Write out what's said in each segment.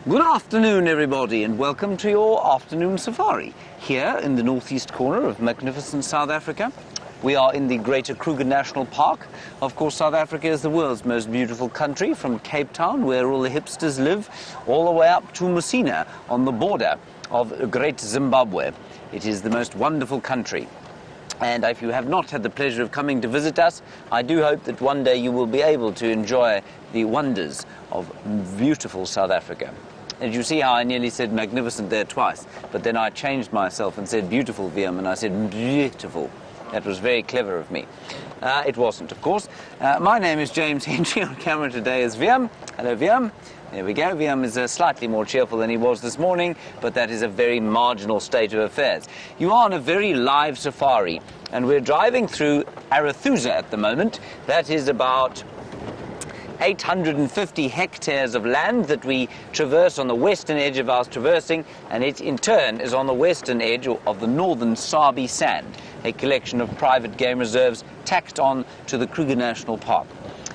Good afternoon, everybody, and welcome to your afternoon safari here in the northeast corner of magnificent South Africa. We are in the Greater Kruger National Park. Of course, South Africa is the world's most beautiful country, from Cape Town, where all the hipsters live, all the way up to Musina on the border of Great Zimbabwe. It is the most wonderful country. And if you have not had the pleasure of coming to visit us, I do hope that one day you will be able to enjoy the wonders of beautiful South Africa. Did you see how I nearly said magnificent there twice? But then I changed myself and said beautiful, Viam, and I said beautiful. That was very clever of me. It wasn't, of course. My name is James Henry. On camera today is Viam. Hello, Viam. There we go. Viam is slightly more cheerful than he was this morning, but that is a very marginal state of affairs. You are on a very live safari, and we're driving through Arathusa at the moment. That is about 850 hectares of land that we traverse on the western edge of our traversing, and it in turn is on the western edge of the northern Sabi Sand, a collection of private game reserves tacked on to the Kruger National Park.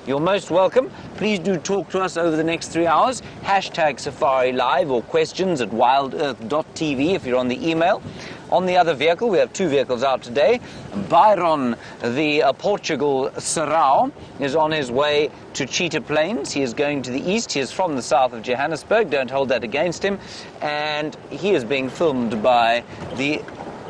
You're most welcome. Please do talk to us over the next 3 hours. Hashtag Safari Live or questions at wildearth.tv if you're on the email. On the other vehicle, we have two vehicles out today. Byron, the Portugal Serrao, is on his way to Cheetah Plains. He is going to the east. He is from the south of Johannesburg. Don't hold that against him. And he is being filmed by the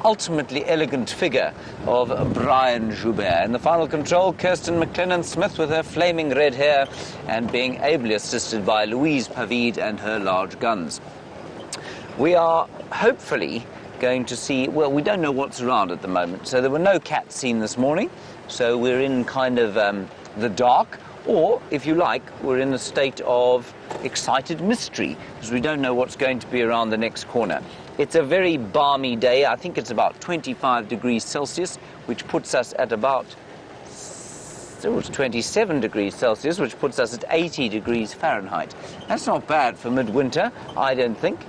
ultimately elegant figure of Brian Joubert. In the final control, Kirsten McLennan-Smith with her flaming red hair and being ably assisted by Louise Pavid and her large guns. We are hopefully going to see, well, we don't know what's around at the moment, so there were no cats seen this morning, so we're in kind of the dark, or, if you like, we're in a state of excited mystery, because we don't know what's going to be around the next corner. It's a very balmy day. I think it's about 25 degrees Celsius, which puts us at about 27 degrees Celsius, which puts us at 80 degrees Fahrenheit. That's not bad for midwinter, I don't think.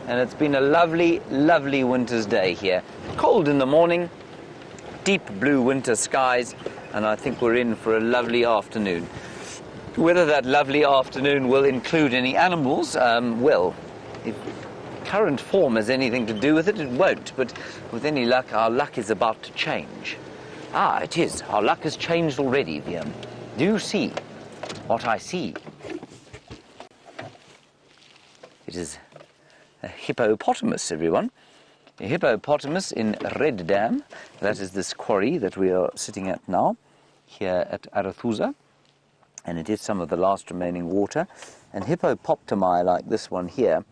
And it's been a lovely, lovely winter's day here. Cold in the morning, deep blue winter skies, and I think we're in for a lovely afternoon. Whether that lovely afternoon will include any animals, well, if current form has anything to do with it, it won't. But with any luck, our luck is about to change. Ah, it is. Our luck has changed already, Viam. Do you see what I see? It is a hippopotamus, everyone. A hippopotamus in Red Dam. That is this quarry that we are sitting at now, here at Arathusa. And it is some of the last remaining water. And hippopotami like this one here,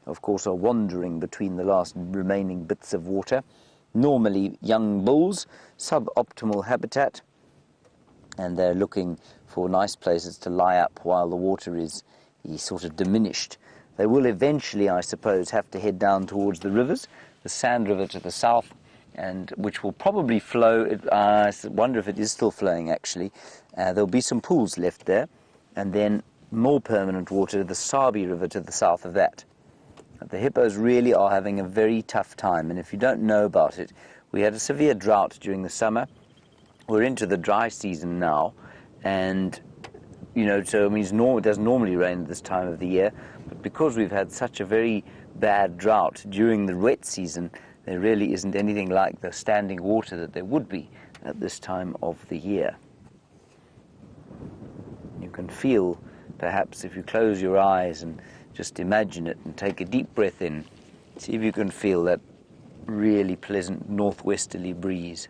of course, are wandering between the last remaining bits of water. Normally young bulls, suboptimal habitat, and they're looking for nice places to lie up while the water is sort of diminished. They will eventually, I suppose, have to head down towards the rivers, the Sand River to the south, and which will probably flow. I wonder if it is still flowing, actually. There'll be some pools left there, and then more permanent water, the Sabi River to the south of that. The hippos really are having a very tough time, and if you don't know about it, we had a severe drought during the summer. We're into the dry season now, and so it means it doesn't normally rain at this time of the year, but because we've had such a very bad drought during the wet season, there really isn't anything like the standing water that there would be at this time of the year. You can feel, perhaps if you close your eyes and just imagine it and take a deep breath in, see if you can feel that really pleasant northwesterly breeze.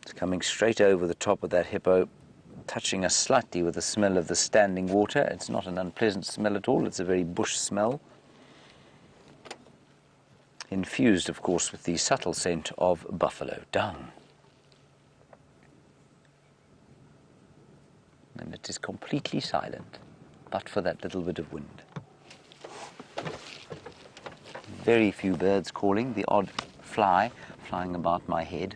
It's coming straight over the top of that hippo, touching us slightly with the smell of the standing water. It's not an unpleasant smell at all, it's a very bush smell. Infused, of course, with the subtle scent of buffalo dung. And it is completely silent, but for that little bit of wind. Very few birds calling, the odd fly flying about my head.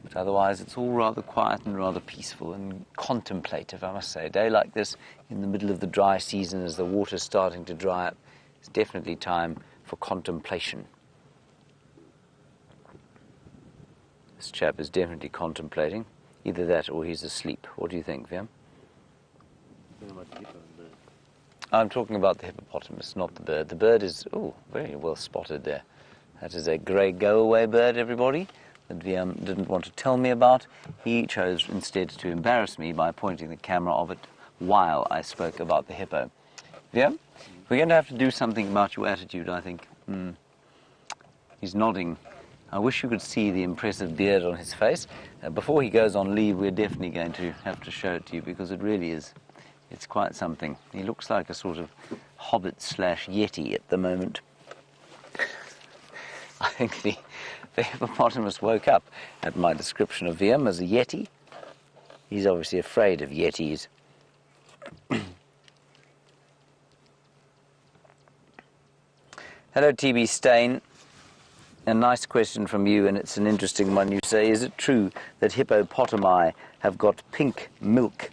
But otherwise it's all rather quiet and rather peaceful and contemplative, I must say. A day like this, in the middle of the dry season, as the water's starting to dry up, it's definitely time for contemplation. This chap is definitely contemplating. Either that or he's asleep. What do you think, Viam? I'm talking about the hippopotamus, not the bird. The bird is, oh, very well spotted there. That is a grey go-away bird, everybody, that didn't want to tell me about. He chose instead to embarrass me by pointing the camera of it while I spoke about the hippo. Viam, we're going to have to do something about your attitude, I think. He's nodding. I wish you could see the impressive beard on his face. Before he goes on leave, we're definitely going to have to show it to you, because it really is. It's quite something. He looks like a sort of hobbit/yeti at the moment. I think the hippopotamus woke up at my description of Viam as a yeti. He's obviously afraid of yetis. Hello, TB Stain. A nice question from you, and it's an interesting one. You say, is it true that hippopotami have got pink milk?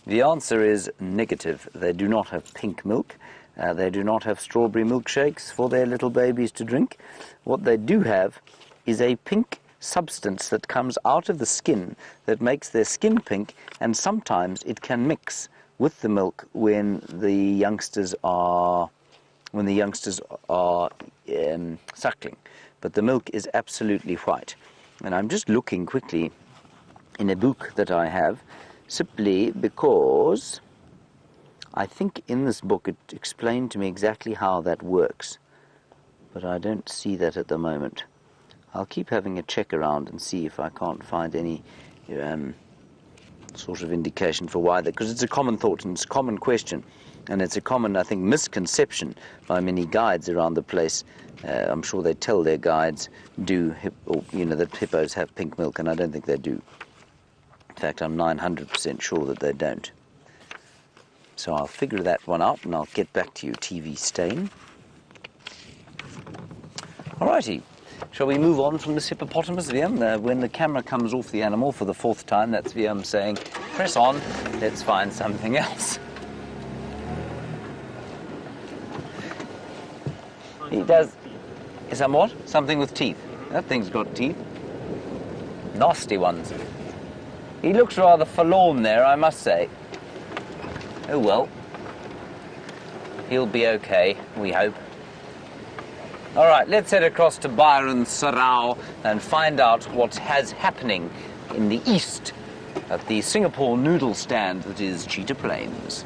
The answer is negative. They do not have pink milk. They do not have strawberry milkshakes for their little babies to drink. What they do have is a pink substance that comes out of the skin that makes their skin pink, and sometimes it can mix with the milk when the youngsters are suckling. But the milk is absolutely white. And I'm just looking quickly in a book that I have, simply because I think in this book it explained to me exactly how that works, but I don't see that at the moment. I'll keep having a check around and see if I can't find any sort of indication for why that, because it's a common thought and it's a common question, and it's a common, I think, misconception by many guides around the place. I'm sure they tell their guides that hippos have pink milk, and I don't think they do. In fact, I'm 900% sure that they don't. So I'll figure that one out, and I'll get back to you, TV Stain. Alrighty, shall we move on from this hippopotamus, Viam? When the camera comes off the animal for the 4th time, that's Viam saying, press on, let's find something else. He does. Somewhat? Something with teeth. That thing's got teeth. Nasty ones. He looks rather forlorn there, I must say. Oh well. He'll be okay, we hope. All right, let's head across to Byron Sarau and find out what has happening in the east at the Singapore noodle stand that is Cheetah Plains.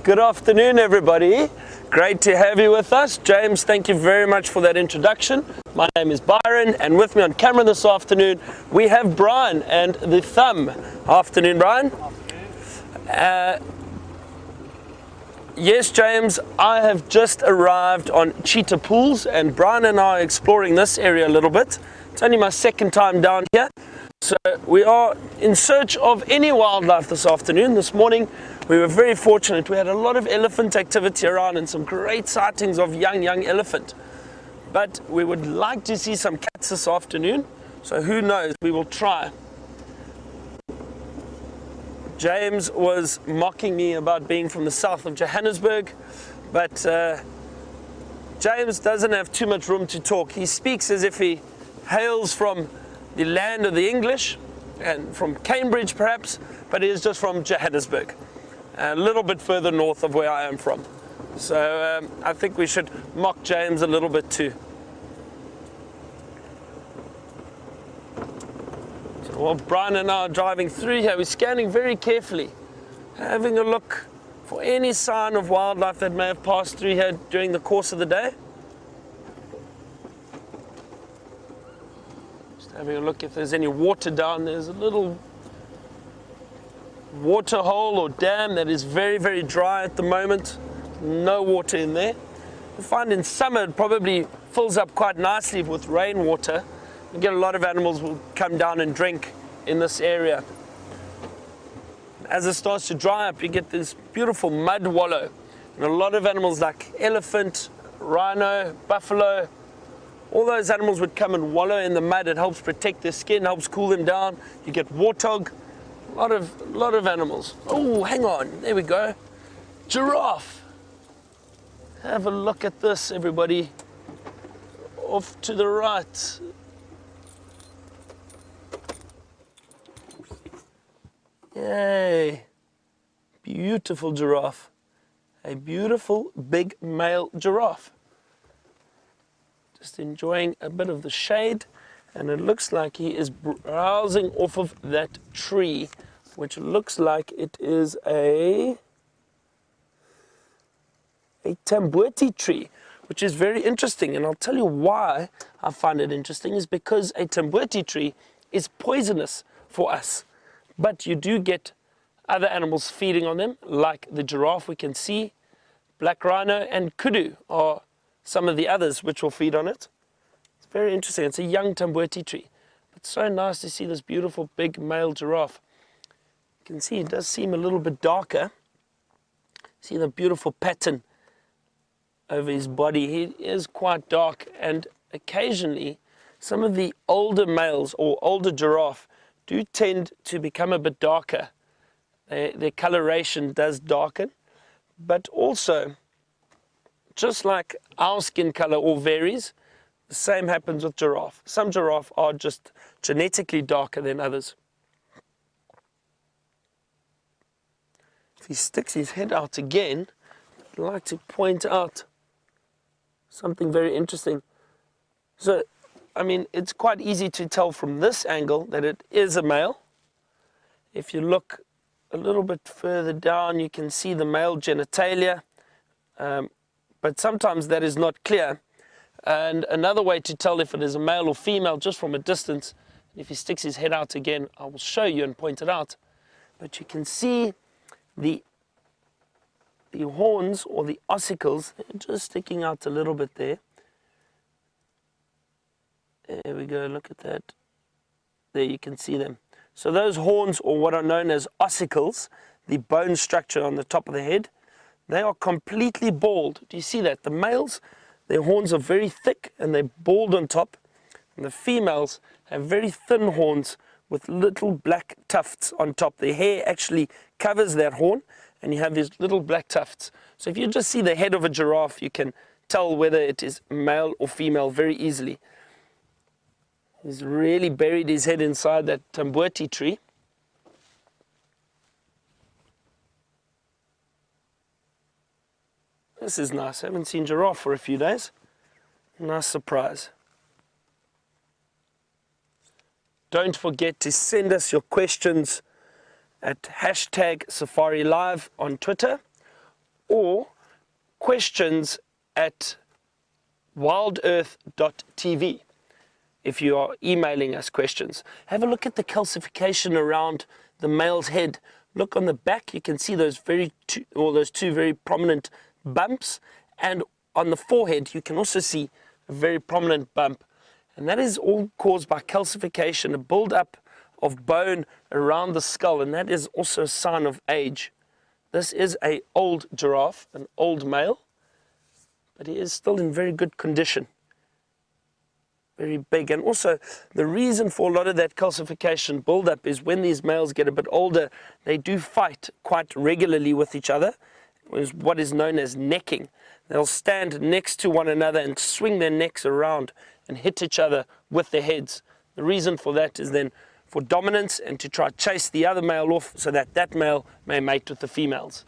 Good afternoon, everybody. Great to have you with us. James, thank you very much for that introduction. My name is Byron, and with me on camera this afternoon, we have Brian and the thumb. Afternoon, Brian. Yes, James, I have just arrived on Cheetah Pools, and Brian and I are exploring this area a little bit. It's only my 2nd time down here. So we are in search of any wildlife this afternoon. This morning we were very fortunate. We had a lot of elephant activity around and some great sightings of young elephant. But we would like to see some cats this afternoon. So who knows, we will try. James was mocking me about being from the south of Johannesburg, but James doesn't have too much room to talk. He speaks as if he hails from the land of the English and from Cambridge perhaps, but he is just from Johannesburg, a little bit further north of where I am from. So I think we should mock James a little bit too. So while Brian and I are driving through here, we're scanning very carefully, having a look for any sign of wildlife that may have passed through here during the course of the day. Having a look if there's any water down. There's a little water hole or dam that is very dry at the moment. No water in there. I find in summer it probably fills up quite nicely with rainwater. You get a lot of animals will come down and drink in this area. As it starts to dry up, you get this beautiful mud wallow. And a lot of animals like elephant, rhino, buffalo, all those animals would come and wallow in the mud. It helps protect their skin, helps cool them down. You get warthog, a lot of animals. Oh, hang on, there we go. Giraffe. Have a look at this, everybody. Off to the right. Yay! Beautiful giraffe. A beautiful big male giraffe. Just enjoying a bit of the shade, and it looks like he is browsing off of that tree, which looks like it is a tamboti tree, which is very interesting. And I'll tell you why I find it interesting is because a tamboti tree is poisonous for us, but you do get other animals feeding on them, like the giraffe we can see, black rhino and kudu are some of the others which will feed on it. It's very interesting. It's a young tamboti tree. It's so nice to see this beautiful big male giraffe. You can see it does seem a little bit darker. See the beautiful pattern over his body. He is quite dark, and occasionally some of the older males or older giraffe do tend to become a bit darker. Their coloration does darken, but also, just like our skin color all varies, the same happens with giraffe. Some giraffe are just genetically darker than others. If he sticks his head out again, I'd like to point out something very interesting. So, I mean, it's quite easy to tell from this angle that it is a male. If you look a little bit further down, you can see the male genitalia, but sometimes that is not clear. And another way to tell if it is a male or female, just from a distance, if he sticks his head out again, I will show you and point it out. But you can see the horns or the ossicles just sticking out a little bit there. There we go, look at that. There you can see them. So those horns, or what are known as ossicles, the bone structure on the top of the head, they are completely bald. Do you see that? The males, their horns are very thick and they're bald on top. And the females have very thin horns with little black tufts on top. The hair actually covers that horn, and you have these little black tufts. So if you just see the head of a giraffe, you can tell whether it is male or female very easily. He's really buried his head inside that tamboti tree. This is nice. I haven't seen giraffe for a few days. Nice surprise. Don't forget to send us your questions at #SafariLive on Twitter, or questions at wildearth.tv. If you are emailing us questions. Have a look at the calcification around the male's head. Look on the back, you can see those two very prominent bumps, and on the forehead you can also see a very prominent bump, and that is all caused by calcification, a build-up of bone around the skull, and that is also a sign of age. This is an old giraffe, an old male, but he is still in very good condition. Very big. And also the reason for a lot of that calcification buildup is when these males get a bit older, they do fight quite regularly with each other, what is known as necking. They'll stand next to one another and swing their necks around and hit each other with their heads. The reason for that is then for dominance and to try to chase the other male off so that that male may mate with the females.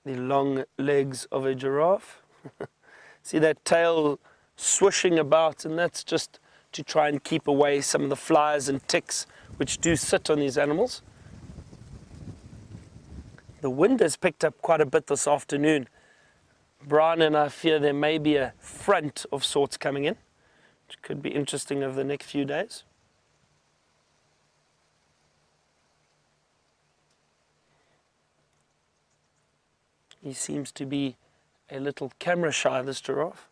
The long legs of a giraffe. See that tail swishing about, and that's just to try and keep away some of the flies and ticks which do sit on these animals. The wind has picked up quite a bit this afternoon. Brian and I fear there may be a front of sorts coming in, which could be interesting over the next few days. He seems to be a little camera shy, this giraffe.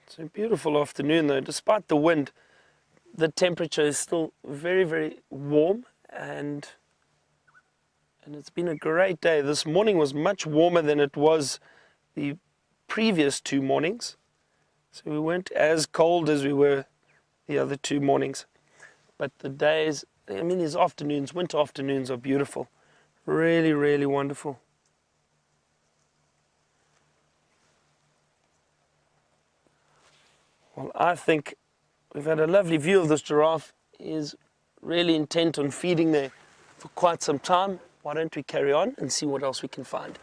It's a beautiful afternoon though. Despite the wind, the temperature is still very, very warm, and And it's been a great day. This morning was much warmer than it was the previous 2 mornings. So we weren't as cold as we were the other 2 mornings. But the days, I mean, these afternoons, winter afternoons are beautiful. Really, really wonderful. Well, I think we've had a lovely view of this giraffe. He is really intent on feeding there for quite some time. Why don't we carry on and see what else we can find?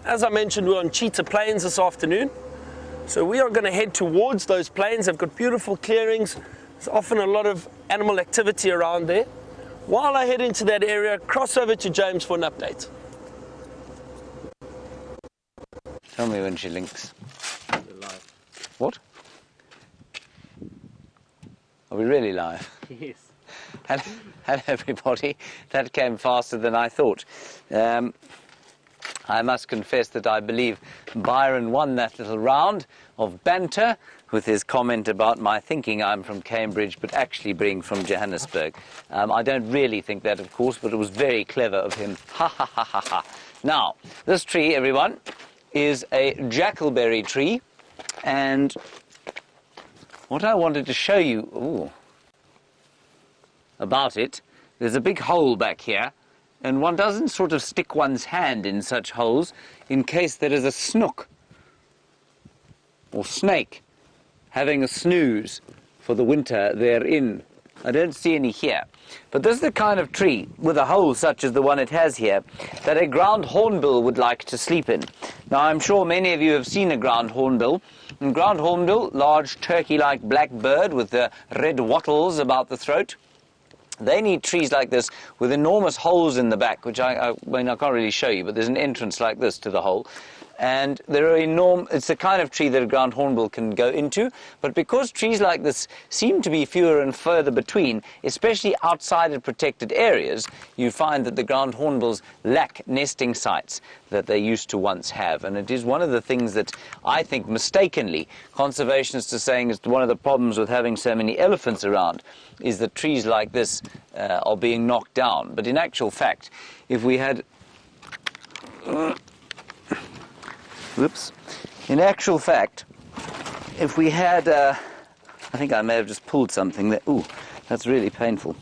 As I mentioned, we're on Cheetah Plains this afternoon. So we are going to head towards those plains. They've got beautiful clearings. There's often a lot of animal activity around there. While I head into that area, cross over to James for an update. Tell me when she links. Live. What? Are we really live? Yes. Hello, everybody. That came faster than I thought. I must confess that I believe Byron won that little round of banter with his comment about my thinking I'm from Cambridge but actually being from Johannesburg. I don't really think that, of course, but it was very clever of him. Ha ha ha ha ha. Now, this tree, everyone, is a jackalberry tree, and what I wanted to show you about it, there's a big hole back here, and one doesn't sort of stick one's hand in such holes in case there is a snook or snake having a snooze for the winter therein. I don't see any here. But this is the kind of tree, with a hole such as the one it has here, that a ground hornbill would like to sleep in. Now, I'm sure many of you have seen a ground hornbill. And ground hornbill, large turkey-like black bird with the red wattles about the throat. They need trees like this with enormous holes in the back, which I can't really show you, but there's an entrance like this to the hole. And there are it's the kind of tree that a ground hornbill can go into, but because trees like this seem to be fewer and further between, especially outside of protected areas, you find that the ground hornbills lack nesting sites that they used to once have. And it is one of the things that I think mistakenly conservationists are saying is one of the problems with having so many elephants around, is that trees like this are being knocked down. But in actual fact, if we had... Whoops. In actual fact, if we had, I think I may have just pulled something there. Ooh, that's really painful.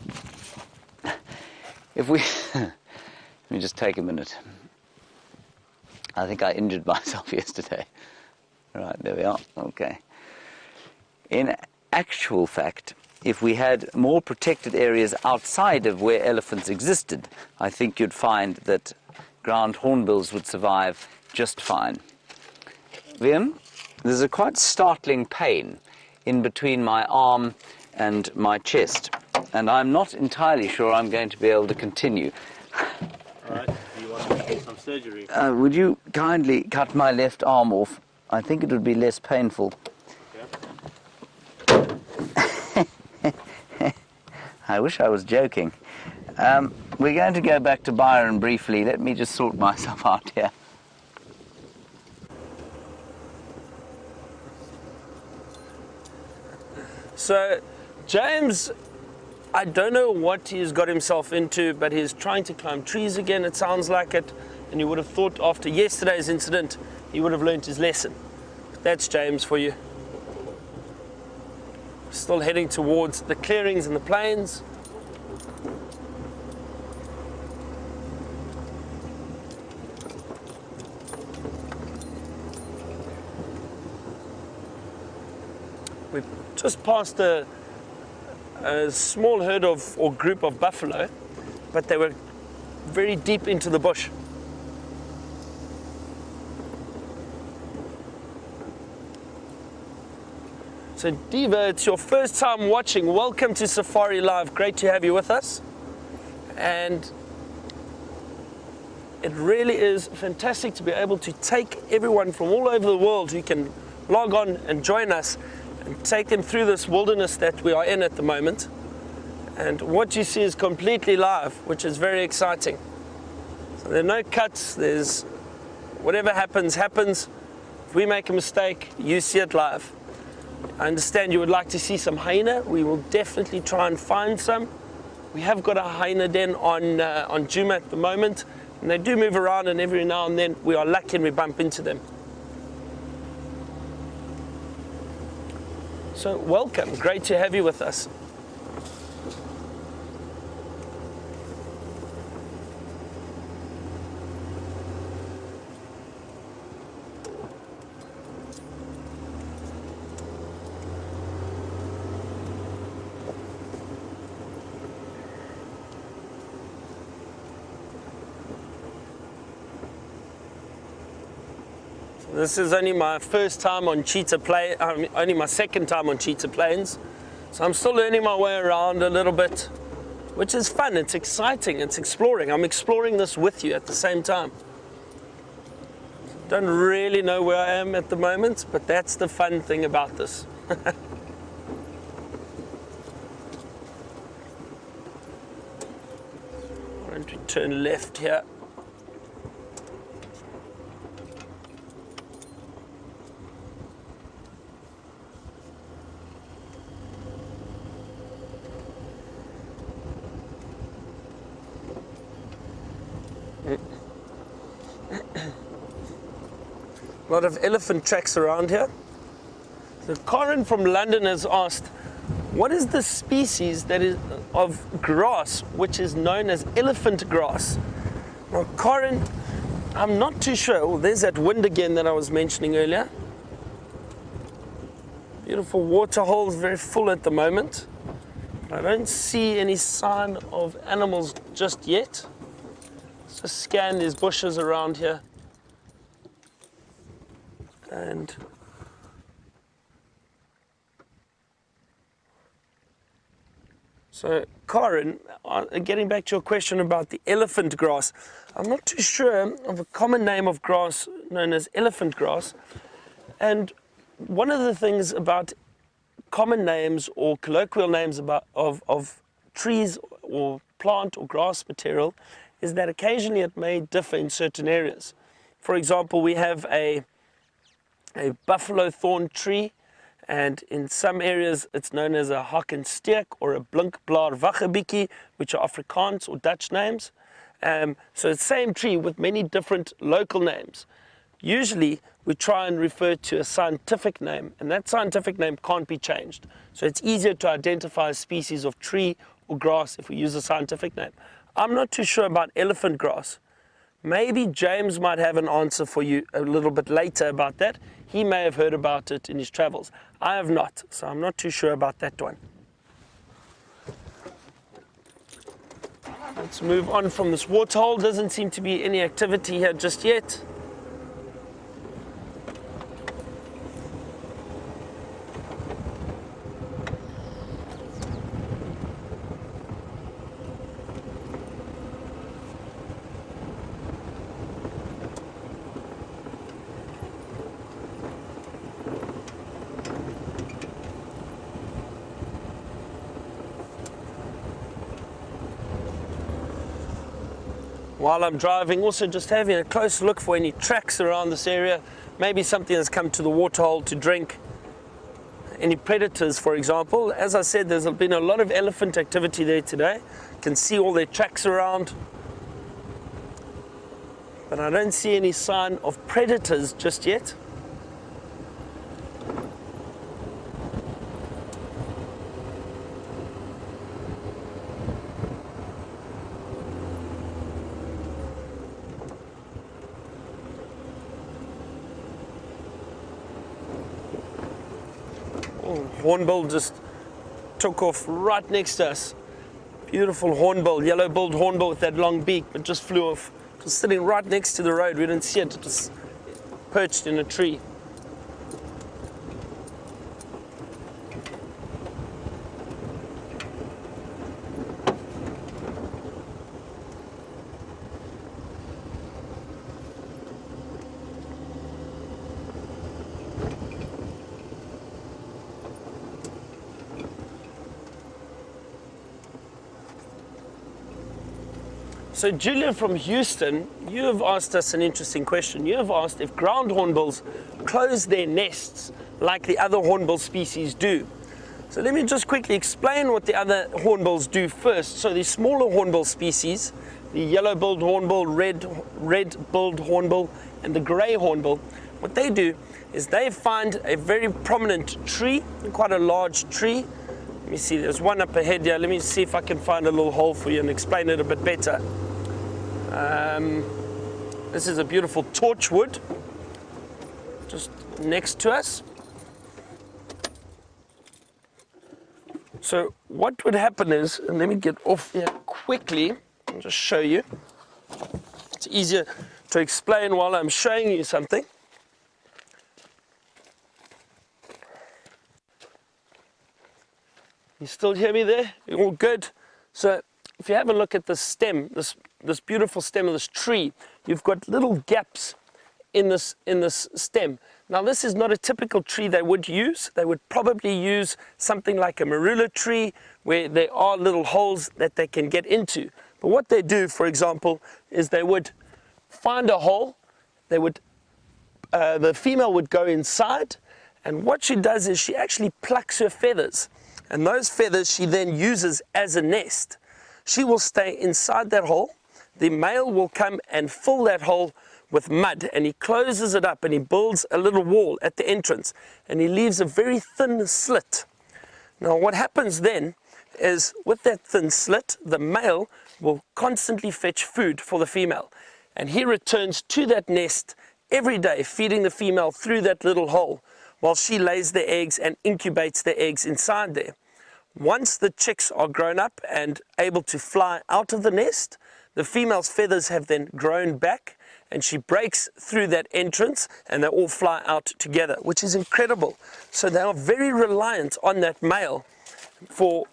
If we, let me just take a minute. I think I injured myself yesterday. Right, there we are. Okay. In actual fact, if we had more protected areas outside of where elephants existed, I think you'd find that ground hornbills would survive just fine. Then, there's a quite startling pain in between my arm and my chest, and I'm not entirely sure I'm going to be able to continue. All right, do you want to do some surgery? Would you kindly cut my left arm off? I think it would be less painful. Yeah. I wish I was joking. We're going to go back to Byron briefly. Let me just sort myself out here. So, James, I don't know what he's got himself into, but he's trying to climb trees again, it sounds like it. And you would have thought after yesterday's incident, he would have learnt his lesson. That's James for you. Still heading towards the clearings and the plains. We've just passed a small herd of, or group of buffalo, but they were very deep into the bush. So Diva, it's your first time watching. Welcome to Safari Live. Great to have you with us. And it really is fantastic to be able to take everyone from all over the world who can log on and join us and take them through this wilderness that we are in at the moment. And what you see is completely live, which is very exciting. So there are no cuts, there's whatever happens, happens. If we make a mistake, you see it live. I understand you would like to see some hyena. We will definitely try and find some. We have got a hyena den on Djuma at the moment, and they do move around, and every now and then we are lucky and we bump into them. So welcome, great to have you with us. This is only my first time on Cheetah Plains, only my second time on Cheetah Plains. So I'm still learning my way around a little bit, which is fun, it's exciting, it's exploring. I'm exploring this with you at the same time. Don't really know where I am at the moment, but that's the fun thing about this. Why don't we turn left here? A lot of elephant tracks around here. So Corin from London has asked, what is the species that is of grass which is known as elephant grass? Now Corin, I'm not too sure. Well, there's that wind again that I was mentioning earlier. Beautiful water holes, very full at the moment. I don't see any sign of animals just yet. Let's just scan these bushes around here. And so, Corin, getting back to your question about the elephant grass, I'm not too sure of a common name of grass known as elephant grass. And one of the things about common names or colloquial names of trees or plant or grass material is that occasionally it may differ in certain areas. For example, we have a buffalo thorn tree, and in some areas it's known as a hakkensteek or a blinkblaar waggebikkie, which are Afrikaans or Dutch names. So it's the same tree with many different local names. Usually we try and refer to a scientific name, and that scientific name can't be changed. So it's easier to identify a species of tree or grass if we use a scientific name. I'm not too sure about elephant grass. Maybe James might have an answer for you a little bit later about that. He may have heard about it in his travels. I have not, so I'm not too sure about that one. Let's move on from this waterhole. Doesn't seem to be any activity here just yet. While I'm driving, also just having a close look for any tracks around this area. Maybe something has come to the waterhole to drink. Any predators, for example. As I said, there's been a lot of elephant activity there today. You can see all their tracks around. But I don't see any sign of predators just yet. Hornbill just took off right next to us. Beautiful hornbill, yellow-billed hornbill with that long beak, but just flew off. It was sitting right next to the road. We didn't see it. It was perched in a tree. So Julia from Houston, you have asked us an interesting question. You have asked if ground hornbills close their nests like the other hornbill species do. So let me just quickly explain what the other hornbills do first. So the smaller hornbill species, the yellow-billed hornbill, red-billed hornbill, and the grey hornbill, what they do is they find a very prominent tree, quite a large tree. Let me see, there's one up ahead here. Let me see if I can find a little hole for you and explain it a bit better. This is a beautiful torchwood just next to us. So what would happen is, and let me get off here quickly and just show you. It's easier to explain while I'm showing you something. You still hear me there? You're all good? So if you have a look at the stem, this beautiful stem of this tree, you've got little gaps in this stem. Now this is not a typical tree they would use. They would probably use something like a marula tree where there are little holes that they can get into. But what they do, for example, is they would find a hole, the female would go inside, and what she does is she actually plucks her feathers. And those feathers she then uses as a nest. She will stay inside that hole. The male will come and fill that hole with mud, and he closes it up and he builds a little wall at the entrance, and he leaves a very thin slit. Now what happens then is, with that thin slit, the male will constantly fetch food for the female, and he returns to that nest every day, feeding the female through that little hole while she lays the eggs and incubates the eggs inside there. Once the chicks are grown up and able to fly out of the nest, the female's feathers have then grown back, and she breaks through that entrance and they all fly out together, which is incredible. So they are very reliant on that male for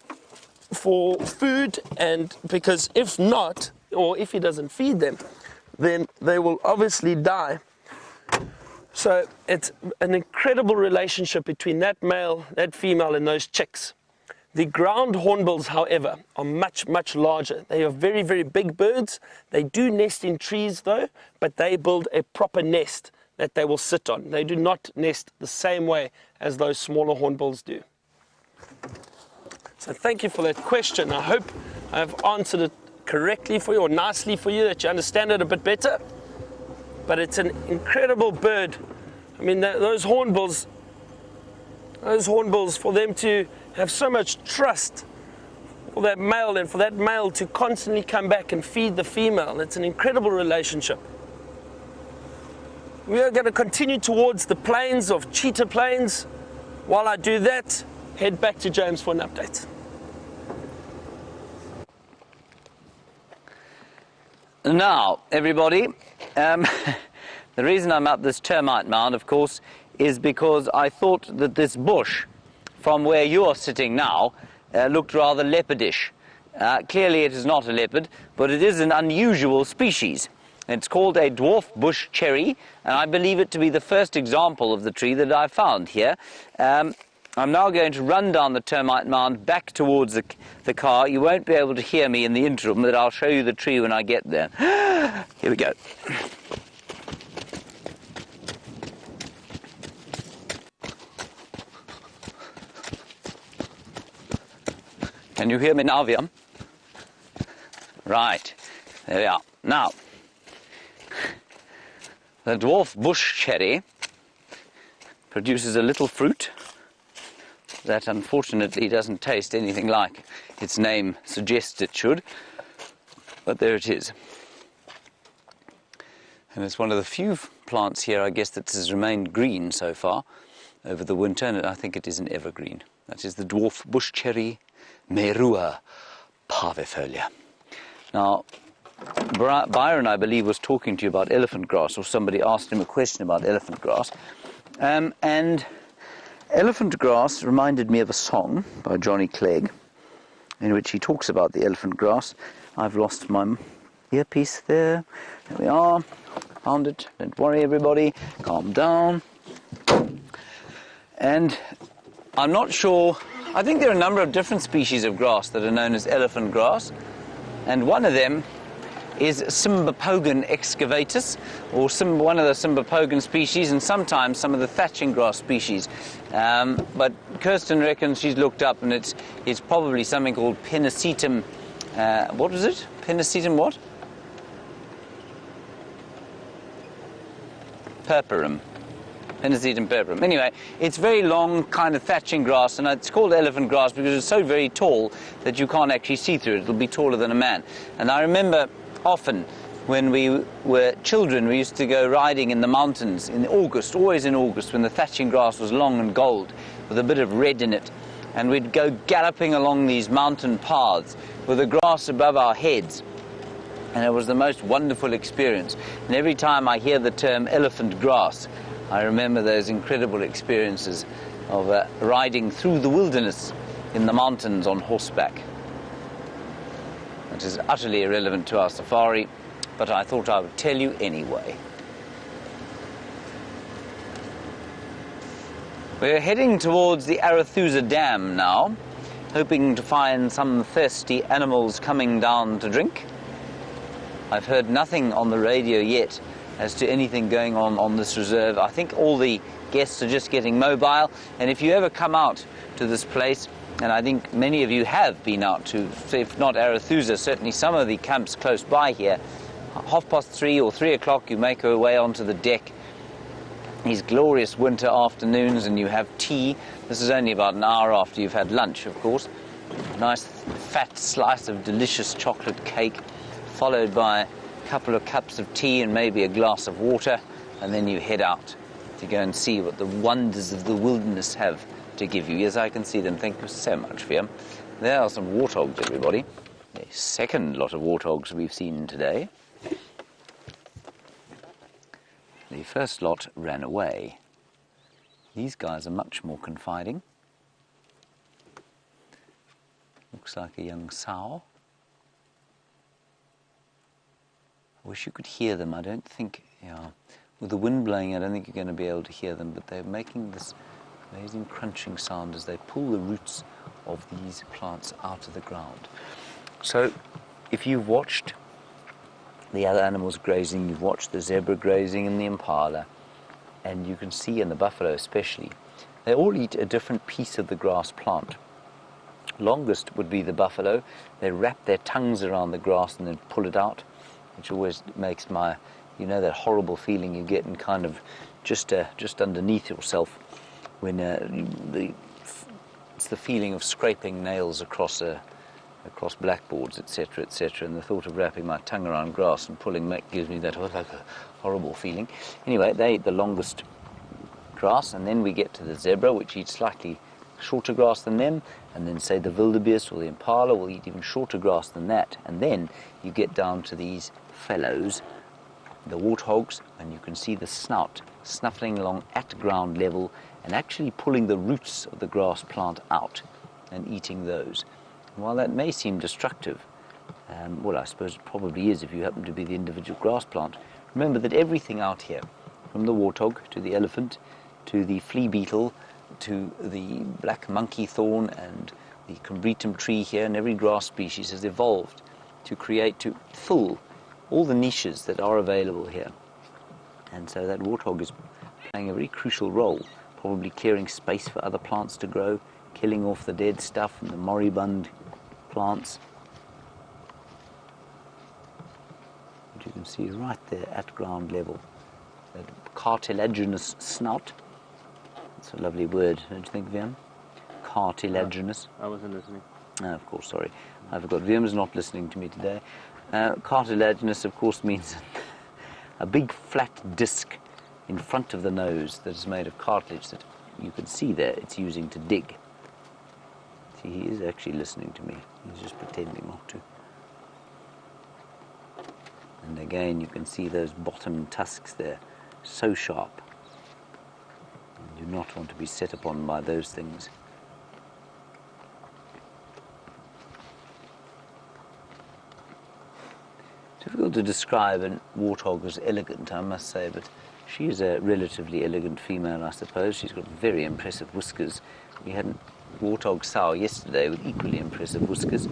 food, and because if not, or if he doesn't feed them, then they will obviously die. So it's an incredible relationship between that male, that female, and those chicks. The ground hornbills, however, are much, much larger. They are very, very big birds. They do nest in trees though, but they build a proper nest that they will sit on. They do not nest the same way as those smaller hornbills do. So thank you for that question. I hope I've answered it correctly for you, or nicely for you, that you understand it a bit better. But it's an incredible bird. I mean, those hornbills, for them to have so much trust for that male, and for that male to constantly come back and feed the female, it's an incredible relationship. We are going to continue towards the plains of Cheetah Plains. While I do that, head back to James for an update. Now, everybody, the reason I'm up this termite mound, of course, is because I thought that this bush, from where you're sitting now, looked rather leopardish. Clearly it is not a leopard, but it is an unusual species. It's called a dwarf bush cherry, and I believe it to be the first example of the tree that I found here. I'm now going to run down the termite mound back towards the car. You won't be able to hear me in the interim, but I'll show you the tree when I get there. Here we go. Can you hear me now, Viam? Right, there we are. Now, the dwarf bush cherry produces a little fruit that unfortunately doesn't taste anything like its name suggests it should, but there it is. And it's one of the few plants here, I guess, that has remained green so far over the winter, and I think it is an evergreen. That is the dwarf bush cherry, Merua parvifolia. Now, Byron, I believe, was talking to you about elephant grass, or somebody asked him a question about elephant grass. And elephant grass reminded me of a song by Johnny Clegg, in which he talks about the elephant grass. I've lost my earpiece there. There we are. Found it. Don't worry, everybody. Calm down. And I'm not sure. I think there are a number of different species of grass that are known as elephant grass, and one of them is Cymbopogon excavatus, or one of the Cymbopogon species, and sometimes some of the thatching grass species. But Kirsten reckons she's looked up, and it's probably something called Pennisetum. What was it? Pennisetum what? Purpurum. Pennisetum purpurum. Anyway, it's very long, kind of thatching grass, and it's called elephant grass because it's so very tall that you can't actually see through it. It'll be taller than a man. And I remember often when we were children, we used to go riding in the mountains in August, always in August, when the thatching grass was long and gold with a bit of red in it. And we'd go galloping along these mountain paths with the grass above our heads. And it was the most wonderful experience. And every time I hear the term elephant grass, I remember those incredible experiences of riding through the wilderness in the mountains on horseback. It is utterly irrelevant to our safari, but I thought I would tell you anyway. We're heading towards the Arathusa Dam now, hoping to find some thirsty animals coming down to drink. I've heard nothing on the radio yet as to anything going on this reserve. I think all the guests are just getting mobile, and if you ever come out to this place, and I think many of you have been out to, if not Arathusa, certainly some of the camps close by here, 3:30 or 3 o'clock you make your way onto the deck, these glorious winter afternoons, and you have tea. This is only about an hour after you've had lunch, of course. A nice fat slice of delicious chocolate cake, followed by a couple of cups of tea and maybe a glass of water, and then you head out to go and see what the wonders of the wilderness have to give you. Yes, I can see them. Thank you so much, Fiam. There are some warthogs, everybody. The second lot of warthogs we've seen today. The first lot ran away. These guys are much more confiding. Looks like a young sow. I wish you could hear them. I don't think, with the wind blowing, I don't think you're going to be able to hear them, but they're making this amazing crunching sound as they pull the roots of these plants out of the ground. So, if you've watched the other animals grazing, you've watched the zebra grazing and the impala, and you can see in the buffalo especially, they all eat a different piece of the grass plant. Longest would be the buffalo. They wrap their tongues around the grass and then pull it out, which always makes that horrible feeling you get in kind of just underneath yourself when it's the feeling of scraping nails across blackboards, etc., etc. And the thought of wrapping my tongue around grass and pulling back gives me that like a horrible feeling. Anyway, they eat the longest grass, and then we get to the zebra, which eats slightly shorter grass than them, and then say the wildebeest or the impala will eat even shorter grass than that, and then you get down to these fellows, the warthogs, and you can see the snout snuffling along at ground level and actually pulling the roots of the grass plant out and eating those. And while that may seem destructive, well, I suppose it probably is if you happen to be the individual grass plant, remember that everything out here, from the warthog to the elephant to the flea beetle to the black monkey thorn and the combretum tree here, and every grass species has evolved to fill all the niches that are available here. And so that warthog is playing a very crucial role, probably clearing space for other plants to grow, killing off the dead stuff and the moribund plants. But you can see right there at ground level, that cartilaginous snout. That's a lovely word, don't you think, Viam? Cartilaginous. I wasn't listening. Of course, sorry. I forgot. Viam's not listening to me today. Cartilaginous, of course, means a big flat disc in front of the nose that is made of cartilage that you can see there it's using to dig. See, he is actually listening to me. He's just pretending not to. And again, you can see those bottom tusks there, so sharp. You do not want to be set upon by those things. Difficult to describe a warthog as elegant, I must say, but she is a relatively elegant female, I suppose. She's got very impressive whiskers. We had a warthog sow yesterday with equally impressive whiskers.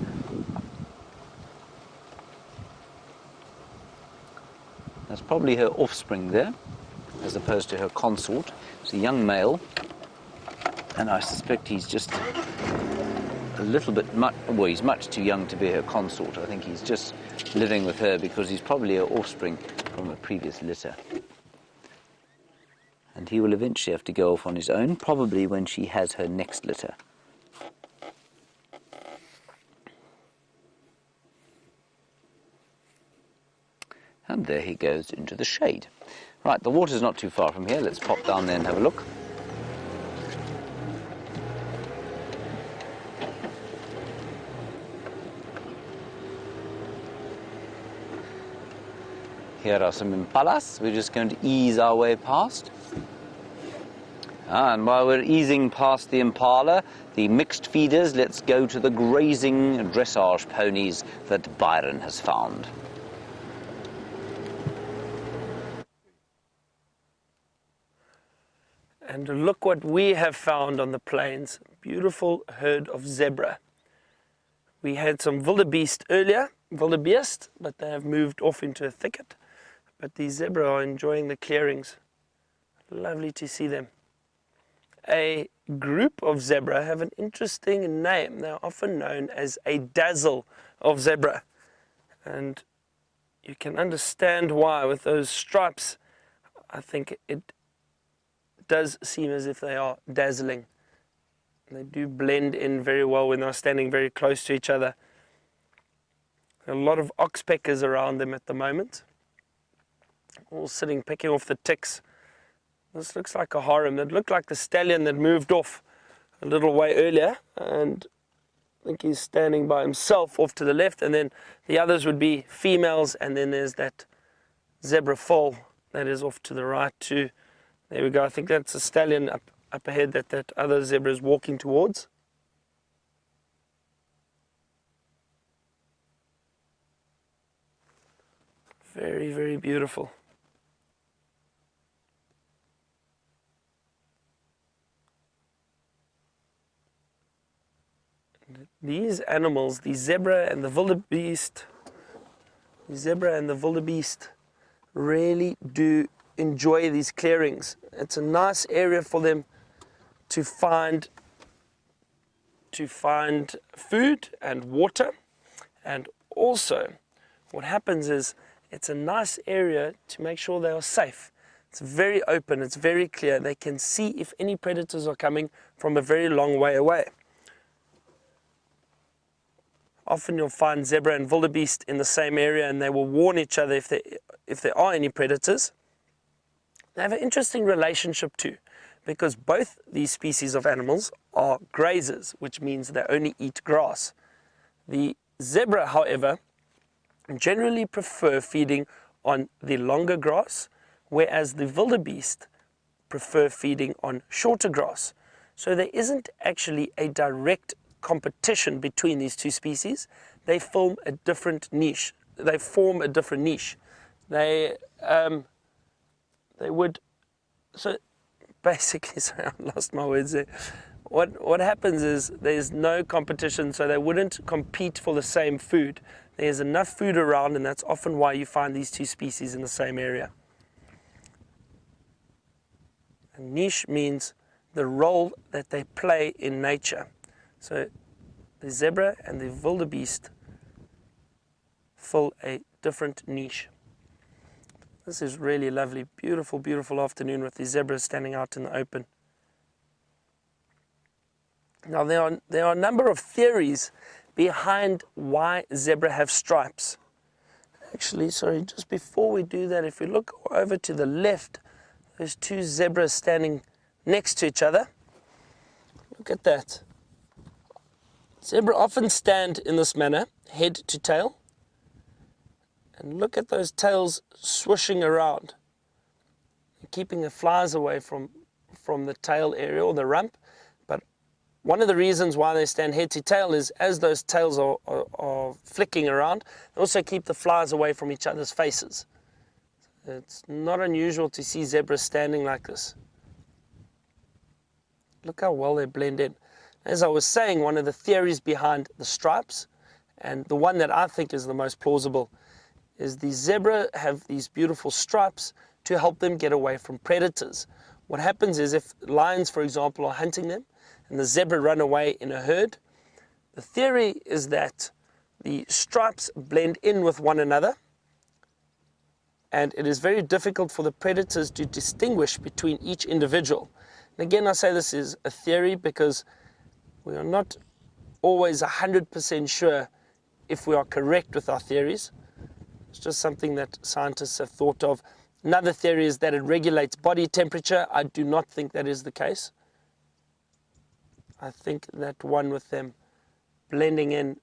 That's probably her offspring there, as opposed to her consort. It's a young male, and I suspect he's just a little bit well, he's much too young to be her consort. I think he's just living with her because he's probably her offspring from a previous litter. And he will eventually have to go off on his own, probably when she has her next litter. And there he goes into the shade. Right, the water's not too far from here. Let's pop down there and have a look. Here are some impalas. We're just going to ease our way past. And while we're easing past the impala, the mixed feeders, let's go to the grazing dressage ponies that Byron has found. And look what we have found on the plains. Beautiful herd of zebra. We had some wildebeest earlier, wildebeest, but they have moved off into a thicket. But these zebra are enjoying the clearings. Lovely to see them. A group of zebra have an interesting name. They're often known as a dazzle of zebra. And you can understand why with those stripes. I think it does seem as if they are dazzling. They do blend in very well when they're standing very close to each other. A lot of oxpeckers around them at the moment. All sitting, picking off the ticks. This looks like a harem. It looked like the stallion that moved off a little way earlier, and I think he's standing by himself off to the left, and then the others would be females, and then there's that zebra foal that is off to the right too. There we go. I think that's a stallion up ahead that other zebra is walking towards. Very, very beautiful. These animals, the zebra and the wildebeest, really do enjoy these clearings. It's a nice area for them to find food and water, and also what happens is it's a nice area to make sure they are safe. It's very open, it's very clear. They can see if any predators are coming from a very long way away. Often you'll find zebra and wildebeest in the same area, and they will warn each other if there are any predators. They have an interesting relationship too, because both these species of animals are grazers, which means they only eat grass. The zebra, however, generally prefer feeding on the longer grass, whereas the wildebeest prefer feeding on shorter grass. So there isn't actually a direct competition between these two species. They form a different niche. They would, so basically, sorry, I lost my words there. What happens is there's no competition, so they wouldn't compete for the same food. There's enough food around, and that's often why you find these two species in the same area. A niche means the role that they play in nature. So the zebra and the wildebeest fill a different niche. This is really lovely, beautiful, beautiful afternoon with the zebras standing out in the open. Now there are a number of theories behind why zebra have stripes. Actually, sorry, just before we do that, if we look over to the left, there's two zebras standing next to each other. Look at that. Zebra often stand in this manner, head to tail. And look at those tails swishing around, keeping the flies away from the tail area or the rump. But one of the reasons why they stand head to tail is as those tails are flicking around, they also keep the flies away from each other's faces. It's not unusual to see zebras standing like this. Look how well they blend in. As I was saying, one of the theories behind the stripes, and the one that I think is the most plausible, is the zebra have these beautiful stripes to help them get away from predators. What happens is if lions, for example, are hunting them and the zebra run away in a herd, the theory is that the stripes blend in with one another, and it is very difficult for the predators to distinguish between each individual. And again, I say this is a theory because we are not always 100% sure if we are correct with our theories. It's just something that scientists have thought of. Another theory is that it regulates body temperature. I do not think that is the case. I think that one with them blending in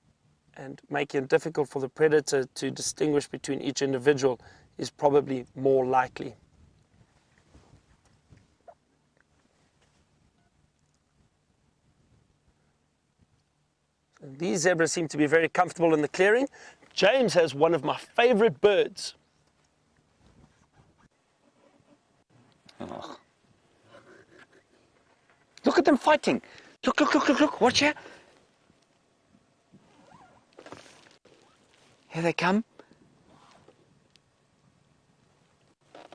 and making it difficult for the predator to distinguish between each individual is probably more likely. And these zebras seem to be very comfortable in the clearing. James has one of my favorite birds. Oh. Look at them fighting. Look, look, look, look, look. Watch here. Here they come.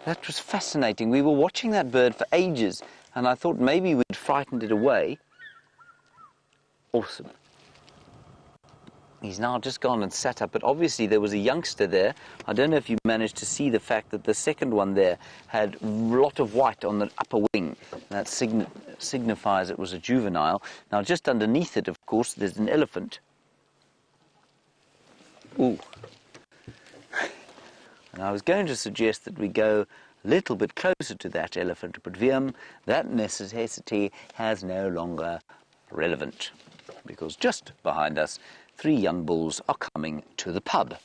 That was fascinating. We were watching that bird for ages, and I thought maybe we'd frightened it away. Awesome. He's now just gone and sat up, but obviously there was a youngster there. I don't know if you managed to see the fact that the second one there had a lot of white on the upper wing. That signifies it was a juvenile. Now just underneath it, of course, there's an elephant. Ooh. And I was going to suggest that we go a little bit closer to that elephant, but that necessity has no longer relevant, because just behind us, 3 young bulls are coming to the pub.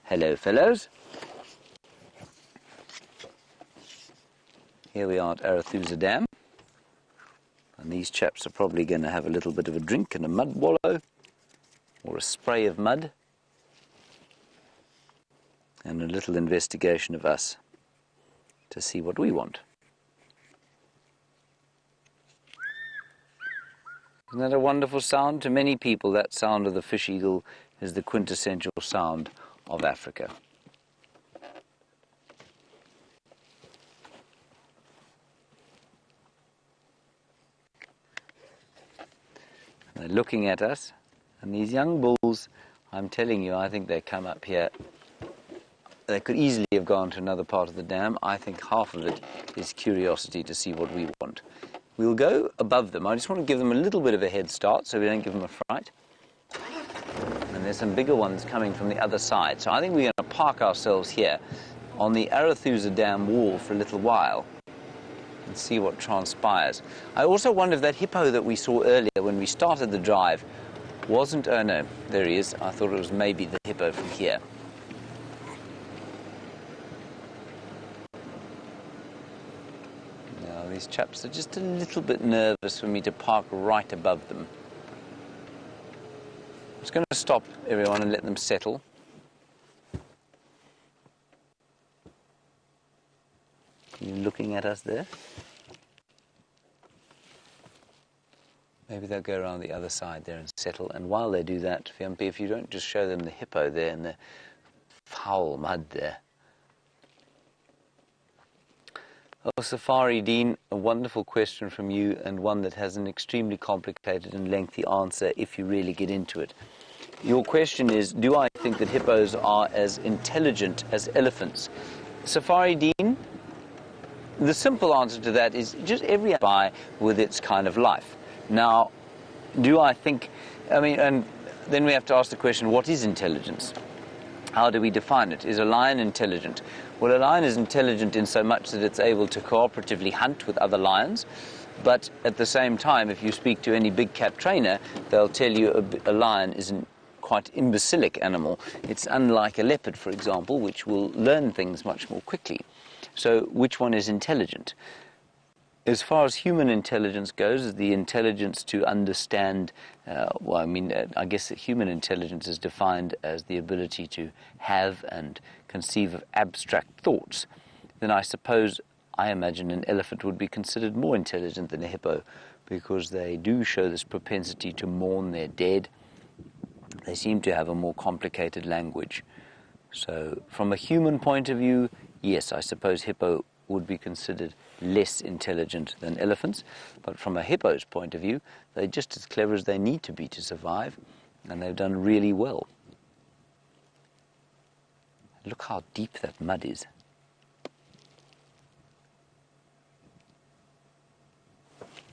Hello, fellows. Here we are at Arathusa Dam, and these chaps are probably going to have a little bit of a drink and a mud wallow, or a spray of mud, and a little investigation of us to see what we want. Isn't that a wonderful sound? To many people, that sound of the fish eagle is the quintessential sound of Africa. They're looking at us, and these young bulls, I'm telling you, I think they come up here. They could easily have gone to another part of the dam. I think half of it is curiosity to see what we want. We'll go above them. I just want to give them a little bit of a head start so we don't give them a fright. And there's some bigger ones coming from the other side. So I think we're going to park ourselves here on the Arathusa Dam wall for a little while and see what transpires. I also wonder if that hippo that we saw earlier when we started the drive wasn't... Oh no, there he is. I thought it was maybe the hippo from here. These chaps are just a little bit nervous for me to park right above them. I'm just going to stop everyone and let them settle. You looking at us there? Maybe they'll go around the other side there and settle. And while they do that, Fiampi, if you don't just show them the hippo there in the foul mud there. Oh, Safari Dean, a wonderful question from you, and one that has an extremely complicated and lengthy answer if you really get into it. Your question is, do I think that hippos are as intelligent as elephants? Safari Dean, the simple answer to that is just every animal with its kind of life. Now, do I think, and then we have to ask the question, what is intelligence? How do we define it? Is a lion intelligent? Well, a lion is intelligent in so much that it's able to cooperatively hunt with other lions, but at the same time, if you speak to any big cat trainer, they'll tell you a lion is a quite imbecilic animal. It's unlike a leopard, for example, which will learn things much more quickly. So which one is intelligent? As far as human intelligence goes, is the intelligence to understand, I guess that human intelligence is defined as the ability to have and conceive of abstract thoughts. Then I suppose, I imagine an elephant would be considered more intelligent than a hippo, because they do show this propensity to mourn their dead. They seem to have a more complicated language. So from a human point of view, yes, I suppose hippo would be considered less intelligent than elephants, but from a hippo's point of view, they're just as clever as they need to be to survive, and they've done really well. Look how deep that mud is.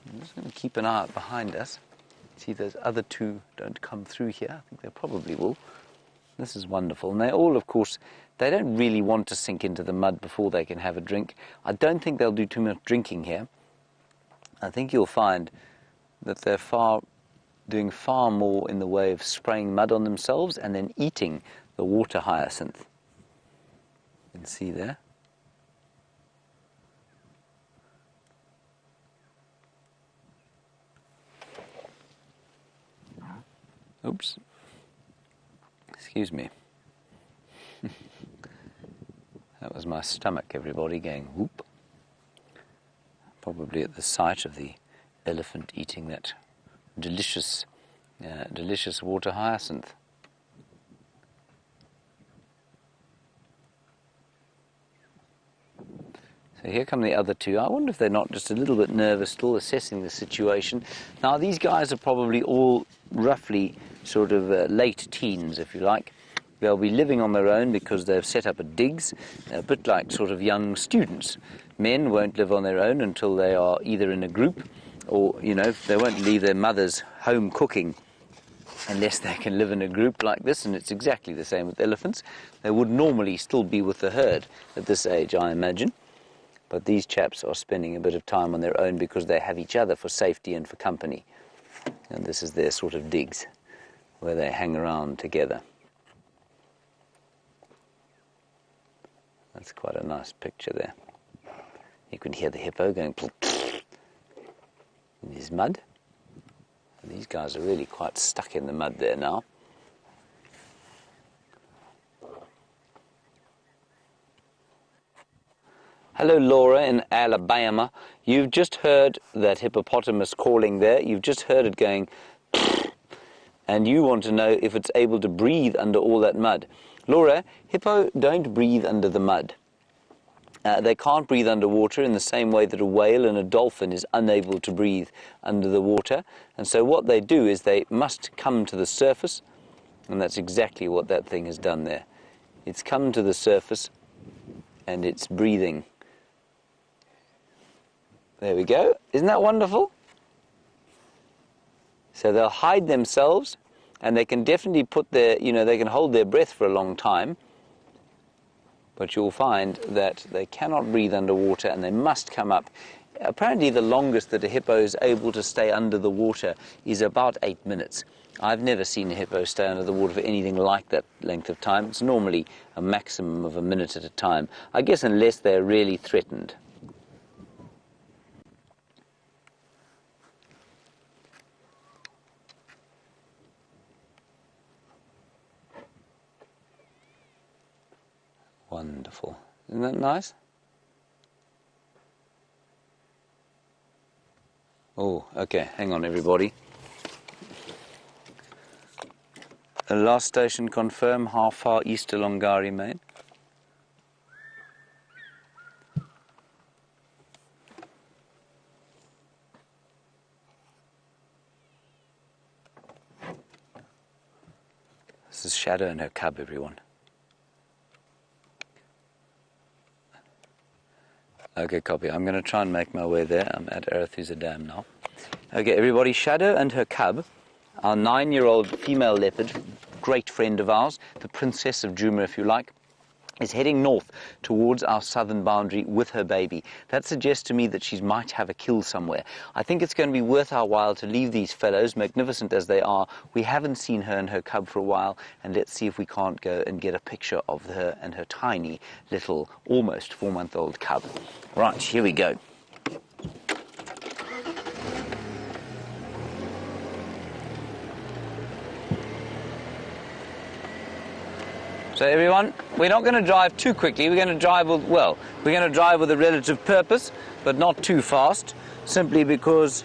I'm just going to keep an eye out behind us. See those other two don't come through here. I think they probably will. This is wonderful. And they all, of course, they don't really want to sink into the mud before they can have a drink. I don't think they'll do too much drinking here. I think you'll find that they're doing far more in the way of spraying mud on themselves and then eating the water hyacinth. You can see there. Oops. Excuse me. That was my stomach, everybody, going whoop. Probably at the sight of the elephant eating that delicious water hyacinth. So here come the other two. I wonder if they're not just a little bit nervous, still assessing the situation. Now these guys are probably all roughly sort of late teens, if you like. They'll be living on their own because they've set up a digs, a bit like sort of young students. Men won't live on their own until they are either in a group or, you know, they won't leave their mother's home cooking unless they can live in a group like this, and it's exactly the same with elephants. They would normally still be with the herd at this age, I imagine. But these chaps are spending a bit of time on their own because they have each other for safety and for company. And this is their sort of digs, where they hang around together. That's quite a nice picture there. You can hear the hippo going in his mud. And these guys are really quite stuck in the mud there now. Hello, Laura in Alabama. You've just heard that hippopotamus calling there. You've just heard it going, and you want to know if it's able to breathe under all that mud. Laura, hippo don't breathe under the mud. They can't breathe underwater in the same way that a whale and a dolphin is unable to breathe under the water. And so what they do is they must come to the surface, and that's exactly what that thing has done there. It's come to the surface, and it's breathing. There we go. Isn't that wonderful? So they'll hide themselves, and they can definitely put their, they can hold their breath for a long time, but you'll find that they cannot breathe underwater and they must come up. Apparently the longest that a hippo is able to stay under the water is about 8 minutes. I've never seen a hippo stay under the water for anything like that length of time. It's normally a maximum of a minute at a time. I guess unless they're really threatened. Wonderful. Isn't that nice? Oh, okay. Hang on, everybody. The last station confirm, how far east to Longari, Main? This is Shadow and her cub, everyone. Okay, copy. I'm going to try and make my way there. I'm at Arathusa Dam now. Okay, everybody, Shadow and her cub, our 9-year-old female leopard, great friend of ours, the princess of Djuma, if you like, is heading north towards our southern boundary with her baby. That suggests to me that she might have a kill somewhere. I think it's going to be worth our while to leave these fellows, magnificent as they are. We haven't seen her and her cub for a while, and let's see if we can't go and get a picture of her and her tiny little, almost 4-month-old cub. Right, here we go. So everyone, we're not going to drive too quickly. We're going to drive with, we're going to drive with a relative purpose, but not too fast, simply because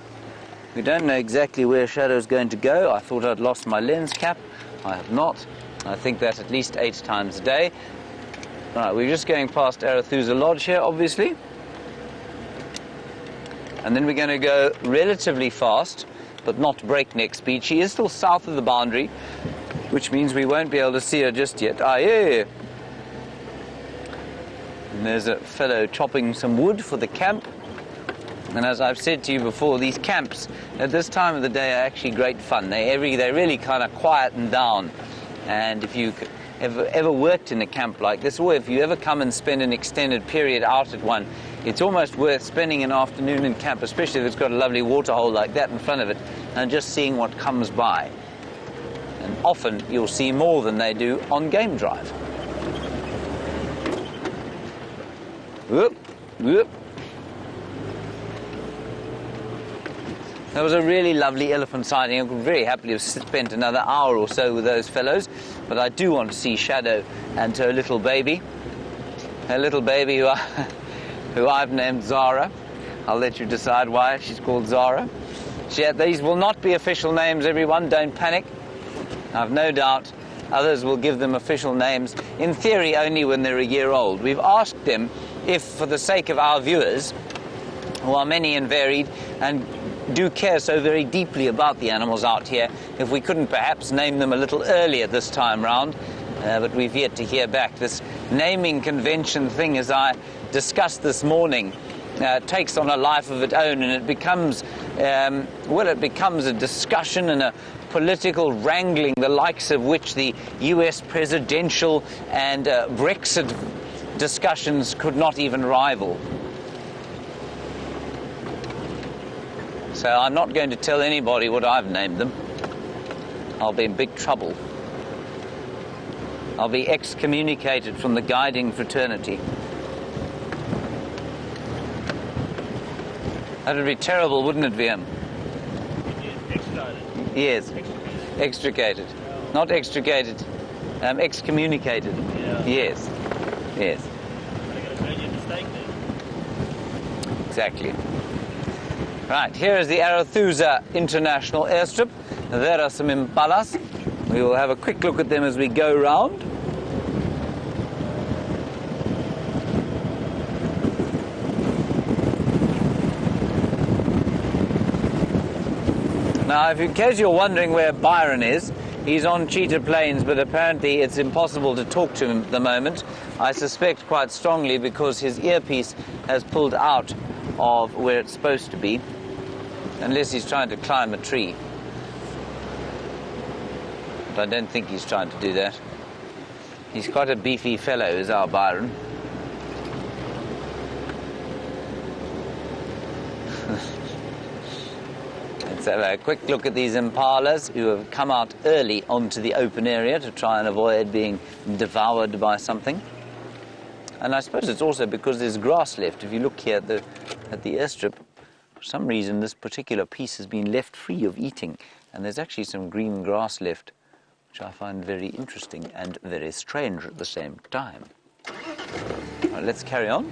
we don't know exactly where Shadow's going to go. I thought I'd lost my lens cap. I have not. I think that's at least 8 times a day. Right, we're just going past Arathusa Lodge here, obviously. And then we're going to go relatively fast, but not breakneck speed. She is still south of the boundary, which means we won't be able to see her just yet. Ah, yeah. And there's a fellow chopping some wood for the camp. And as I've said to you before, these camps at this time of the day are actually great fun. They really kind of quieten down. And if you ever worked in a camp like this, or if you ever come and spend an extended period out at one, it's almost worth spending an afternoon in camp, especially if it's got a lovely water hole like that in front of it, and just seeing what comes by. And often you'll see more than they do on game drive. Whoop, whoop. That was a really lovely elephant sighting. I could very happily have spent another hour or so with those fellows, but I do want to see Shadow and her little baby. Her little baby who I've named Zara. I'll let you decide why she's called Zara. These will not be official names, everyone, don't panic. I've no doubt others will give them official names, in theory only when they're a year old. We've asked them if, for the sake of our viewers, who are many and varied, and do care so very deeply about the animals out here, if we couldn't perhaps name them a little earlier this time round, but we've yet to hear back. This naming convention thing, as I discussed this morning, takes on a life of its own, and it becomes, it becomes a discussion and a political wrangling, the likes of which the US presidential and Brexit discussions could not even rival. So I'm not going to tell anybody what I've named them. I'll be in big trouble. I'll be excommunicated from the guiding fraternity. That would be terrible, wouldn't it, VM? Yes. Extricated. Not extricated. Excommunicated. Yeah. Yes. Yes. I got a major mistake there. Exactly. Right, here is the Arathusa International Airstrip. There are some impalas. We will have a quick look at them as we go round. Now, in case you're wondering where Byron is, he's on Cheetah Plains, but apparently it's impossible to talk to him at the moment. I suspect quite strongly because his earpiece has pulled out of where it's supposed to be, unless he's trying to climb a tree. But I don't think he's trying to do that. He's quite a beefy fellow, is our Byron. Let's have a quick look at these impalas who have come out early onto the open area to try and avoid being devoured by something. And I suppose it's also because there's grass left. If you look here at the airstrip, for some reason this particular piece has been left free of eating, and there's actually some green grass left, which I find very interesting and very strange at the same time. Right, let's carry on.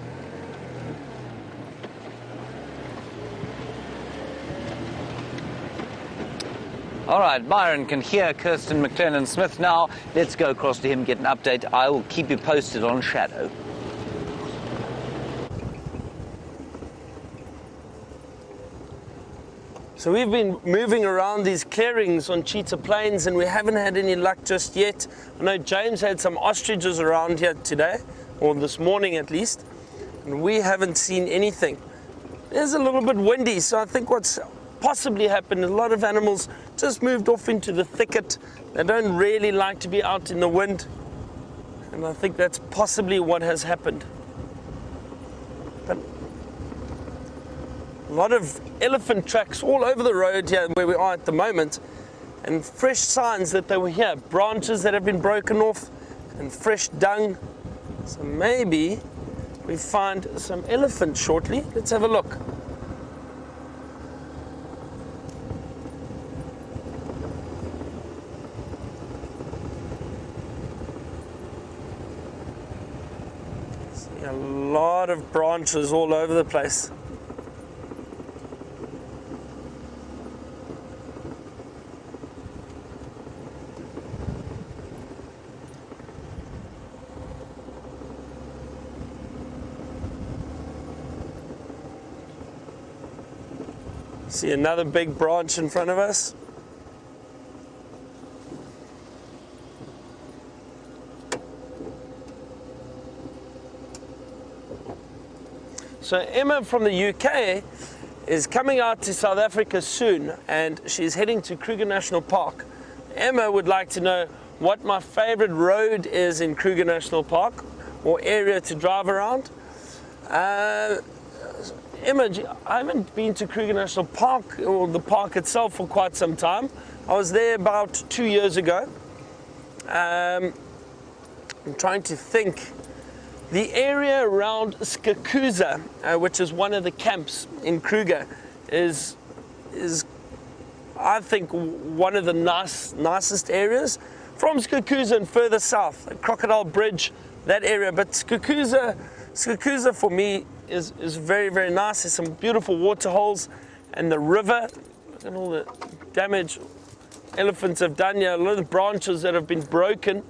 All right, Byron can hear Kirsten McLennan Smith now. Let's go across to him, get an update. I will keep you posted on Shadow. So we've been moving around these clearings on Cheetah Plains and we haven't had any luck just yet. I know James had some ostriches around here today, or this morning at least, and we haven't seen anything. It's a little bit windy, so I think what's possibly happened, a lot of animals just moved off into the thicket. They don't really like to be out in the wind, and I think that's possibly what has happened. But a lot of elephant tracks all over the road here where we are at the moment, and fresh signs that they were here, branches that have been broken off and fresh dung. So maybe we find some elephant shortly. Let's have a look. See a lot of branches all over the place. See another big branch in front of us. So Emma from the UK is coming out to South Africa soon, and she's heading to Kruger National Park. Emma would like to know what my favorite road is in Kruger National Park, or area to drive around. Emma, I haven't been to Kruger National Park, or the park itself, for quite some time. I was there about 2 years ago. I'm trying to think. The area around Skakuza, which is one of the camps in Kruger, is I think one of the nicest areas. From Skakuza and further south, Crocodile Bridge, that area. But Skakuza for me is very, very nice. There's some beautiful water holes, and the river. Look at all the damage elephants have done here. A lot of the branches that have been broken.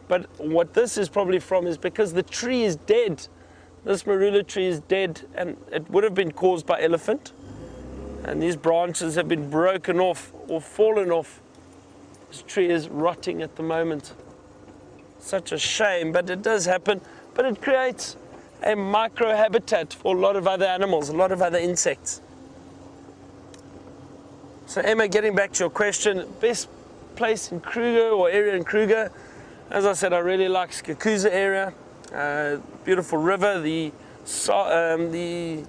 But what this is probably from is because the tree is dead. This marula tree is dead, and it would have been caused by elephant. And these branches have been broken off or fallen off. This tree is rotting at the moment. Such a shame, but it does happen. But it creates a micro-habitat for a lot of other animals, a lot of other insects. So Emma, getting back to your question, best place in Kruger or area in Kruger, as I said, I really like Skakuza area, beautiful river, the Sabi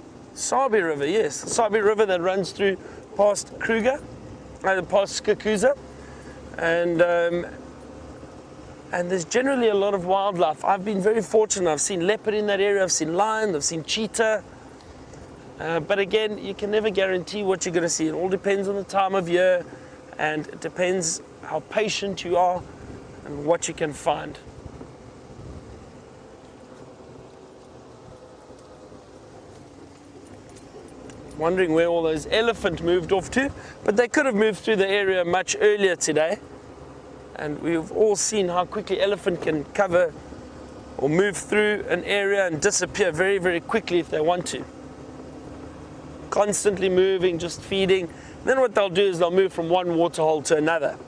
River, yes, the Sabi River that runs through past Kruger, past Skakuza, and there's generally a lot of wildlife. I've been very fortunate. I've seen leopard in that area, I've seen lion, I've seen cheetah, but again, you can never guarantee what you're going to see. It all depends on the time of year, and it depends how patient you are and what you can find. Wondering where all those elephant moved off to, but they could have moved through the area much earlier today. And we've all seen how quickly elephant can cover or move through an area and disappear very, very quickly if they want to. Constantly moving, just feeding. Then what they'll do is they'll move from one waterhole to another.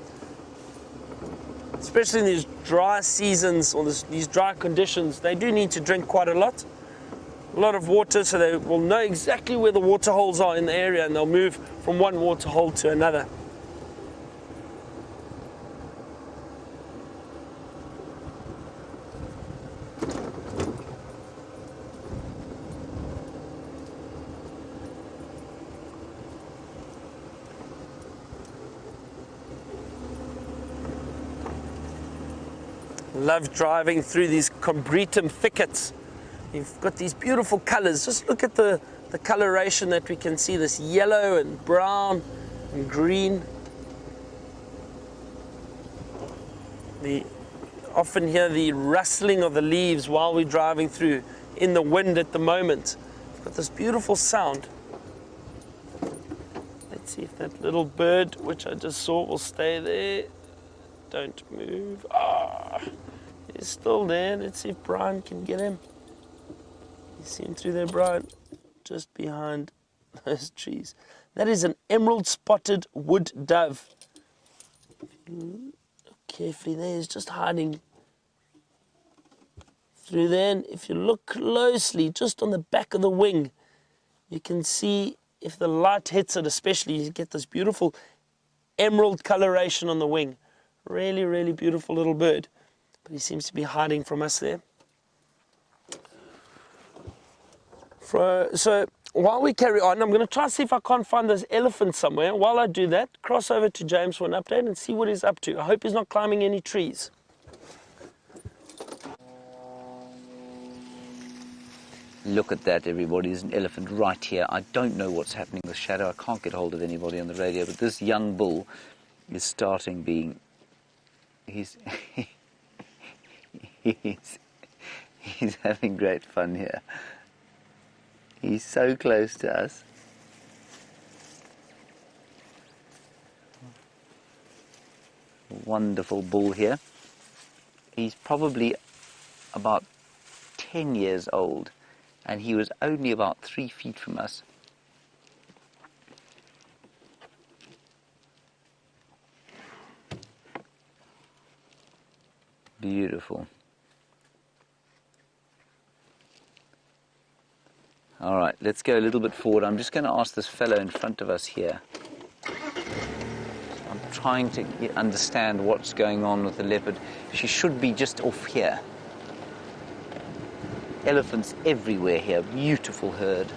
Especially in these dry seasons or these dry conditions, they do need to drink quite a lot of water, so they will know exactly where the water holes are in the area, and they'll move from one water hole to another. Love driving through these combretum thickets. You've got these beautiful colors. Just look at the coloration that we can see, this yellow and brown and green. Often hear the rustling of the leaves while we're driving through in the wind at the moment. We've got this beautiful sound. Let's see if that little bird, which I just saw, will stay there. Don't move. He's still there. Let's see if Brian can get him. You see him through there, Brian? Just behind those trees. That is an emerald spotted wood dove. Look carefully there, he's just hiding through there. And if you look closely, just on the back of the wing, you can see if the light hits it, especially, you get this beautiful emerald coloration on the wing. Really, really beautiful little bird. But he seems to be hiding from us there. So while we carry on, I'm going to try to see if I can't find this elephant somewhere. While I do that, cross over to James for an update and see what he's up to. I hope he's not climbing any trees. Look at that, everybody. There's an elephant right here. I don't know what's happening with Shadow. I can't get hold of anybody on the radio, but this young bull is starting being... He's having great fun here. He's so close to us. Wonderful bull here. He's probably about 10 years old, and he was only about 3 feet from us. Beautiful. All right, let's go a little bit forward. I'm just going to ask this fellow in front of us here. I'm trying to understand what's going on with the leopard. She should be just off here. Elephants everywhere here. Beautiful herd.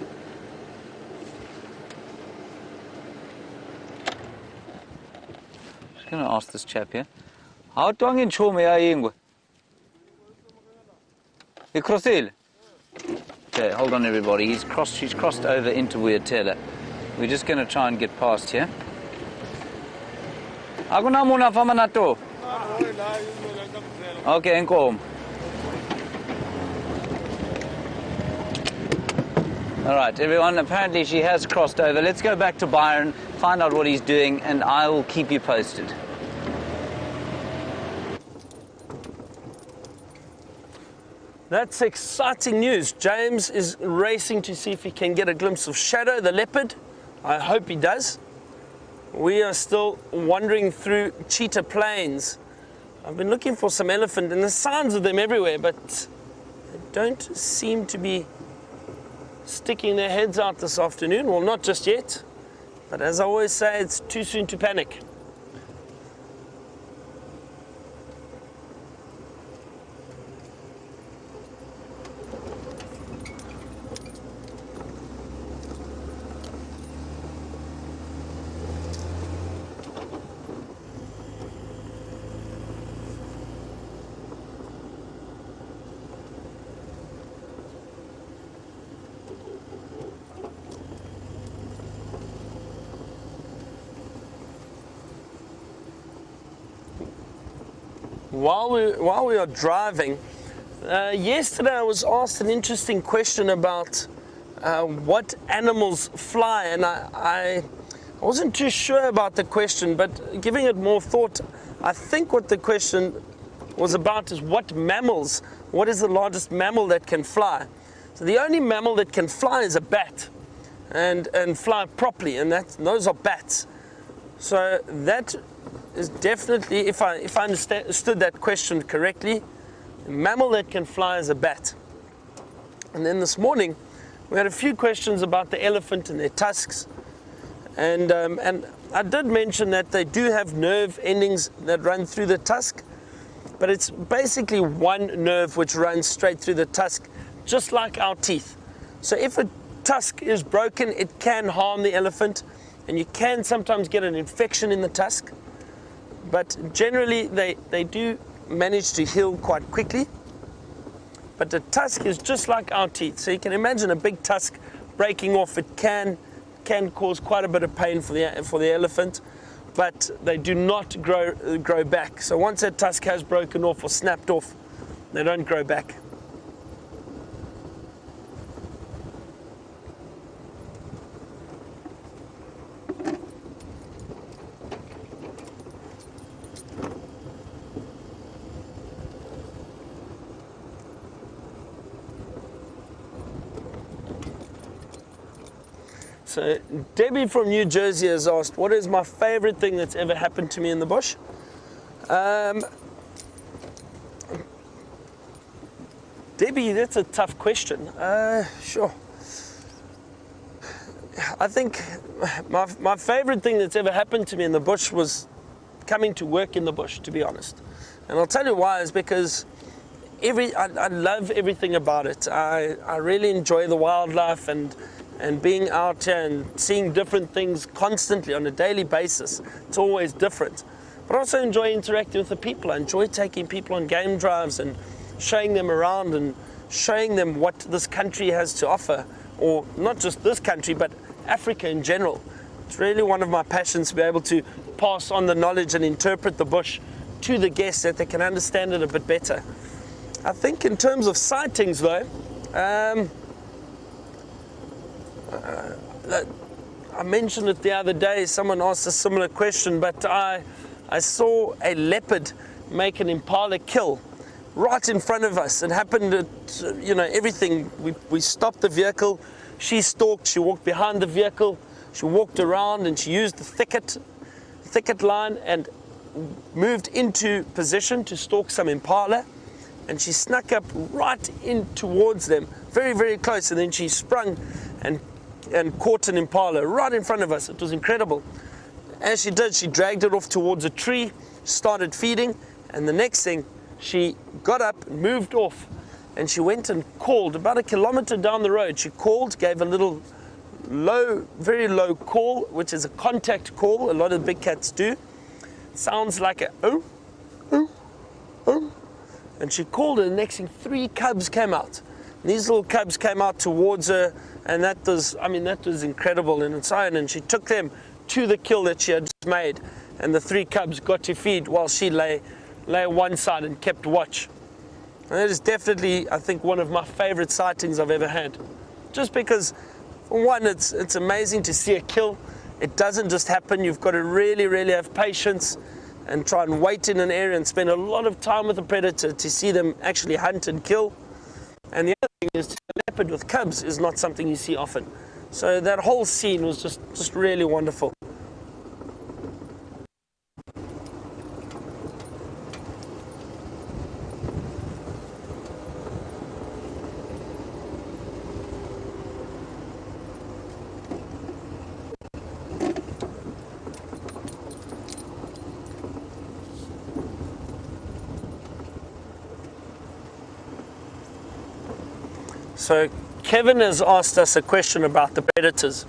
Just going to ask this chap here. How long in Chome are you? You crossed it? Okay, hold on everybody. She's crossed over into Weirtela. We're just going to try and get past here. Ako na muna famanato. Okay, enko. All right, everyone, apparently she has crossed over. Let's go back to Byron, find out what he's doing, and I will keep you posted. That's exciting news. James is racing to see if he can get a glimpse of Shadow, the leopard. I hope he does. We are still wandering through Cheetah Plains. I've been looking for some elephant, and there's signs of them everywhere, but they don't seem to be sticking their heads out this afternoon. Well, not just yet, but as I always say, it's too soon to panic. While we are driving, yesterday I was asked an interesting question about what animals fly, and I wasn't too sure about the question, but giving it more thought, I think what the question was about is what is the largest mammal that can fly? So the only mammal that can fly is a bat, and fly properly, and those are bats. So that is definitely, if I understood that question correctly, a mammal that can fly is a bat. And then this morning we had a few questions about the elephant and their tusks, and I did mention that they do have nerve endings that run through the tusk, but it's basically one nerve which runs straight through the tusk, just like our teeth. So if a tusk is broken, it can harm the elephant, and you can sometimes get an infection in the tusk. But generally they do manage to heal quite quickly. But the tusk is just like our teeth. So you can imagine a big tusk breaking off. It can cause quite a bit of pain for the elephant, but they do not grow back. So once that tusk has broken off or snapped off, they don't grow back. So Debbie from New Jersey has asked, what is my favorite thing that's ever happened to me in the bush? Debbie, that's a tough question. Sure. I think my favorite thing that's ever happened to me in the bush was coming to work in the bush, to be honest. And I'll tell you why, is because I love everything about it. I really enjoy the wildlife and being out here and seeing different things constantly on a daily basis. It's always different. But I also enjoy interacting with the people. I enjoy taking people on game drives and showing them around and showing them what this country has to offer, or not just this country, but Africa in general. It's really one of my passions to be able to pass on the knowledge and interpret the bush to the guests, that they can understand it a bit better. I think in terms of sightings though, I mentioned it the other day, someone asked a similar question, but I saw a leopard make an impala kill right in front of us. It happened at, everything. We stopped the vehicle, she stalked, she walked behind the vehicle, she walked around and she used the thicket line, and moved into position to stalk some impala, and she snuck up right in towards them, very, very close, and then she sprung and caught an impala right in front of us. It was incredible. As she did, she dragged it off towards a tree, started feeding, and the next thing, she got up, moved off, and she went and called about 1 kilometer down the road. She called, gave a little low, very low call, which is a contact call. A lot of big cats do. Sounds like a oh, oh, oh. And she called, and the next thing, 3 cubs came out. And these little cubs came out towards her, and that was, I mean, that was incredible in its own. And she took them to the kill that she had just made, and the 3 cubs got to feed while she lay one side and kept watch. And that is definitely, I think, one of my favorite sightings I've ever had. Just because, for one, it's amazing to see a kill. It doesn't just happen. You've got to really, really have patience and try and wait in an area and spend a lot of time with the predator to see them actually hunt and kill. And the other thing is, a leopard with cubs is not something you see often. So that whole scene was just really wonderful. So Kevin has asked us a question about the predators.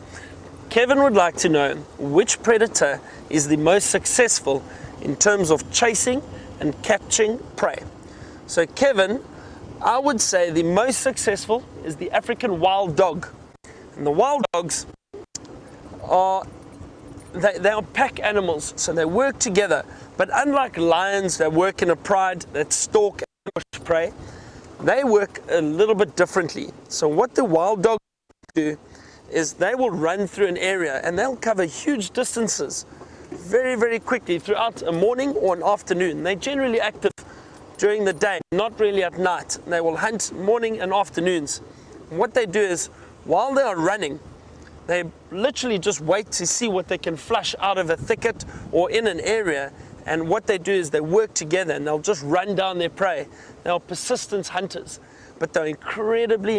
Kevin would like to know which predator is the most successful in terms of chasing and catching prey. So Kevin, I would say the most successful is the African wild dog. And the wild dogs are, they are pack animals, so they work together. But unlike lions that work in a pride, that stalk and ambush prey, they work a little bit differently. So what the wild dogs do is they will run through an area and they'll cover huge distances very, very quickly throughout a morning or an afternoon. They're generally active during the day, not really at night. They will hunt morning and afternoons. And what they do is, while they are running, they literally just wait to see what they can flush out of a thicket or in an area. And what they do is they work together and they'll just run down their prey. They're persistent hunters, but they're incredibly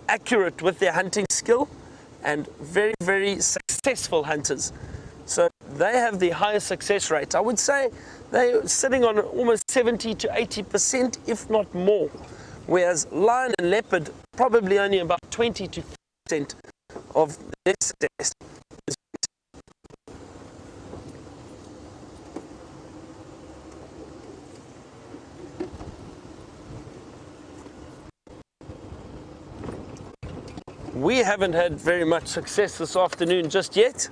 accurate with their hunting skill and very, very successful hunters. So they have the highest success rate. I would say they're sitting on almost 70 to 80%, if not more. Whereas lion and leopard, probably only about 20 to 50% of their success. We haven't had very much success this afternoon just yet.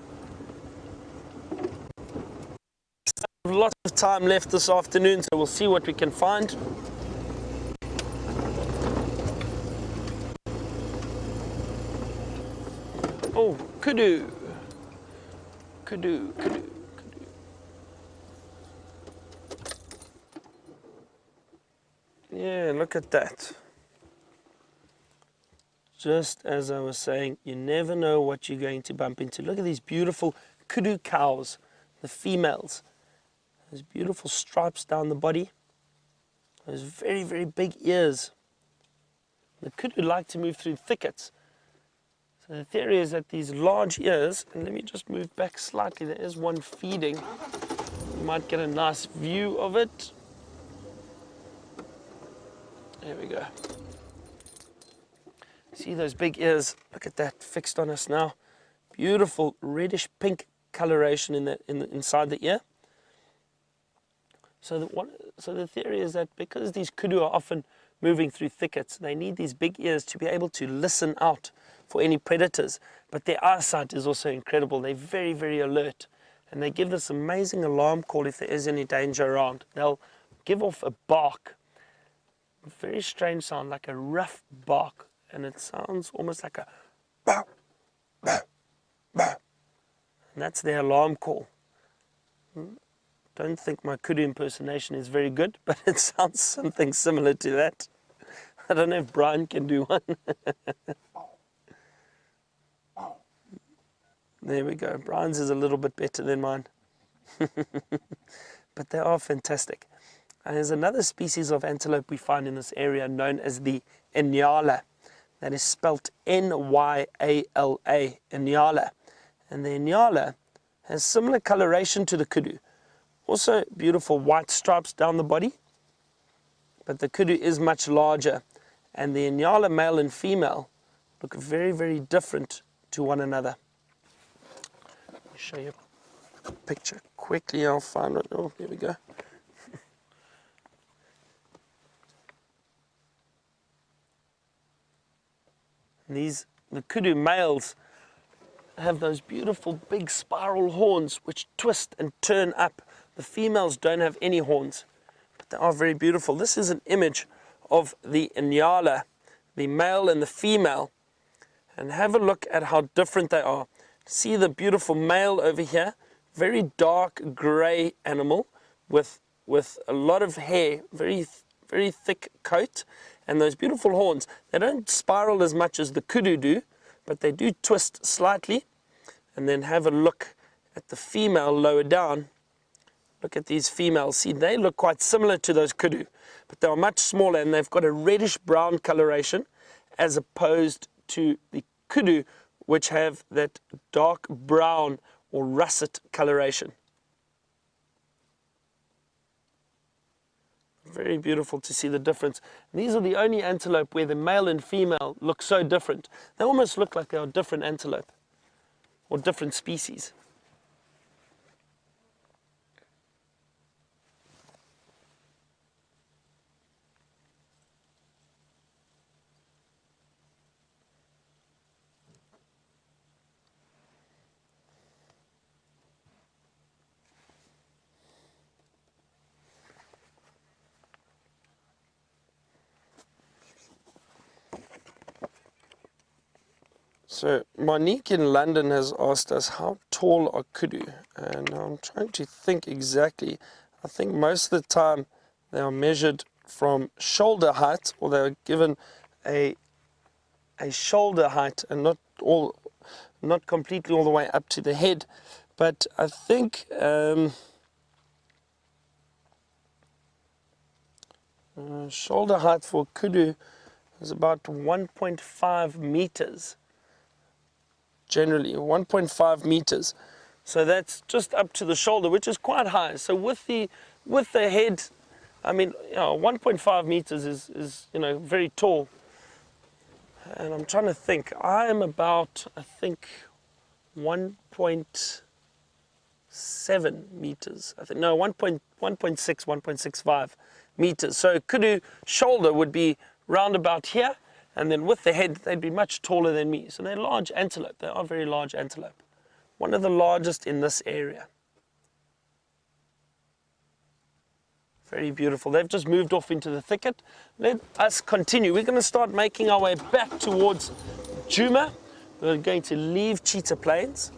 Lots of time left this afternoon, so we'll see what we can find. Oh, kudu. Kudu, kudu, kudu. Yeah, look at that. Just as I was saying, you never know what you're going to bump into. Look at these beautiful kudu cows, the females. Those beautiful stripes down the body. Those very, very big ears. The kudu like to move through thickets. So the theory is that these large ears, and let me just move back slightly, there is one feeding. You might get a nice view of it. There we go. See those big ears? Look at that, fixed on us now. Beautiful reddish pink coloration inside the ear. So the theory is that because these kudu are often moving through thickets, they need these big ears to be able to listen out for any predators. But their eyesight is also incredible. They're very, very alert. And they give this amazing alarm call if there is any danger around. They'll give off a bark, a very strange sound, like a rough bark. And it sounds almost like a bow, bow, bow. And that's their alarm call. Don't think my kudu impersonation is very good, but it sounds something similar to that. I don't know if Brian can do one. There we go. Brian's is a little bit better than mine. But they are fantastic. And there's another species of antelope we find in this area known as the Inyala. That is spelt N-Y-A-L-A, Inyala. And the Inyala has similar coloration to the kudu. Also beautiful white stripes down the body. But the kudu is much larger. And the Inyala male and female look very, very different to one another. Let me show you a picture quickly. I'll find it. Oh, here we go. The kudu males have those beautiful big spiral horns which twist and turn up. The females don't have any horns, but they are very beautiful. This is an image of the Inyala, the male and the female, and have a look at how different they are. See the beautiful male over here, very dark grey animal with a lot of hair, very thick coat, and those beautiful horns. They don't spiral as much as the kudu do, but they do twist slightly. And then have a look at the female lower down. Look at these females. See, they look quite similar to those kudu, but they are much smaller and they've got a reddish brown coloration as opposed to the kudu, which have that dark brown or russet coloration. Very beautiful to see the difference. And these are the only antelope where the male and female look so different. They almost look like they are different antelope or different species. So Monique in London has asked us, how tall are kudu? And I'm trying to think exactly. I think most of the time they are measured from shoulder height, or they are given a shoulder height and not completely all the way up to the head. But I think shoulder height for kudu is about 1.5 meters. Generally 1.5 meters, so that's just up to the shoulder, which is quite high. So with the head, I mean, 1.5 meters is very tall. And I'm trying to think. I am about, I think, 1.7 meters. I think 1.6, 1.65 meters. So kudu shoulder would be round about here. And then with the head, they'd be much taller than me. So they're large antelope. They are very large antelope. One of the largest in this area. Very beautiful. They've just moved off into the thicket. Let us continue. We're going to start making our way back towards Djuma. We're going to leave Cheetah Plains.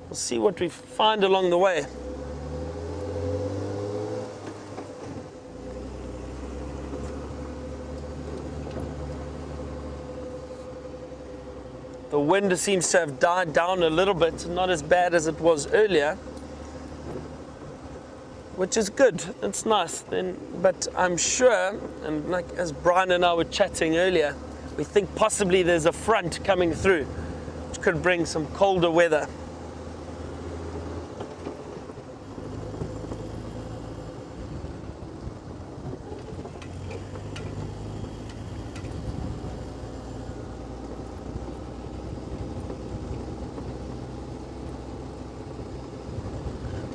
We'll see what we find along the way. The wind seems to have died down a little bit, not as bad as it was earlier, which is good. It's nice. But I'm sure, and like as Brian and I were chatting earlier, we think possibly there's a front coming through, which could bring some colder weather.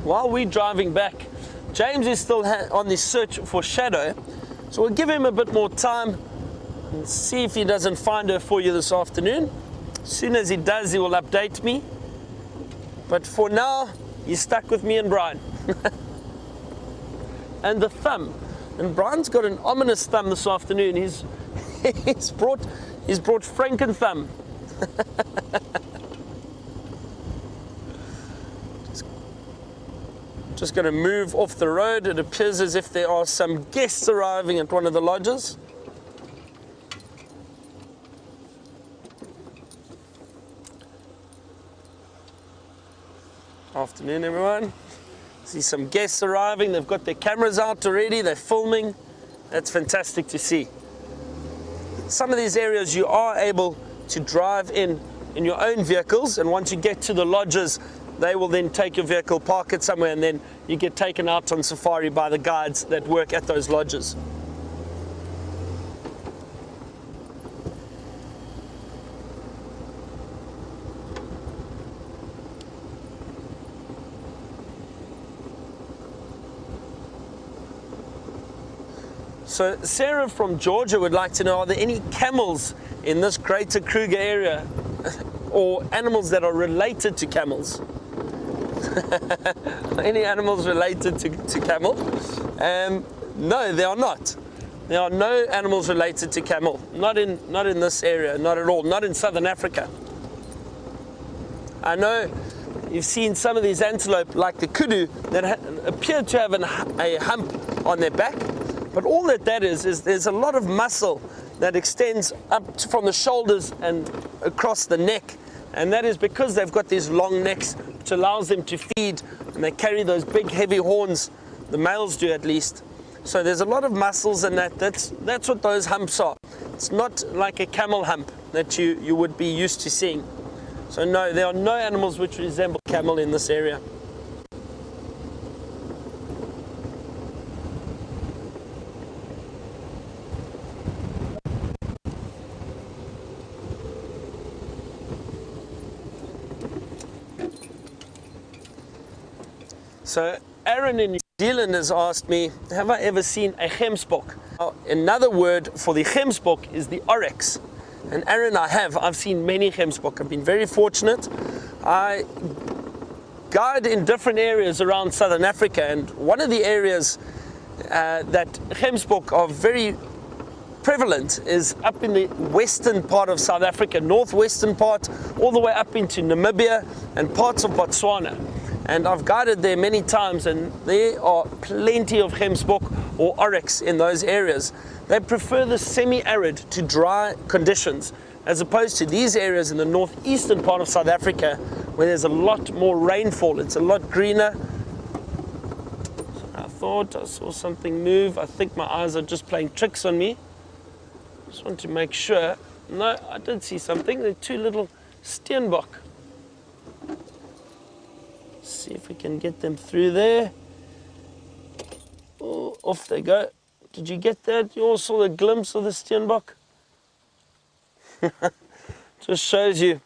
While we're driving back, James is still on the search for Shadow, so we'll give him a bit more time and see if he doesn't find her for you this afternoon. As soon as he does, he will update me. But for now, he's stuck with me and Brian. And the thumb. And Brian's got an ominous thumb this afternoon. He's brought Franken thumb. Just going to move off the road. It appears as if there are some guests arriving at one of the lodges. Afternoon, everyone. See some guests arriving. They've got their cameras out already. They're filming. That's fantastic to see. Some of these areas you are able to drive in your own vehicles, and once you get to the lodges, they will then take your vehicle, park it somewhere, and then you get taken out on safari by the guides that work at those lodges. So Sarah from Georgia would like to know, are there any camels in this greater Kruger area or animals that are related to camels? Any animals related to camel? No, there are not. There are no animals related to camel. Not in this area, not at all. Not in southern Africa. I know you've seen some of these antelope, like the kudu, that appear to have a hump on their back. But all that is there's a lot of muscle that extends up from the shoulders and across the neck. And that is because they've got these long necks, which allows them to feed, and they carry those big heavy horns, the males do at least. So there's a lot of muscles, and that's what those humps are. It's not like a camel hump that you would be used to seeing. So no, there are no animals which resemble camel in this area. So Aaron in New Zealand has asked me, have I ever seen a gemsbok? Another word for the gemsbok is the oryx. And Aaron, I've seen many gemsbok. I've been very fortunate. I guide in different areas around southern Africa, and one of the areas that gemsbok are very prevalent is up in the western part of South Africa, northwestern part, all the way up into Namibia and parts of Botswana. And I've guided there many times, and there are plenty of gemsbok or oryx in those areas. They prefer the semi-arid to dry conditions, as opposed to these areas in the northeastern part of South Africa, where there's a lot more rainfall. It's a lot greener. I thought I saw something move. I think my eyes are just playing tricks on me. Just want to make sure. No, I did see something. There are two little steenbok. See if we can get them through there. Oh, off they go. Did you get that? You all saw the glimpse of the steenbok? Just shows you've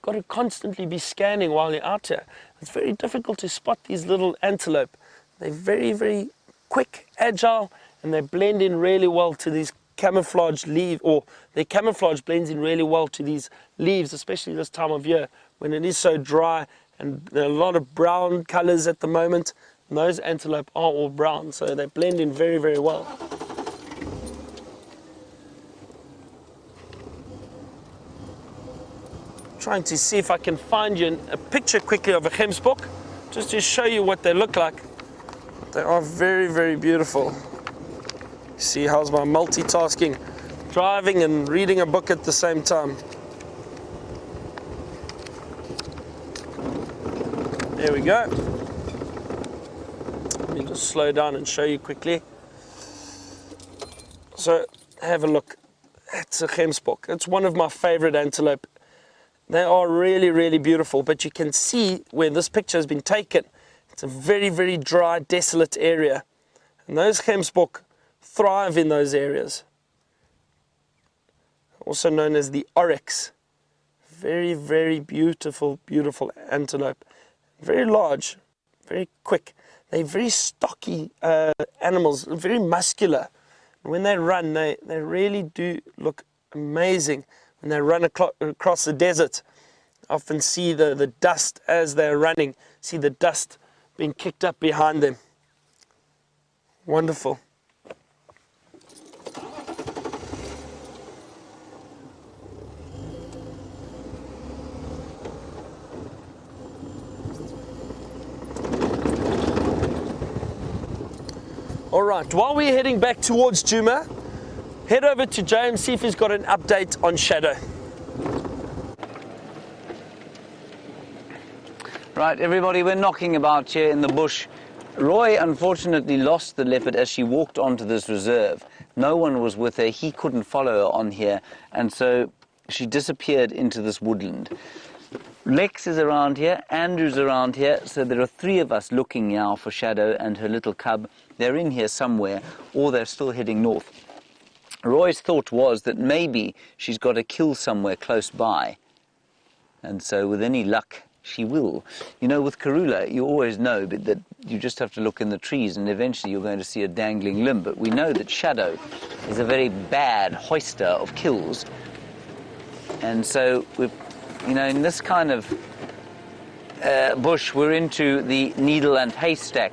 got to constantly be scanning while you're out here. It's very difficult to spot these little antelope. They're very, very quick, agile, and they blend in really well to these camouflage leaves, or their camouflage blends in really well to these leaves, especially this time of year when it is so dry. And there are a lot of brown colors at the moment, and those antelope are all brown, so they blend in very, very well. Trying to see if I can find you a picture quickly of a gemsbok, just to show you what they look like. They are very, very beautiful. See, how's my multitasking? Driving and reading a book at the same time. There we go. Let me just slow down and show you quickly. So have a look. It's a gemsbok. It's one of my favorite antelope. They are really, really beautiful, but you can see where this picture has been taken. It's a very, very dry, desolate area. And those gemsbok thrive in those areas. Also known as the oryx. Very, very beautiful, beautiful antelope. Very large, very quick. They're very stocky animals, very muscular. When they run, they really do look amazing. When they run across the desert, I often see the dust as they're running, see the dust being kicked up behind them. Wonderful. All right, while we're heading back towards Djuma, head over to James, see if he's got an update on shadow. Right, everybody, we're knocking about here in the bush. Roy unfortunately lost the leopard as she walked onto this reserve. No one was with her. He couldn't follow her on here, and so she disappeared into this woodland. Lex is around here, Andrew's around here, so there are 3 of us looking now for Shadow and her little cub. They're in here somewhere, or they're still heading north. Roy's thought was that maybe she's got a kill somewhere close by, and so with any luck, she will. You know, with Karula, you always know that you just have to look in the trees and eventually you're going to see a dangling limb. But we know that Shadow is a very bad hoister of kills. And so, in this kind of bush, we're into the needle and haystack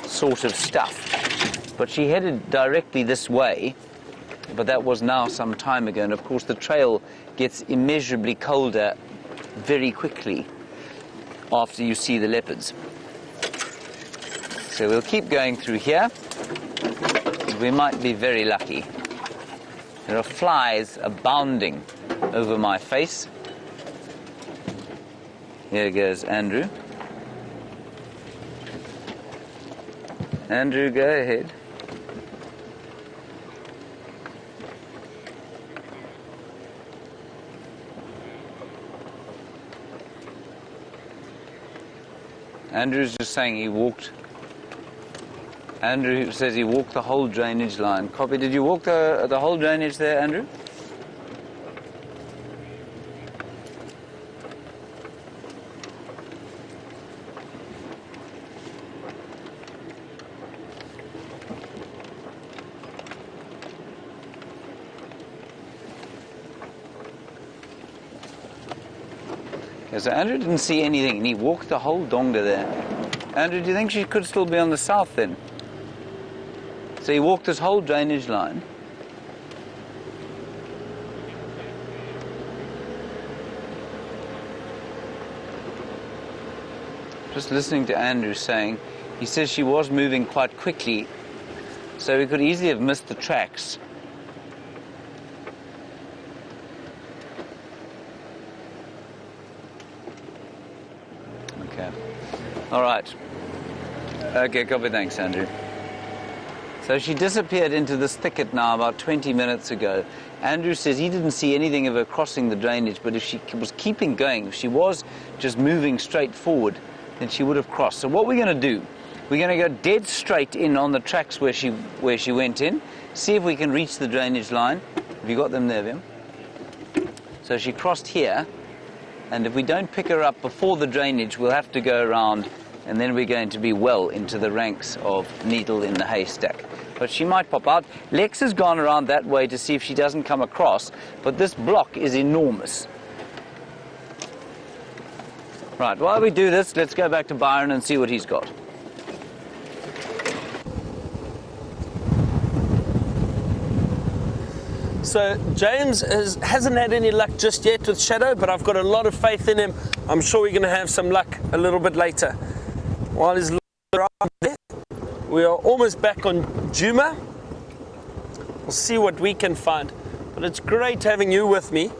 sort of stuff. But she headed directly this way, but that was now some time ago. And of course, the trail gets immeasurably colder very quickly after you see the leopards. So we'll keep going through here. We might be very lucky. There are flies abounding over my face. Here goes Andrew. Andrew, go ahead. Andrew's just saying he walked. Andrew says he walked the whole drainage line. Copy. Did you walk the whole drainage there, Andrew? Okay, so Andrew didn't see anything, and he walked the whole donga there. Andrew, do you think she could still be on the south then? So he walked this whole drainage line. Just listening to Andrew saying, he says she was moving quite quickly, so we could easily have missed the tracks. Okay. All right. Okay, copy, thanks, Andrew. So she disappeared into this thicket now about 20 minutes ago. Andrew says he didn't see anything of her crossing the drainage, but if she was keeping going, if she was just moving straight forward, then she would have crossed. So what we're going to do, we're going to go dead straight in on the tracks where she went in, see if we can reach the drainage line. Have you got them there, Vim? So she crossed here, and if we don't pick her up before the drainage, we'll have to go around, and then we're going to be well into the ranks of needle in the haystack. But she might pop out. Lex has gone around that way to see if she doesn't come across, but this block is enormous. Right, while we do this, let's go back to Byron and see what he's got. So James hasn't had any luck just yet with Shadow, but I've got a lot of faith in him. I'm sure we're going to have some luck a little bit later. While he's around there, we are almost back on Djuma. We'll see what we can find. But it's great having you with me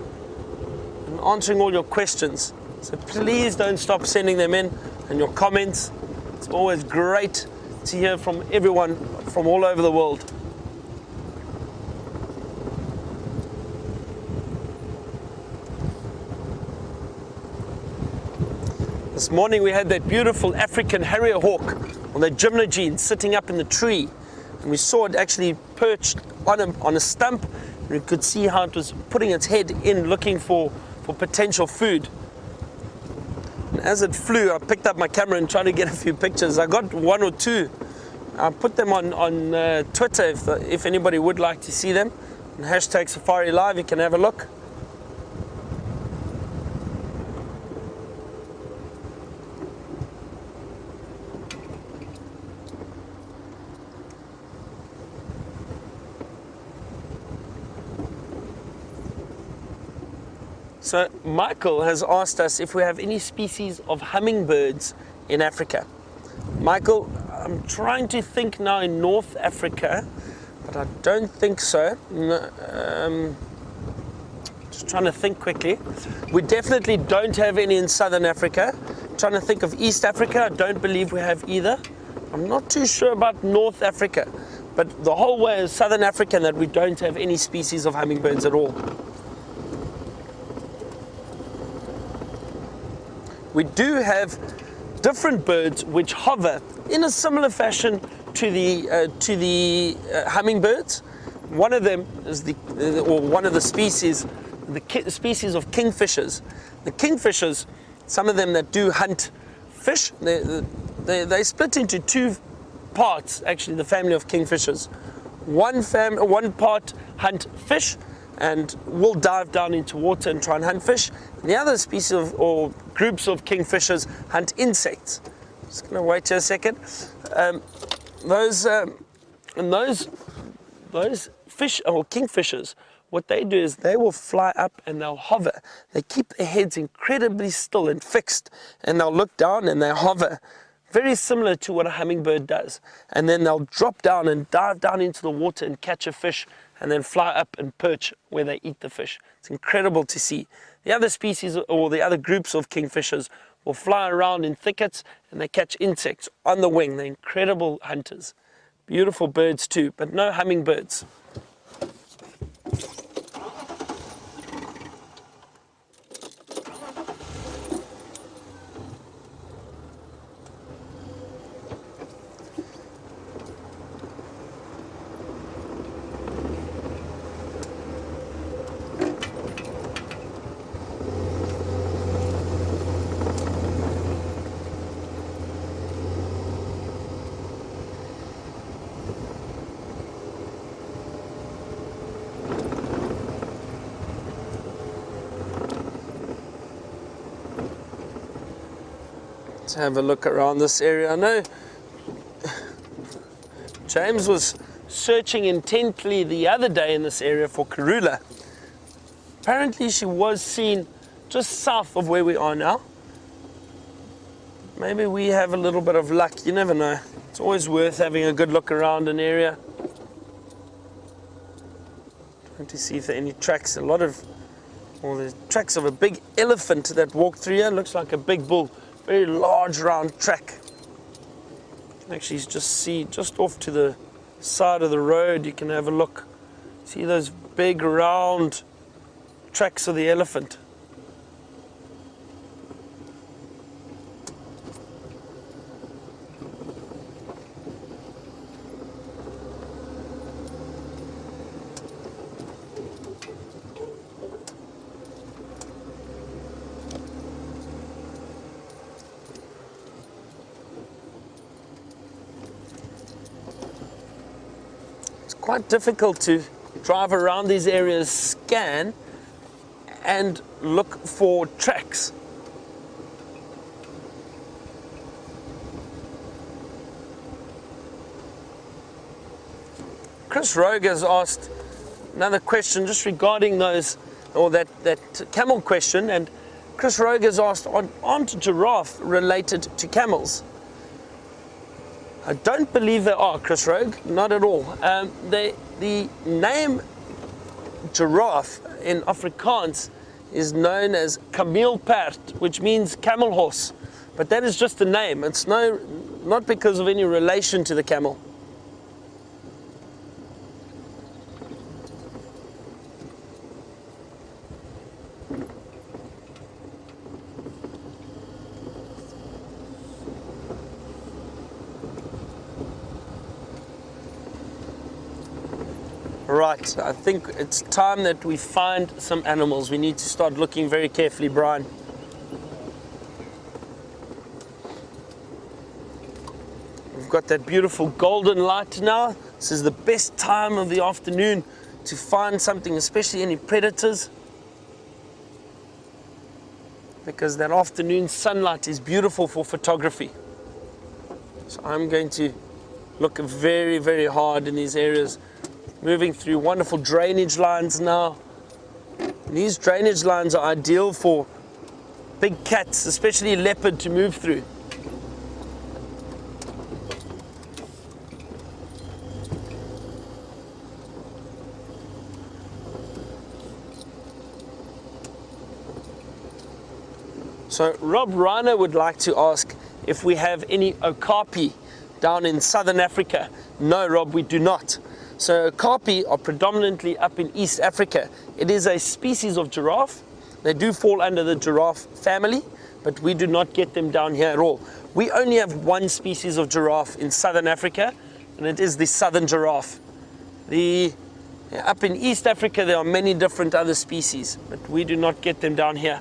and answering all your questions. So please don't stop sending them in and your comments. It's always great to hear from everyone from all over the world. This morning we had that beautiful African harrier hawk on the Djuma gene sitting up in the tree, and we saw it actually perched on a stump, and we could see how it was putting its head in looking for potential food. And as it flew, I picked up my camera and tried to get a few pictures. I got 1 or 2. I put them on Twitter if anybody would like to see them. And #SafariLive, you can have a look. So Michael has asked us if we have any species of hummingbirds in Africa. Michael, I'm trying to think now in North Africa, but I don't think so. Just trying to think quickly. We definitely don't have any in Southern Africa. trying to think of East Africa. I don't believe we have either. I'm not too sure about North Africa, but the whole way is Southern Africa that we don't have any species of hummingbirds at all. We do have different birds which hover in a similar fashion to the hummingbirds. One of them is one of the species, species of kingfishers. The kingfishers, some of them that do hunt fish, they split into two parts, actually, the family of kingfishers. One part hunt fish and will dive down into water and try and hunt fish. And the other species or groups of kingfishers hunt insects. Just going to wait here a second. Those fish or kingfishers, what they do is they will fly up and they'll hover. They keep their heads incredibly still and fixed, and they'll look down and they hover, very similar to what a hummingbird does. And then they'll drop down and dive down into the water and catch a fish, and then fly up and perch where they eat the fish. It's incredible to see. The other species or the other groups of kingfishers will fly around in thickets and they catch insects on the wing. They're incredible hunters. Beautiful birds too, but no hummingbirds. Let's have a look around this area. I know James was searching intently the other day in this area for Karula. Apparently she was seen just south of where we are now. Maybe we have a little bit of luck, you never know. It's always worth having a good look around an area. Trying to see if there are any tracks. The tracks of a big elephant that walked through here. Looks like a big bull. Very large round track. You can actually just see just off to the side of the road, you can have a look. See those big round tracks of the elephant. Quite difficult to drive around these areas, scan and look for tracks. Chris Rogue has asked another question just regarding those, or that camel question, and Chris Rogue has asked, aren't giraffe related to camels? I don't believe they are, Chris Rogue, not at all. The name giraffe in Afrikaans is known as kameelperd, which means camel horse. But that is just a name. It's not because of any relation to the camel. Right, I think it's time that we find some animals. We need to start looking very carefully, Brian. We've got that beautiful golden light now. This is the best time of the afternoon to find something, especially any predators, because that afternoon sunlight is beautiful for photography. So I'm going to look very, very hard in these areas. Moving through wonderful drainage lines now. And these drainage lines are ideal for big cats, especially leopard, to move through. So Rob Reiner would like to ask if we have any okapi down in southern Africa. No, Rob, we do not. So okapi are predominantly up in East Africa. It is a species of giraffe. They do fall under the giraffe family, but we do not get them down here at all. We only have one species of giraffe in southern Africa, and it is the southern giraffe. Up in East Africa, there are many different other species, but we do not get them down here.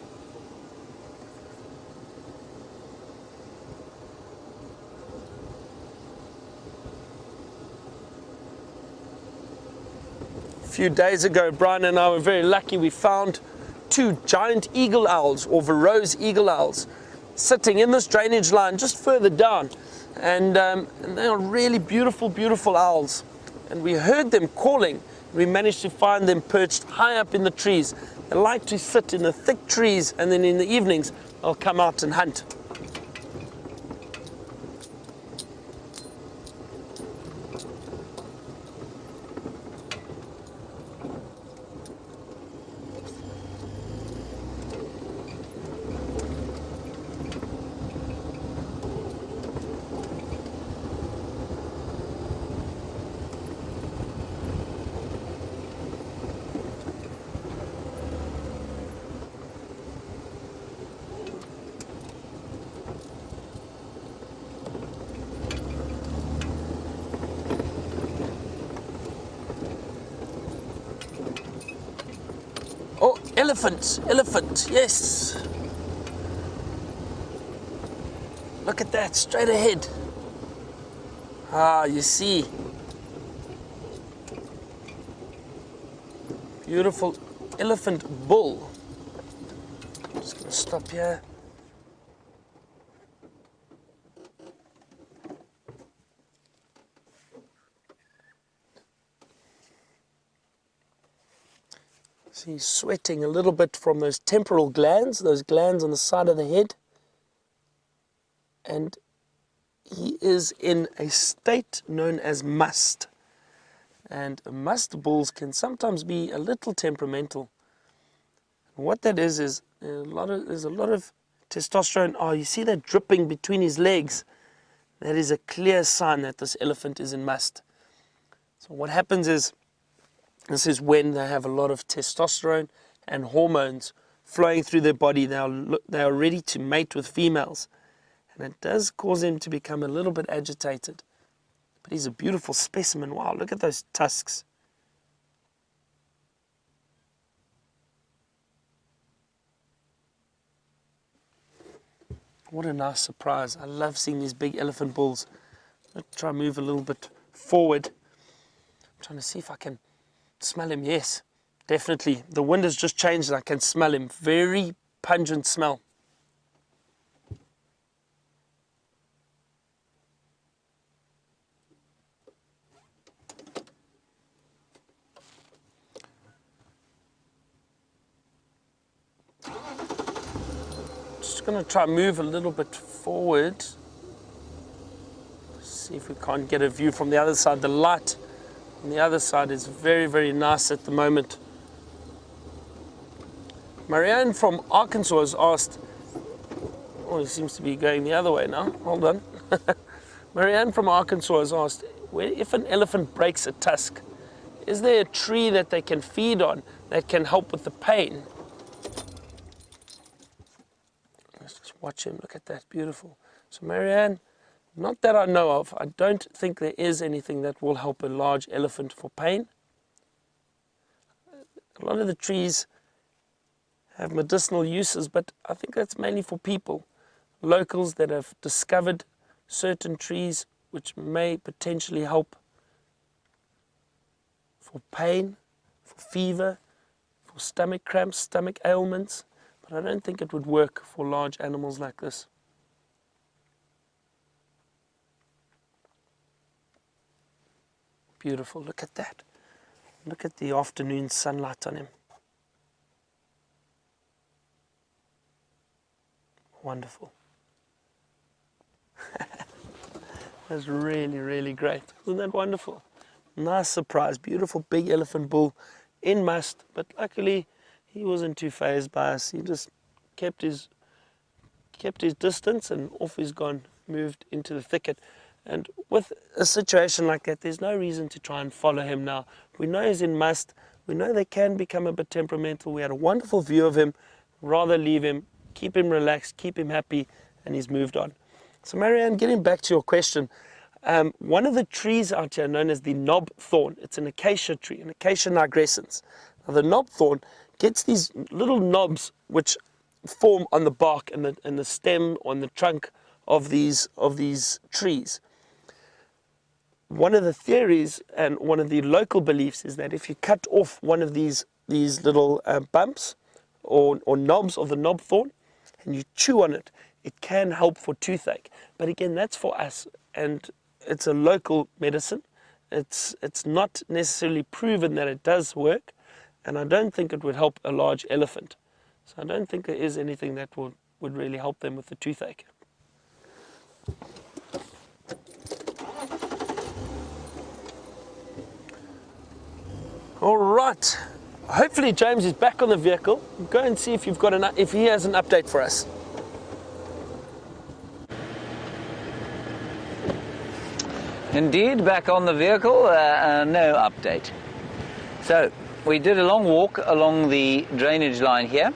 A few days ago, Brian and I were very lucky. We found 2 giant eagle owls, or Verreaux's eagle owls, sitting in this drainage line just further down. And they are really beautiful, beautiful owls. And we heard them calling. We managed to find them perched high up in the trees. They like to sit in the thick trees, and then in the evenings, they'll come out and hunt. Oh, elephant, yes. Look at that, straight ahead. Ah, you see. Beautiful elephant bull. Just gonna stop here. See, he's sweating a little bit from those temporal glands, those glands on the side of the head. And he is in a state known as must. And must bulls can sometimes be a little temperamental. And what that is there's a lot of testosterone. Oh, you see that dripping between his legs? That is a clear sign that this elephant is in must. So what happens is, this is when they have a lot of testosterone and hormones flowing through their body. They are ready to mate with females. And it does cause them to become a little bit agitated. But he's a beautiful specimen. Wow, look at those tusks. What a nice surprise. I love seeing these big elephant bulls. I'll try and move a little bit forward. I'm trying to see if I can smell him. Yes, definitely. The wind has just changed and I can smell him. Very pungent smell. Just going to try and move a little bit forward. See if we can't get a view from the other side. The light on the other side is very, very nice at the moment. Marianne from Arkansas has asked, oh, he seems to be going the other way now. Hold on. Marianne from Arkansas has asked, if an elephant breaks a tusk, is there a tree that they can feed on that can help with the pain? Let's just watch him. Look at that. Beautiful. So Marianne, not that I know of, I don't think there is anything that will help a large elephant for pain. A lot of the trees have medicinal uses, but I think that's mainly for people, locals that have discovered certain trees which may potentially help for pain, for fever, for stomach cramps, stomach ailments, but I don't think it would work for large animals like this. Beautiful, look at that. Look at the afternoon sunlight on him. Wonderful. That's really, really great. Isn't that wonderful? Nice surprise. Beautiful big elephant bull in must, but luckily he wasn't too fazed by us. He just kept his kept his distance, and off he's gone, moved into the thicket. And with a situation like that, there's no reason to try and follow him now. We know he's in must. We know they can become a bit temperamental. We had a wonderful view of him. Rather leave him, keep him relaxed, keep him happy, and he's moved on. So Marianne, getting back to your question, one of the trees out here known as the knob thorn, it's an acacia tree, an Acacia nigrescens. Now the knob thorn gets these little knobs which form on the bark and the stem, on the trunk of these trees. One of the theories and one of the local beliefs is that if you cut off one of these little bumps or knobs of the knob thorn and you chew on it, it can help for toothache. But again, that's for us, and it's a local medicine. It's not necessarily proven that it does work, and I don't think it would help a large elephant. So I don't think there is anything that would really help them with the toothache. All right. Hopefully James is back on the vehicle. Go and see if he has an update for us. Indeed, back on the vehicle, no update. So, we did a long walk along the drainage line here.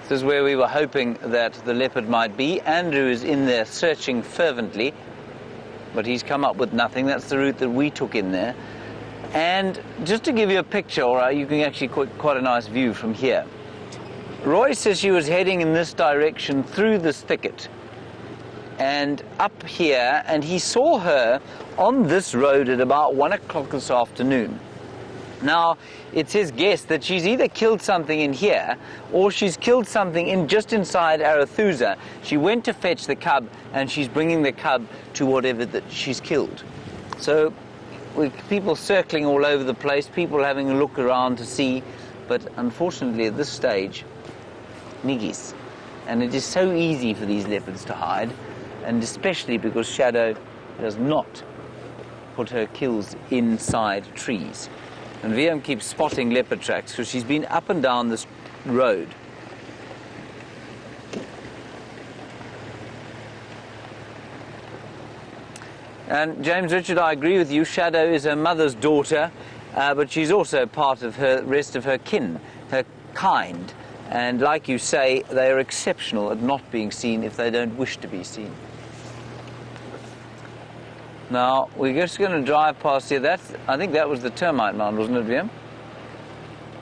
This is where we were hoping that the leopard might be. Andrew is in there searching fervently, but he's come up with nothing. That's the route that we took in there. And just to give you a picture, or you can actually quite a nice view from here. Roy says she was heading in this direction through this thicket and up here, and he saw her on this road at about 1 o'clock this afternoon. Now, it's his guess that she's either killed something in here or she's killed something just inside Arathusa. She went to fetch the cub and she's bringing the cub to whatever that she's killed. So, with people circling all over the place, people having a look around to see, but unfortunately at this stage, niggies. And it is so easy for these leopards to hide, and especially because Shadow does not put her kills inside trees. And VM keeps spotting leopard tracks because she's been up and down this road. And James Richard, I agree with you, Shadow is her mother's daughter, but she's also part of her rest of her kin, her kind. And like you say, they are exceptional at not being seen if they don't wish to be seen. Now, we're just going to drive past here. I think that was the termite mound, wasn't it, Liam?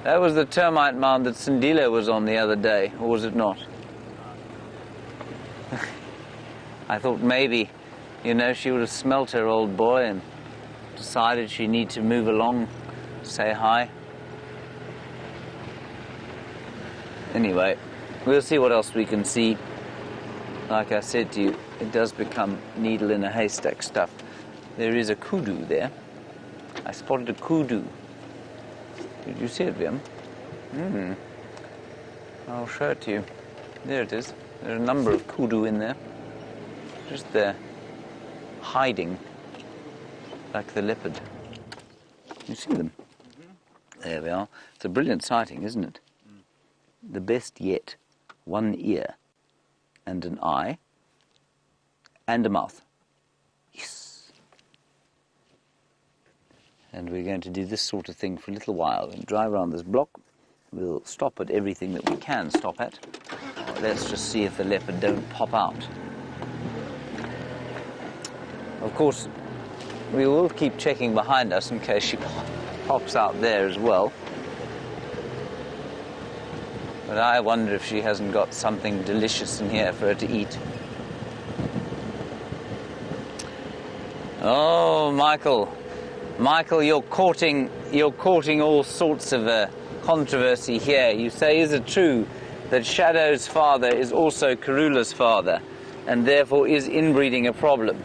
That was the termite mound that Sindile was on the other day, or was it not? I thought maybe, you know, she would have smelt her old boy and decided she needed to move along, say hi. Anyway, we'll see what else we can see. Like I said to you, it does become needle in a haystack stuff. There is a kudu there. I spotted a kudu. Did you see it, Liam? I'll show it to you. There it is. There are a number of kudu in there. Just there, hiding like the leopard. You see them? There we are. It's a brilliant sighting, isn't it? The best yet. One ear and an eye and a mouth. Yes. And we're going to do this sort of thing for a little while and drive around this block. We'll stop at everything that we can stop at. Let's just see if the leopard don't pop out. Of course, we will keep checking behind us in case she pops out there as well. But I wonder if she hasn't got something delicious in here for her to eat. Oh, Michael. Michael, you're courting all sorts of controversy here. You say, is it true that Shadow's father is also Karula's father, and therefore is inbreeding a problem?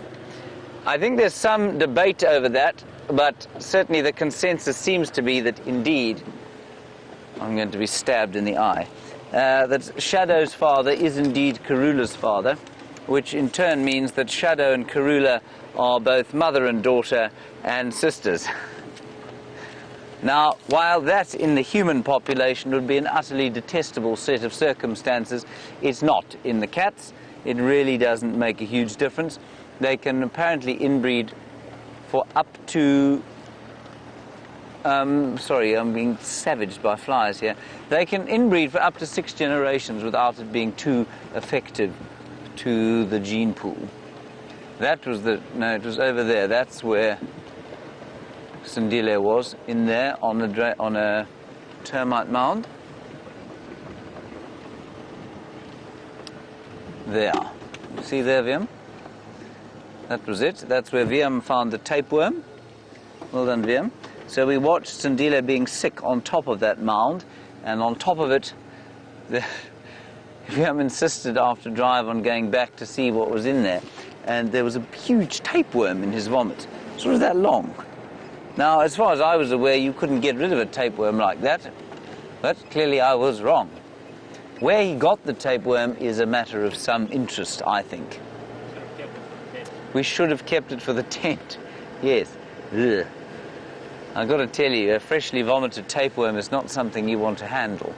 I think there's some debate over that, but certainly the consensus seems to be that indeed, I'm going to be stabbed in the eye, that Shadow's father is indeed Karula's father, which in turn means that Shadow and Karula are both mother and daughter and sisters. Now, while that in the human population would be an utterly detestable set of circumstances, it's not in the cats. It really doesn't make a huge difference. They can apparently inbreed for up to... sorry, I'm being savaged by flies here. They can inbreed for up to 6 generations without it being too effective to the gene pool. That was the... no, it was over there. That's where Sandile was, in there on a termite mound. There. You see there, Viam? That was it. That's where Viam found the tapeworm. Well done, Viam. So we watched Sandile being sick on top of that mound, and on top of it, Viam insisted after drive on going back to see what was in there, and there was a huge tapeworm in his vomit, sort of that long. Now, as far as I was aware, you couldn't get rid of a tapeworm like that, but clearly I was wrong. Where he got the tapeworm is a matter of some interest, I think. We should have kept it for the tent. Yes. Ugh. I've got to tell you, a freshly vomited tapeworm is not something you want to handle.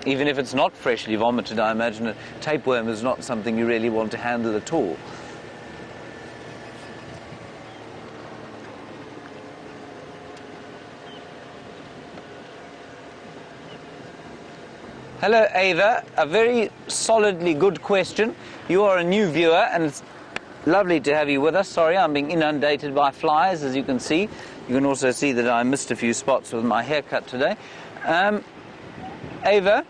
Even if it's not freshly vomited, I imagine a tapeworm is not something you really want to handle at all. Hello, Ava. A very solidly good question. You are a new viewer, and it's lovely to have you with us. Sorry, I'm being inundated by flies, as you can see. You can also see that I missed a few spots with my haircut today. Ava,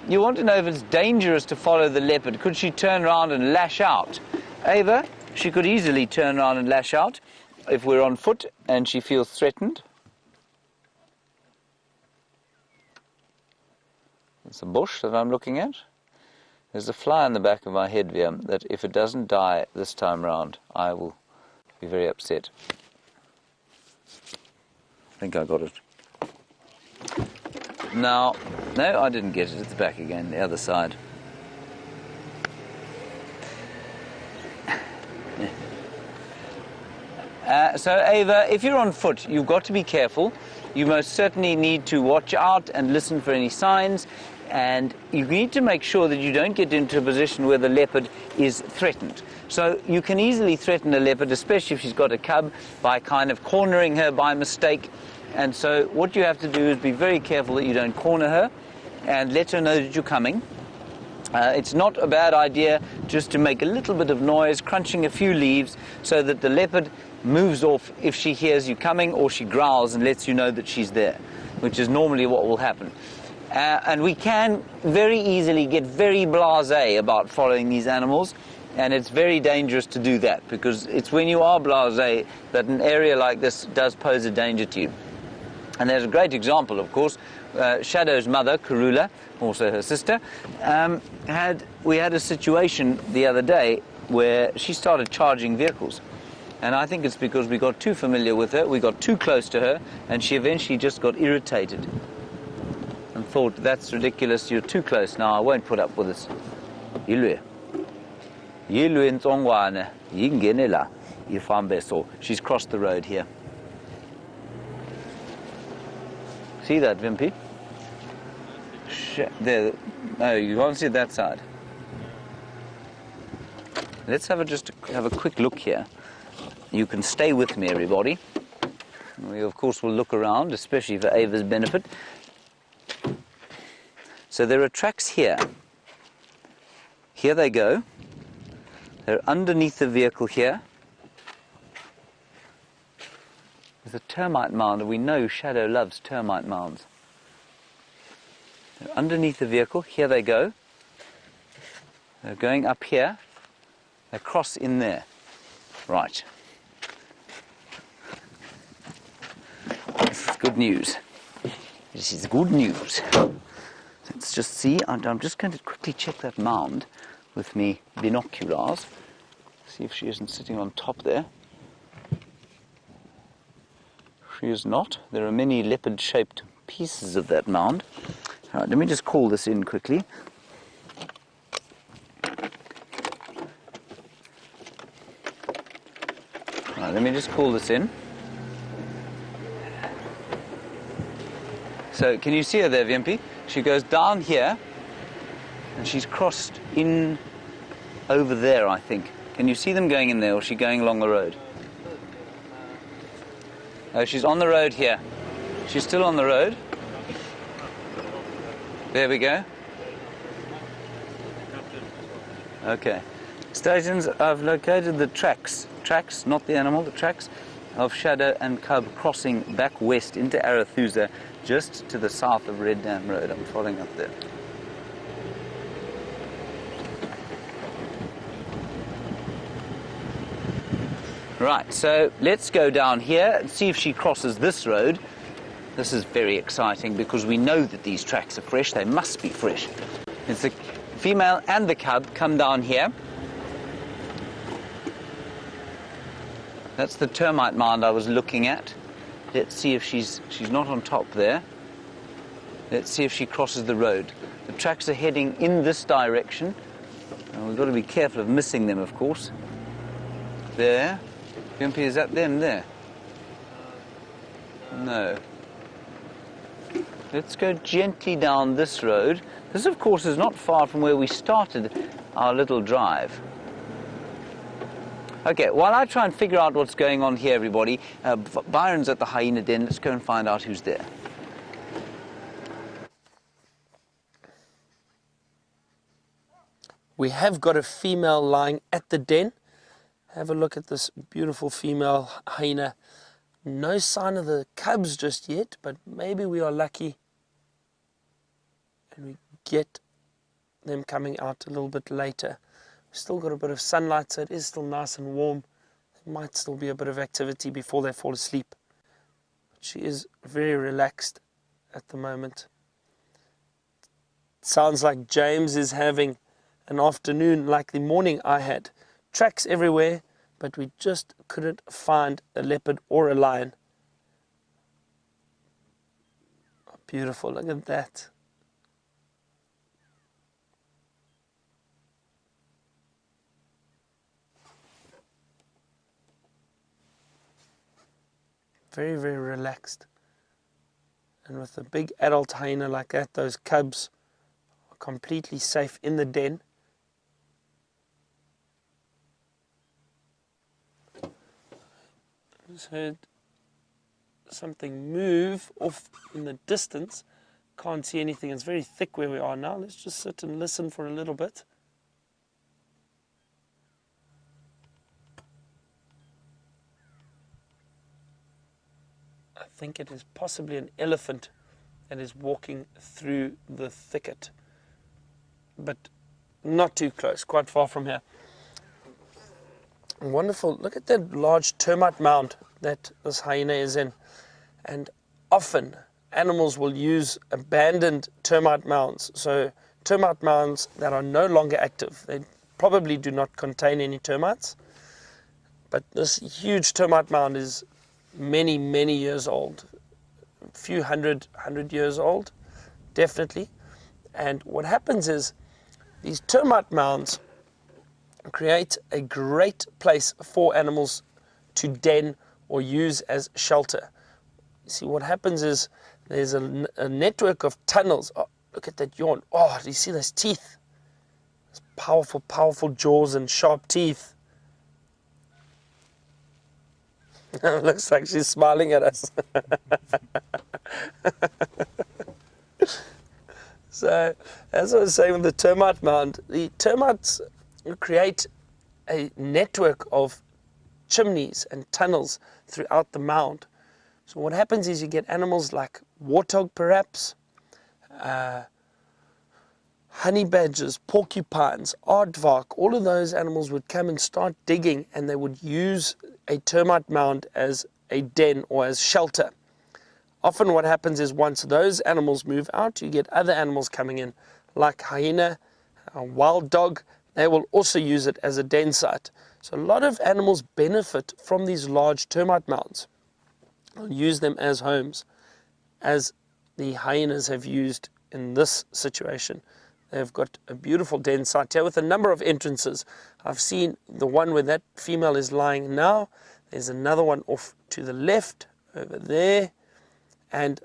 you want to know if it's dangerous to follow the leopard. Could she turn around and lash out? Ava, she could easily turn around and lash out if we're on foot and she feels threatened. It's a bush that I'm looking at. There's a fly in the back of my head, Viam, that if it doesn't die this time round, I will be very upset. I think I got it. Now, no, I didn't get it. It's back again, the other side. So, Ava, if you're on foot, you've got to be careful. You most certainly need to watch out and listen for any signs. And you need to make sure that you don't get into a position where the leopard is threatened. So you can easily threaten a leopard, especially if she's got a cub, by kind of cornering her by mistake. And so what you have to do is be very careful that you don't corner her and let her know that you're coming. It's not a bad idea just to make a little bit of noise, crunching a few leaves, so that the leopard moves off if she hears you coming, or she growls and lets you know that she's there, which is normally what will happen. And we can very easily get very blasé about following these animals, and it's very dangerous to do that, because it's when you are blasé that an area like this does pose a danger to you. And there's a great example, of course. Shadow's mother, Karula, also her sister, we had a situation the other day where she started charging vehicles. And I think it's because we got too familiar with her, we got too close to her, and she eventually just got irritated and thought, that's ridiculous, you're too close now, I won't put up with this. She's crossed the road here. See that, Wimpy? There. No, you can't see that side. Let's have a quick look here. You can stay with me, everybody. We, of course, will look around, especially for Ava's benefit. So there are tracks here. Here they go. They're underneath the vehicle here. There's a termite mound, and we know Shadow loves termite mounds. They're underneath the vehicle. Here they go. They're going up here. They cross in there. Right. This is good news. This is good news. Let's just see. I'm just going to quickly check that mound with me binoculars. See if she isn't sitting on top there. She is not. There are many leopard-shaped pieces of that mound. All right, let me just call this in quickly. All right, let me just call this in. So can you see her there, Wimpy? She goes down here, and she's crossed in over there, I think. Can you see them going in there, or is she going along the road? Oh, she's on the road here. She's still on the road. There we go. Okay. Stations, I've located the tracks, not the animal, the tracks of Shadow and Cub crossing back west into Arathusa, just to the south of Red Dam Road. I'm following up there. Right, so let's go down here and see if she crosses this road. This is very exciting because we know that these tracks are fresh. They must be fresh. It's the female and the cub come down here. That's the termite mound I was looking at. Let's see if she's not on top there. Let's see if she crosses the road. The tracks are heading in this direction. And we've got to be careful of missing them, of course. There. Wimpy, is that them there? No. Let's go gently down this road. This, of course, is not far from where we started our little drive. Okay, while I try and figure out what's going on here, everybody, Byron's at the hyena den. Let's go and find out who's there. We have got a female lying at the den. Have a look at this beautiful female hyena. No sign of the cubs just yet, but maybe we are lucky and we get them coming out a little bit later. We've still got a bit of sunlight, so it is still nice and warm. There might still be a bit of activity before they fall asleep. But she is very relaxed at the moment. It sounds like James is having an afternoon like the morning I had. Tracks everywhere, but we just couldn't find a leopard or a lion. Oh, beautiful, look at that. Very, very relaxed. And with a big adult hyena like that, those cubs are completely safe in the den. I just heard something move off in the distance. Can't see anything. It's very thick where we are now. Let's just sit and listen for a little bit. I think it is possibly an elephant that is walking through the thicket, but not too close, quite far from here. Wonderful. Look at that large termite mound that this hyena is in. And often animals will use abandoned termite mounds. So termite mounds that are no longer active. They probably do not contain any termites. But this huge termite mound is many, many years old. A few hundred years old, definitely. And what happens is these termite mounds create a great place for animals to den or use as shelter. You see, what happens is there's a network of tunnels. Oh, look at that yawn. Oh, do you see those teeth? Those powerful, powerful jaws and sharp teeth. Looks like she's smiling at us. So, as I was saying with the termite mound, the termites create a network of chimneys and tunnels throughout the mound. So what happens is you get animals like warthog perhaps, honey badgers, porcupines, aardvark. All of those animals would come and start digging, and they would use a termite mound as a den or as shelter. Often what happens is once those animals move out, you get other animals coming in, like hyena, a wild dog. They will also use it as a den site. So a lot of animals benefit from these large termite mounds. They'll use them as homes, as the hyenas have used in this situation. They've got a beautiful den site here with a number of entrances. I've seen the one where that female is lying now. There's another one off to the left over there. And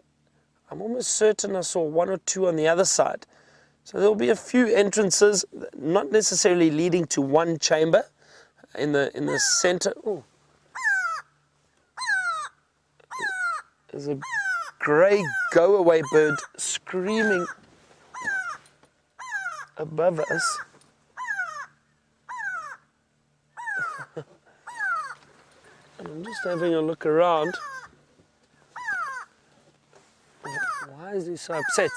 I'm almost certain I saw one or two on the other side. So there'll be a few entrances, not necessarily leading to one chamber. In the center, oh, there's a grey go-away bird screaming above us. I'm just having a look around. Why is he so upset?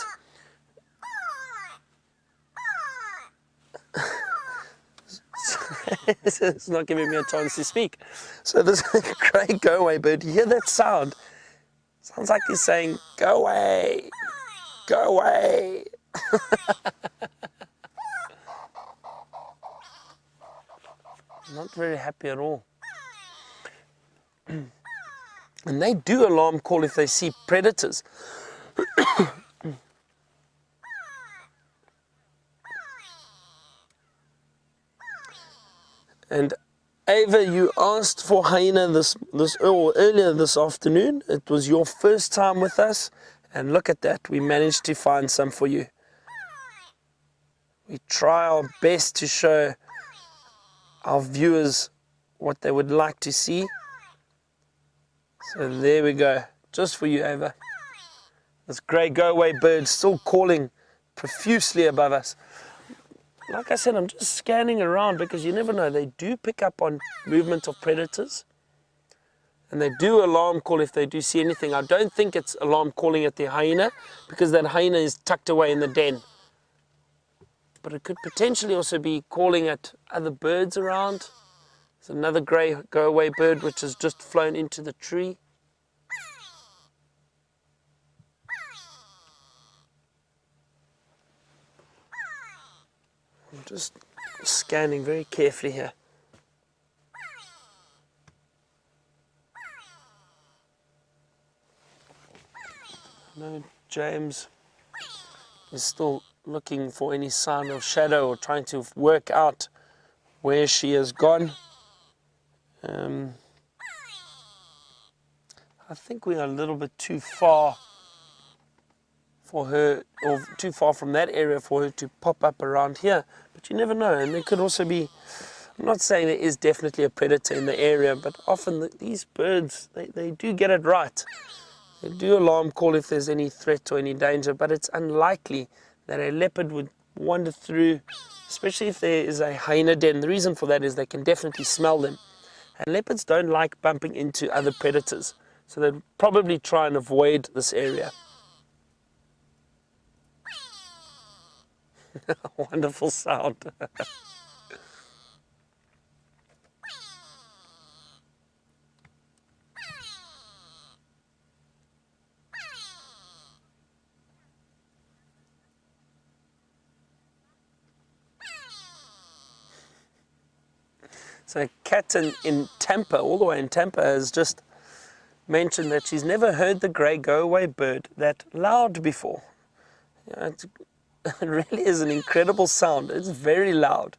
It's not giving me a chance to speak. So this grey go-away bird, you hear that sound? Sounds like he's saying, go away, go away. Not very happy at all. And they do alarm call if they see predators. And Ava, you asked for hyena earlier this afternoon. It was your first time with us, and look at that, we managed to find some for you. We try our best to show our viewers what they would like to see. So there we go, just for you, Ava. This grey go-away bird still calling profusely above us. Like I said, I'm just scanning around because you never know. They do pick up on movement of predators. And they do alarm call if they do see anything. I don't think it's alarm calling at the hyena because that hyena is tucked away in the den. But it could potentially also be calling at other birds around. There's another grey go-away bird which has just flown into the tree. I'm just scanning very carefully here. No, James is still looking for any sign of shadow or trying to work out where she has gone. I think we are a little bit too far for her, or too far from that area for her to pop up around here. But you never know, and there could also be, I'm not saying there is definitely a predator in the area, but often these birds, they do get it right. They do alarm call if there's any threat or any danger, but it's unlikely that a leopard would wander through, especially if there is a hyena den. The reason for that is they can definitely smell them. And leopards don't like bumping into other predators, so they'd probably try and avoid this area. Wonderful sound. So Kat in Tampa, all the way in Tampa, has just mentioned that she's never heard the grey go-away bird that loud before. You know, it really is an incredible sound. It's very loud.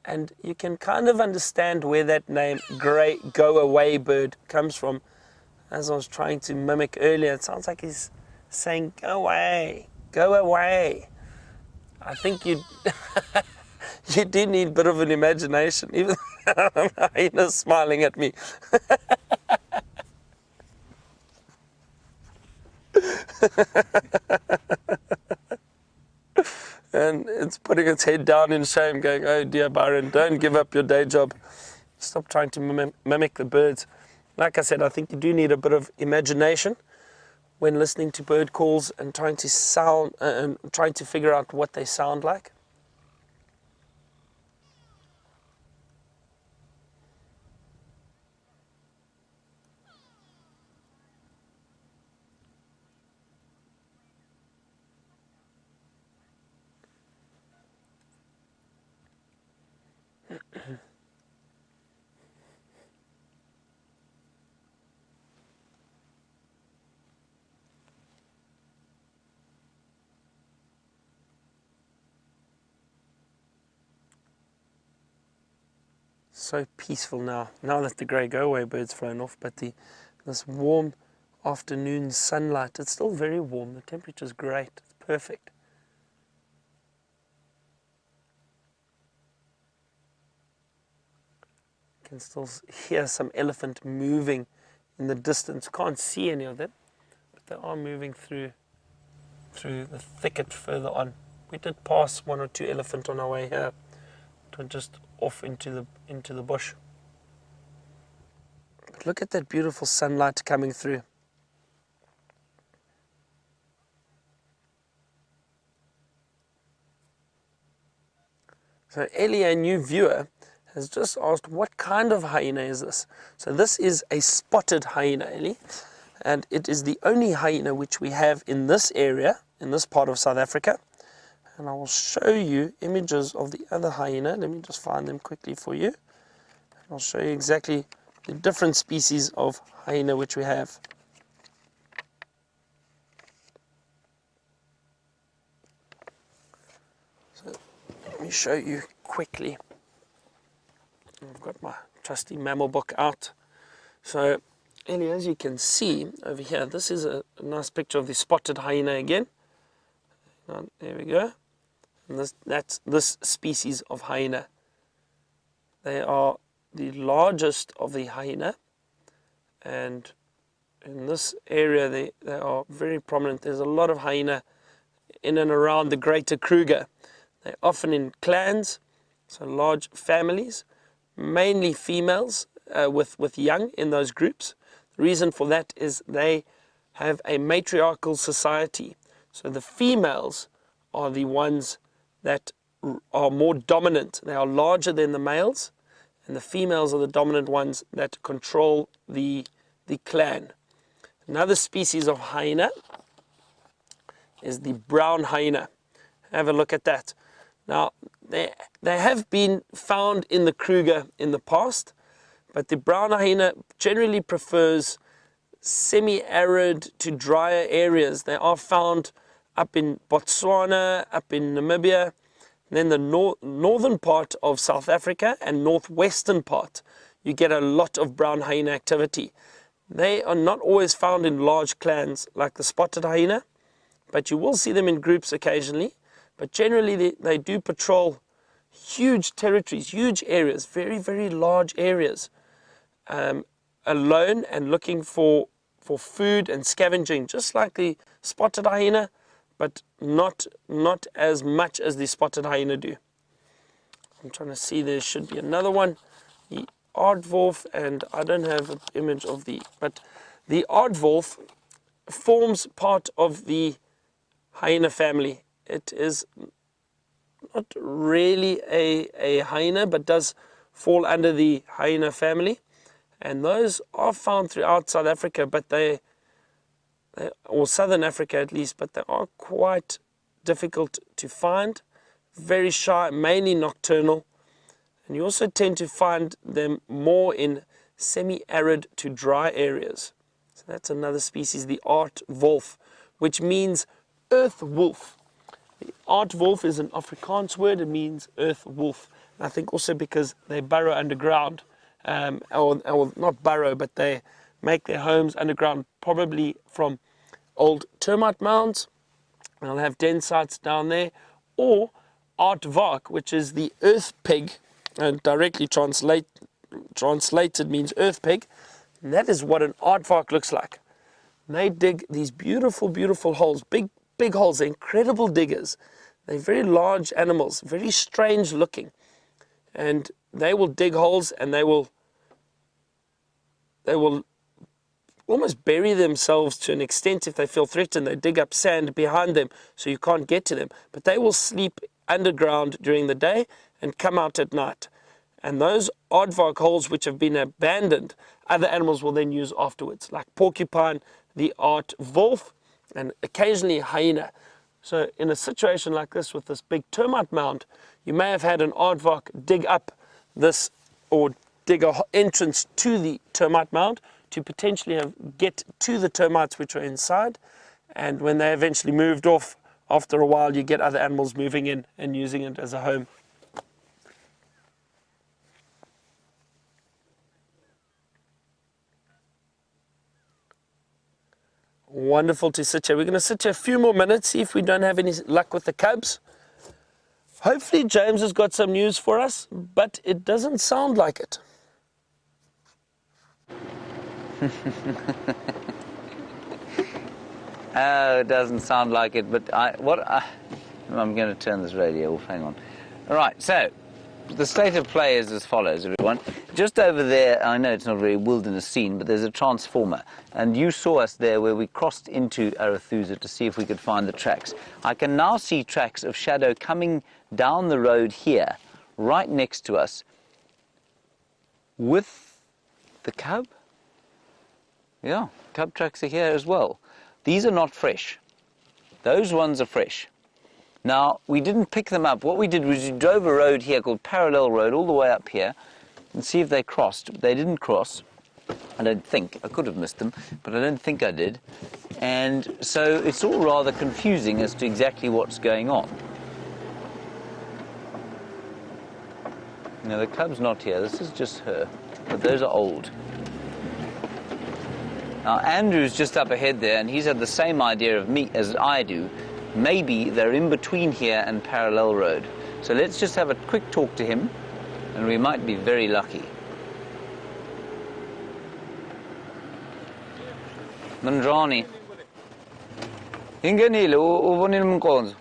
And you can kind of understand where that name, grey go-away bird, comes from. As I was trying to mimic earlier, it sounds like he's saying, go away, go away. I think you do need a bit of an imagination. Even hyena's smiling at me. And it's putting its head down in shame, going, oh dear Byron, don't give up your day job. Stop trying to mimic the birds. Like I said, I think you do need a bit of imagination when listening to bird calls and trying to figure out what they sound like. So peaceful now that the grey go-away bird's flown off, but this warm afternoon sunlight. It's still very warm. The temperature is great. It's perfect. You can still hear some elephant moving in the distance. Can't see any of them, but they are moving through the thicket further on. We did pass one or two elephant on our way here. It just off into the bush. But look at that beautiful sunlight coming through. So Ellie, a new viewer, has just asked, what kind of hyena is this? So this is a spotted hyena, Ellie, and it is the only hyena which we have in this area, in this part of South Africa. And I will show you images of the other hyena. Let me just find them quickly for you. And I'll show you exactly the different species of hyena which we have. So let me show you quickly. I've got my trusty mammal book out. So, Ellie, as you can see over here, this is a nice picture of the spotted hyena again. There we go. And that's this species of hyena. They are the largest of the hyena, and in this area they are very prominent. There's a lot of hyena in and around the greater Kruger. They're often in clans, so large families, mainly females with young in those groups. The reason for that is they have a matriarchal society. So the females are the ones that are more dominant. They are larger than the males, and the females are the dominant ones that control the clan. Another species of hyena is the brown hyena. Have a look at that. Now, they have been found in the Kruger in the past, but the brown hyena generally prefers semi-arid to drier areas. They are found up in Botswana, up in Namibia, and then the northern part of South Africa and northwestern part, you get a lot of brown hyena activity. They are not always found in large clans like the spotted hyena, but you will see them in groups occasionally. But generally they do patrol huge territories, huge areas, very, very large areas, alone and looking for food and scavenging, just like the spotted hyena, but not as much as the spotted hyena do. I'm trying to see, there should be another one, the aardwolf, and I don't have an image of but the aardwolf forms part of the hyena family. It is not really a hyena, but does fall under the hyena family. And those are found throughout South Africa, but or Southern Africa at least, but they are quite difficult to find. Very shy, mainly nocturnal. And you also tend to find them more in semi-arid to dry areas. So that's another species, the aardwolf, which means earth wolf. The aardwolf is an Afrikaans word. It means earth wolf. And I think also because they burrow underground, or not burrow, but they make their homes underground, probably from old termite mounds. They'll have den sites down there, or aardvark, which is the earth pig, and directly translated means earth pig. And that is what an aardvark looks like. And they dig these beautiful, beautiful holes, big holes. They're incredible diggers. They're very large animals, very strange looking. And they will dig holes, and they will almost bury themselves to an extent. If they feel threatened, they dig up sand behind them so you can't get to them. But they will sleep underground during the day and come out at night. And those aardvark holes which have been abandoned, other animals will then use afterwards, like porcupine, the aardwolf, and occasionally hyena. So in a situation like this with this big termite mound, you may have had an aardvark dig up this, or dig an entrance to the termite mound to potentially get to the termites which are inside. And when they eventually moved off, after a while, you get other animals moving in and using it as a home. Wonderful to sit here. We're going to sit here a few more minutes, see if we don't have any luck with the cubs. Hopefully James has got some news for us, but it doesn't sound like it. Oh, it doesn't sound like it, but I'm going to turn this radio off. Hang on. All right, so the state of play is as follows, everyone. Just over there, I know it's not a very wilderness scene, but there's a transformer. And you saw us there where we crossed into Arathusa to see if we could find the tracks. I can now see tracks of shadow coming down the road here, right next to us, with the cub. Yeah, cub tracks are here as well. These are not fresh. Those ones are fresh. Now, we didn't pick them up. What we did was we drove a road here called Parallel Road all the way up here and see if they crossed. They didn't cross. I don't think. I could have missed them, but I don't think I did. And so it's all rather confusing as to exactly what's going on. No, the cub's not here. This is just her. But those are old. Now, Andrew's just up ahead there, and he's had the same idea of me as I do. Maybe they're in between here and Parallel Road. So let's just have a quick talk to him, and we might be very lucky. Mandrani. Ingenile, uvonile mkonzo.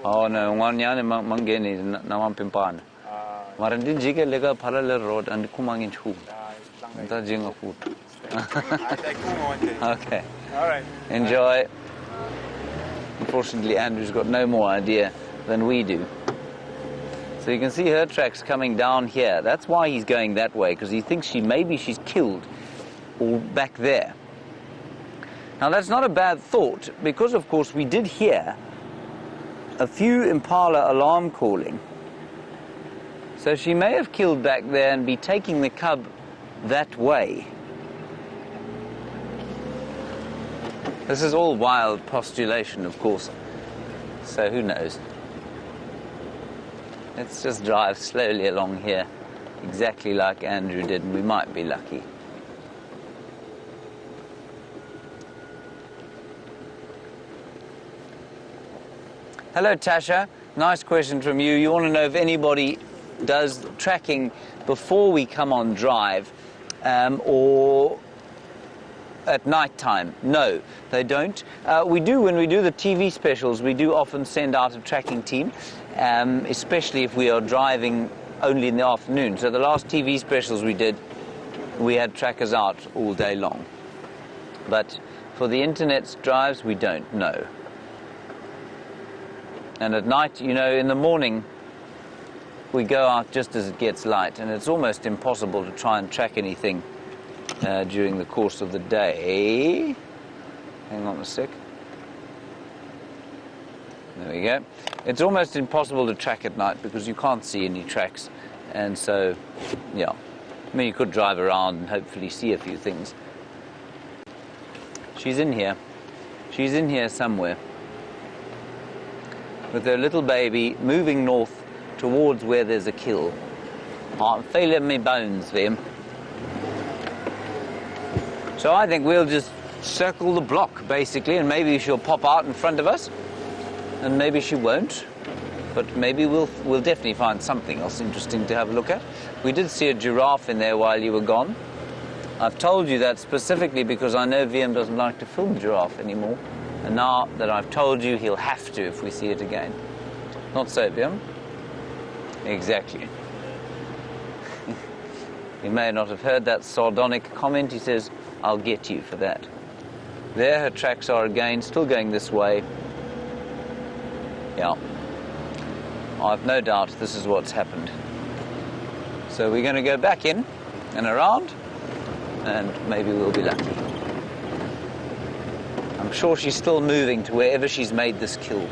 Oh no, ngwanyane mangeni na mampimpana. Mara ndijike lega Parallel Road and kumangin chu. Ndajinga food. Okay. All right. Enjoy. Unfortunately, Andrew's got no more idea than we do. So you can see her tracks coming down here. That's why he's going that way, because he thinks maybe she's killed or back there. Now that's not a bad thought, because of course we did hear a few impala alarm calling. So she may have killed back there and be taking the cub that way. This is all wild postulation, of course, so who knows. Let's just drive slowly along here, exactly like Andrew did, and we might be lucky. Hello, Tasha. Nice question from you. You want to know if anybody does tracking before we come on drive or at night time. No, they don't. We do, when we do the TV specials, we do often send out a tracking team, especially if we are driving only in the afternoon. So the last TV specials we did, we had trackers out all day long. But for the internet drives, we don't, no. And at night, you know, in the morning, we go out just as it gets light, and it's almost impossible to try and track anything during the course of the day. Hang on a sec. There we go. It's almost impossible to track at night because you can't see any tracks. And so, yeah. I mean, you could drive around and hopefully see a few things. She's in here. She's in here somewhere, with her little baby moving north towards where there's a kill. I'm feeling me bones, them. So I think we'll just circle the block, basically, and maybe she'll pop out in front of us, and maybe she won't, but maybe we'll definitely find something else interesting to have a look at. We did see a giraffe in there while you were gone. I've told you that specifically because I know VM doesn't like to film giraffe anymore, and now that I've told you, he'll have to if we see it again. Not so, VM? Exactly. You may not have heard that sardonic comment. He says, I'll get you for that. There her tracks are again, still going this way. Yeah. I've no doubt this is what's happened. So we're going to go back in and around, and maybe we'll be lucky. I'm sure she's still moving to wherever she's made this kill.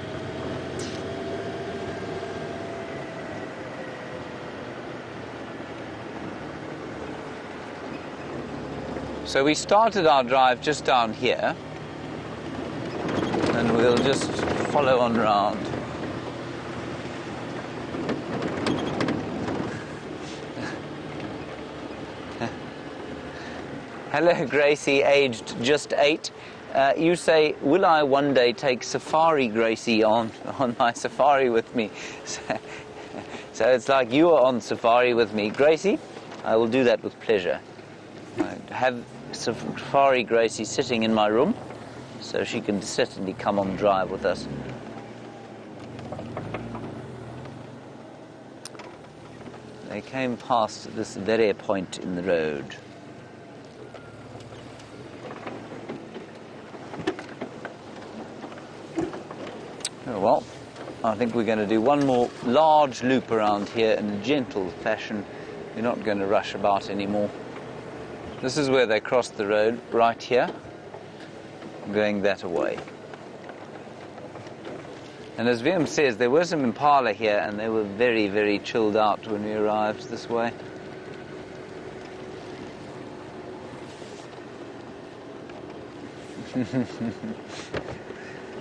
So we started our drive just down here, and we'll just follow on round. Hello, Gracie, aged just 8. You say, will I one day take safari, Gracie, on my safari with me? So it's like you are on safari with me. Gracie, I will do that with pleasure. I have safari Gracie sitting in my room, so she can certainly come on drive with us. They came past this very point in the road. Oh, well, I think we're going to do one more large loop around here in a gentle fashion. We're not going to rush about anymore. This is where they crossed the road, right here, going that way. And as Viam says, there were some impala here, and they were very, very chilled out when we arrived this way.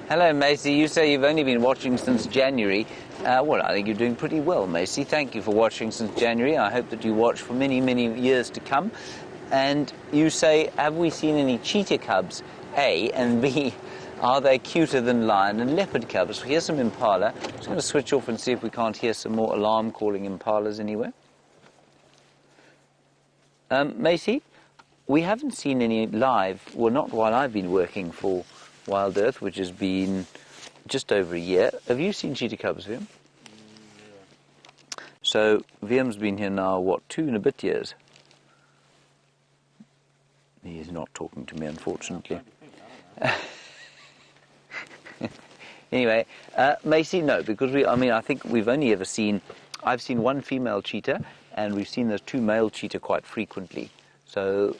Hello, Macy. You say you've only been watching since January. Well, I think you're doing pretty well, Macy. Thank you for watching since January. I hope that you watch for many, many years to come. And you say, have we seen any cheetah cubs? A, and B, are they cuter than lion and leopard cubs? So here's some impala. I'm just going to switch off and see if we can't hear some more alarm calling impalas anywhere. Macy, we haven't seen any live, well, not while I've been working for WildEarth, which has been just over a year. Have you seen cheetah cubs, Viam? Yeah. So Viam's been here now, what, 2 and a bit years? He is not talking to me, unfortunately. Anyway, Macy, no, because I think we've only ever seen, I've seen one female cheetah, and we've seen those 2 male cheetah quite frequently. So,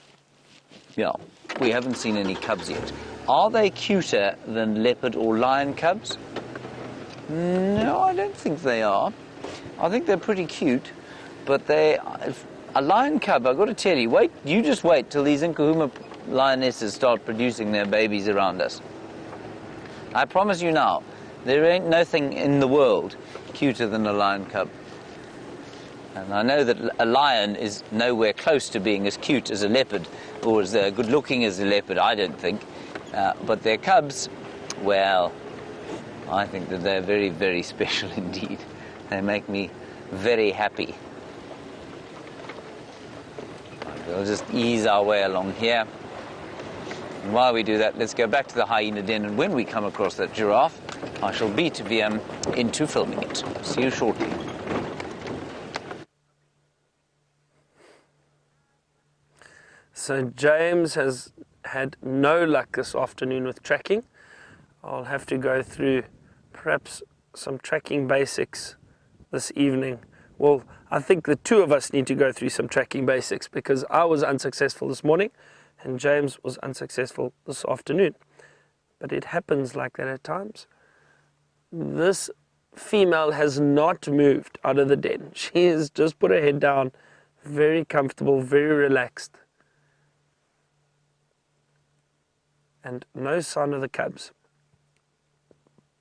yeah, we haven't seen any cubs yet. Are they cuter than leopard or lion cubs? No, I don't think they are. I think they're pretty cute, but a lion cub, I've got to tell you, you just wait till these Nkahuma lionesses start producing their babies around us. I promise you now, there ain't nothing in the world cuter than a lion cub. And I know that a lion is nowhere close to being as cute as a leopard, or as good looking as a leopard, I don't think. But their cubs, well, I think that they're very, very special indeed. They make me very happy. We'll just ease our way along here. And while we do that, let's go back to the hyena den, and when we come across that giraffe, I shall beat VM into filming it. See you shortly. So James has had no luck this afternoon with tracking. I'll have to go through perhaps some tracking basics this evening. Well, I think the 2 of us need to go through some tracking basics, because I was unsuccessful this morning and James was unsuccessful this afternoon. But it happens like that at times. This female has not moved out of the den. She has just put her head down, very comfortable, very relaxed. And no sign of the cubs.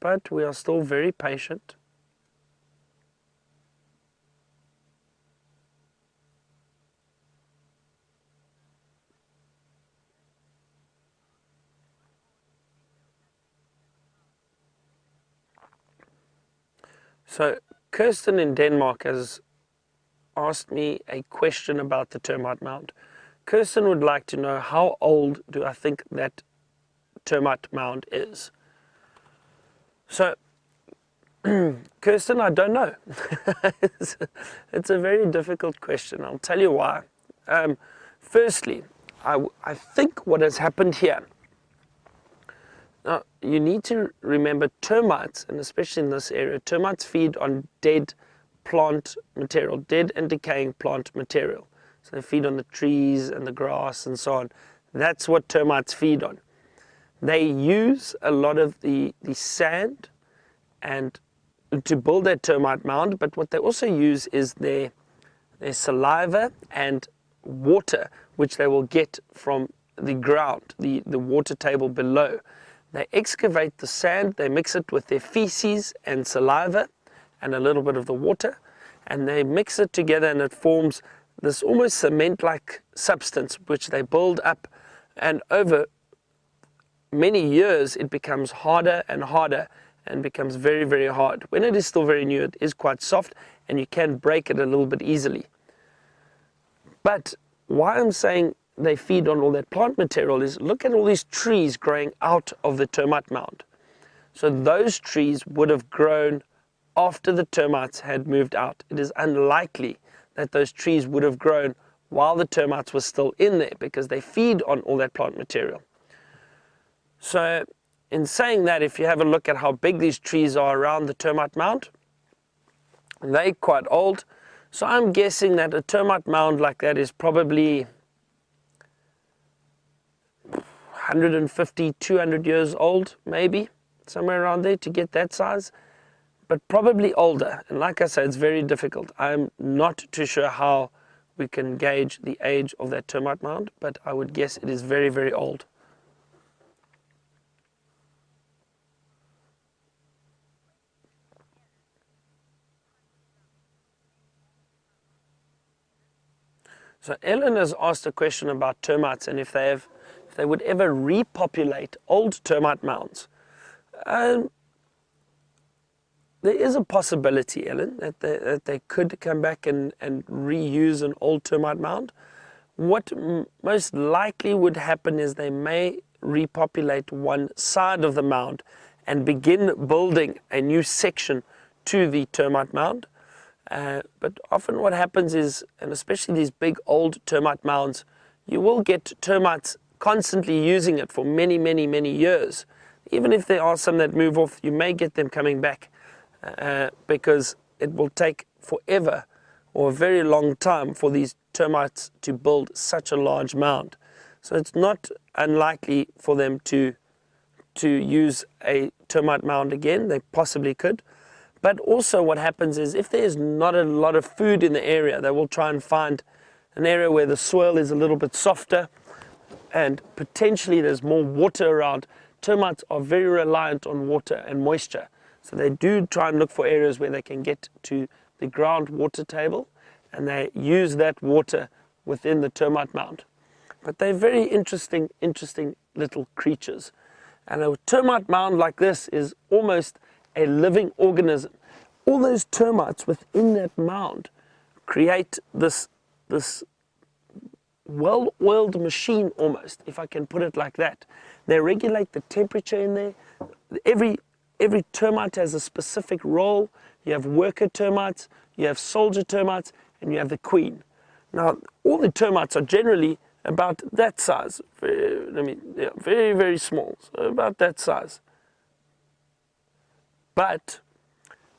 But we are still very patient. So Kirsten in Denmark has asked me a question about the termite mound. Kirsten would like to know, how old do I think that termite mound is? So, Kirsten, I don't know. It's a very difficult question. I'll tell you why. Firstly, I think what has happened here, now you need to remember termites, and especially in this area, termites feed on dead plant material, dead and decaying plant material. So they feed on the trees and the grass and so on. That's what termites feed on. They use a lot of the sand and to build their termite mound, but what they also use is their saliva and water, which they will get from the ground, the water table below. They excavate the sand, they mix it with their feces and saliva and a little bit of the water, and they mix it together, and it forms this almost cement-like substance which they build up, and over many years it becomes harder and harder and becomes very, very hard. When it is still very new, it is quite soft and you can break it a little bit easily. But why I'm saying they feed on all that plant material is, look at all these trees growing out of the termite mound. So those trees would have grown after the termites had moved out. It is unlikely that those trees would have grown while the termites were still in there, because they feed on all that plant material. So in saying that, if you have a look at how big these trees are around the termite mound, they're quite old. So I'm guessing that a termite mound like that is probably 150, 200 years old, maybe, somewhere around there to get that size, but probably older. And like I said, it's very difficult. I'm not too sure how we can gauge the age of that termite mound, but I would guess it is very, very old. So Ellen has asked a question about termites and if they would ever repopulate old termite mounds. There is a possibility, Ellen, that they could come back and reuse an old termite mound. What most likely would happen is they may repopulate one side of the mound and begin building a new section to the termite mound. But often what happens is, and especially these big old termite mounds, you will get termites constantly using it for many, many, many years. Even if there are some that move off, you may get them coming back because it will take forever or a very long time for these termites to build such a large mound. So it's not unlikely for them to use a termite mound again. They possibly could. But also what happens is, if there's not a lot of food in the area, they will try and find an area where the soil is a little bit softer and potentially there's more water around. Termites are very reliant on water and moisture. So they do try and look for areas where they can get to the ground water table, and they use that water within the termite mound. But they're very interesting little creatures. And a termite mound like this is almost a living organism. All those termites within that mound create this well-oiled machine almost, if I can put it like that. They regulate the temperature in there. Every termite has a specific role. You have worker termites, you have soldier termites, and you have the queen. Now, all the termites are generally about that size. Very, very small, so about that size. But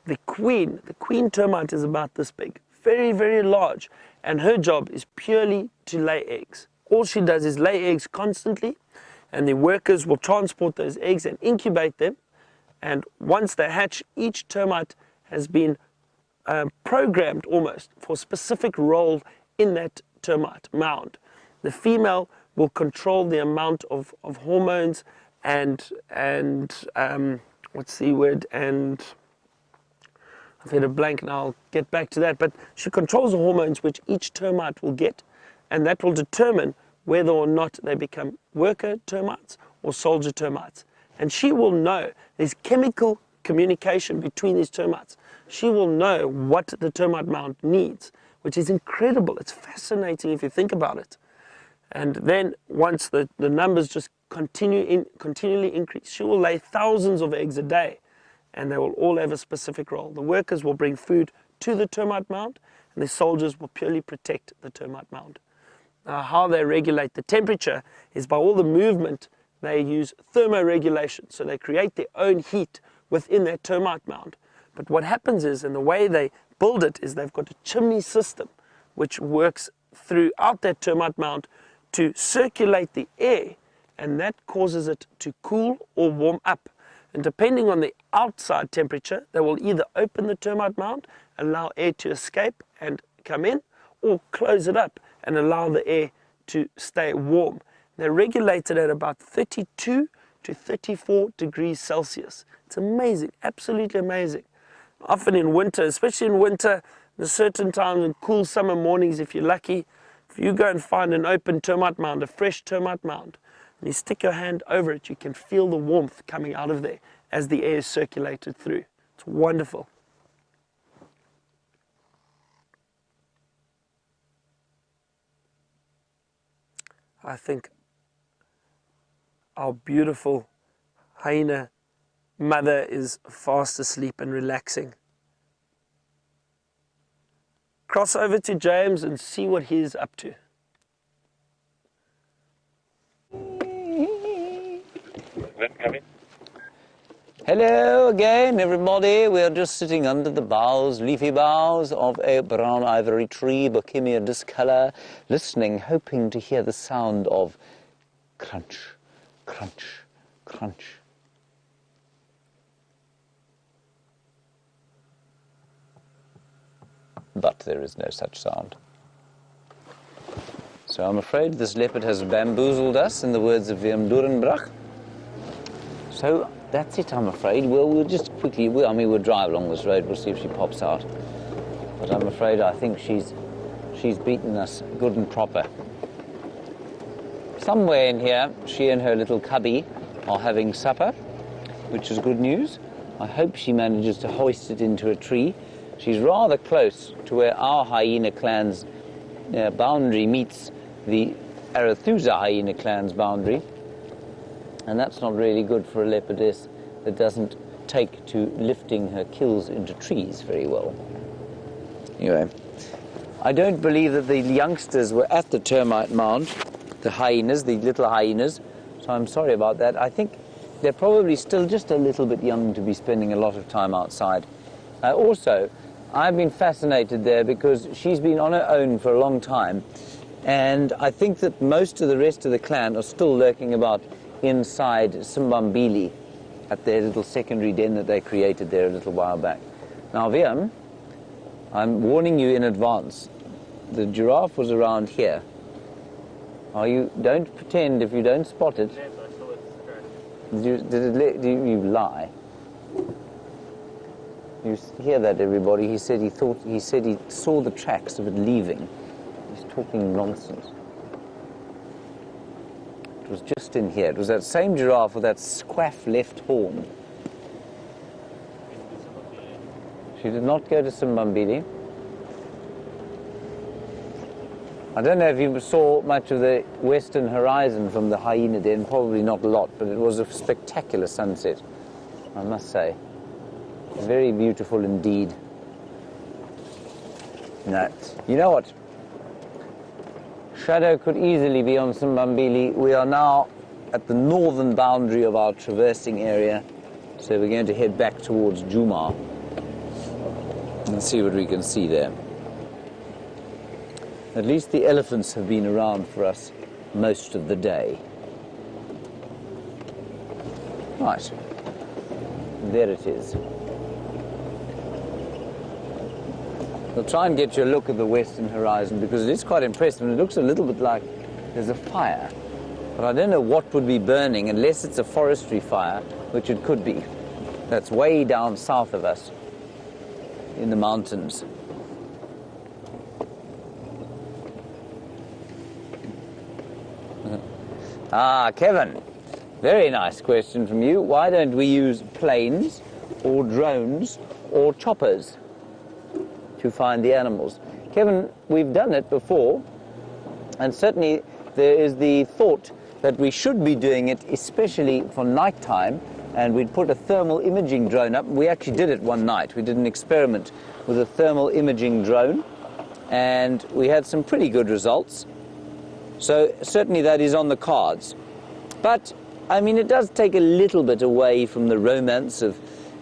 the queen termite is about this big, very, very large, and her job is purely to lay eggs. All she does is lay eggs constantly, and the workers will transport those eggs and incubate them, and once they hatch, each termite has been programmed almost for a specific role in that termite mound. The female will control the amount of hormones and what's the word, and I've had a blank and I'll get back to that, but she controls the hormones which each termite will get, and that will determine whether or not they become worker termites or soldier termites. And she will know, there's chemical communication between these termites. She will know what the termite mound needs, which is incredible. It's fascinating if you think about it. And then once the numbers just continually increase, she will lay thousands of eggs a day, and they will all have a specific role. The workers will bring food to the termite mound, and the soldiers will purely protect the termite mound. How they regulate the temperature is by all the movement. They use thermoregulation, so they create their own heat within their termite mound. But what happens is, and the way they build it is, they've got a chimney system which works throughout that termite mound to circulate the air, and that causes it to cool or warm up. And depending on the outside temperature, they will either open the termite mound, allow air to escape and come in, or close it up and allow the air to stay warm. They're regulated at about 32 to 34 degrees Celsius. It's amazing, absolutely amazing. Often in winter, especially in winter, There's certain times in cool summer mornings, if you're lucky, if you go and find an open termite mound, a fresh termite mound, and you stick your hand over it, you can feel the warmth coming out of there as the air is circulated through. It's wonderful. I think our beautiful hyena mother is fast asleep and relaxing. Cross over to James and see what he's up to. Hello again, everybody. We are just sitting under the boughs, leafy boughs of a brown ivory tree, Bohemia discolor, listening, hoping to hear the sound of crunch, crunch, crunch. But there is no such sound. So I'm afraid this leopard has bamboozled us, in the words of Willem Durenbrach. So that's it, I'm afraid. Well, we'll just quickly, we'll drive along this road, we'll see if she pops out. But I'm afraid I think she's beaten us good and proper. Somewhere in here, she and her little cubby are having supper, which is good news. I hope she manages to hoist it into a tree. She's rather close to where our hyena clan's boundary meets the Arathusa hyena clan's boundary. And that's not really good for a leopardess that doesn't take to lifting her kills into trees very well. Anyway, I don't believe that the youngsters were at the termite mound, the hyenas, the little hyenas, so I'm sorry about that. I think they're probably still just a little bit young to be spending a lot of time outside. Also, I've been fascinated there because she's been on her own for a long time, and I think that most of the rest of the clan are still lurking about inside Simbambili at their little secondary den that they created there a little while back. Now, Willem, I'm warning you in advance. The giraffe was around here. Don't pretend if you don't spot it. Yes, I saw it. Did you lie? You hear that, everybody? He said he saw the tracks of it leaving. He's talking nonsense. It was just in here. It was that same giraffe with that squaff left horn. She did not go to Simbambili. I don't know if you saw much of the western horizon from the hyena den, probably not a lot, but it was a spectacular sunset, I must say. Very beautiful indeed. No. You know what? Shadow could easily be on Simbambili. We are now at the northern boundary of our traversing area, so we're going to head back towards Djuma and see what we can see there. At least the elephants have been around for us most of the day. Right. There it is. We'll try and get you a look at the western horizon because it is quite impressive and it looks a little bit like there's a fire. But I don't know what would be burning unless it's a forestry fire, which it could be. That's way down south of us in the mountains. Kevin, very nice question from you. Why don't we use planes or drones or choppers to find the animals? Kevin, we've done it before, and certainly there is the thought that we should be doing it especially for nighttime, and we'd put a thermal imaging drone up. We actually did it one night. We did an experiment with a thermal imaging drone, and we had some pretty good results. So certainly that is on the cards. But, I mean, it does take a little bit away from the romance of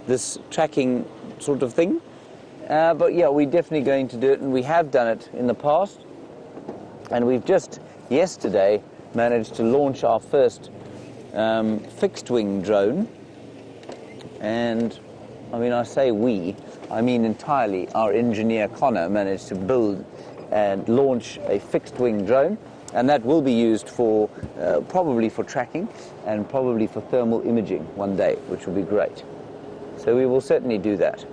this tracking sort of thing. But yeah, we're definitely going to do it, and we have done it in the past. And we've just yesterday managed to launch our first fixed-wing drone. And, I mean, I say we, I mean entirely our engineer Connor managed to build and launch a fixed-wing drone. And that will be used for, probably for tracking and probably for thermal imaging one day, which will be great. So we will certainly do that.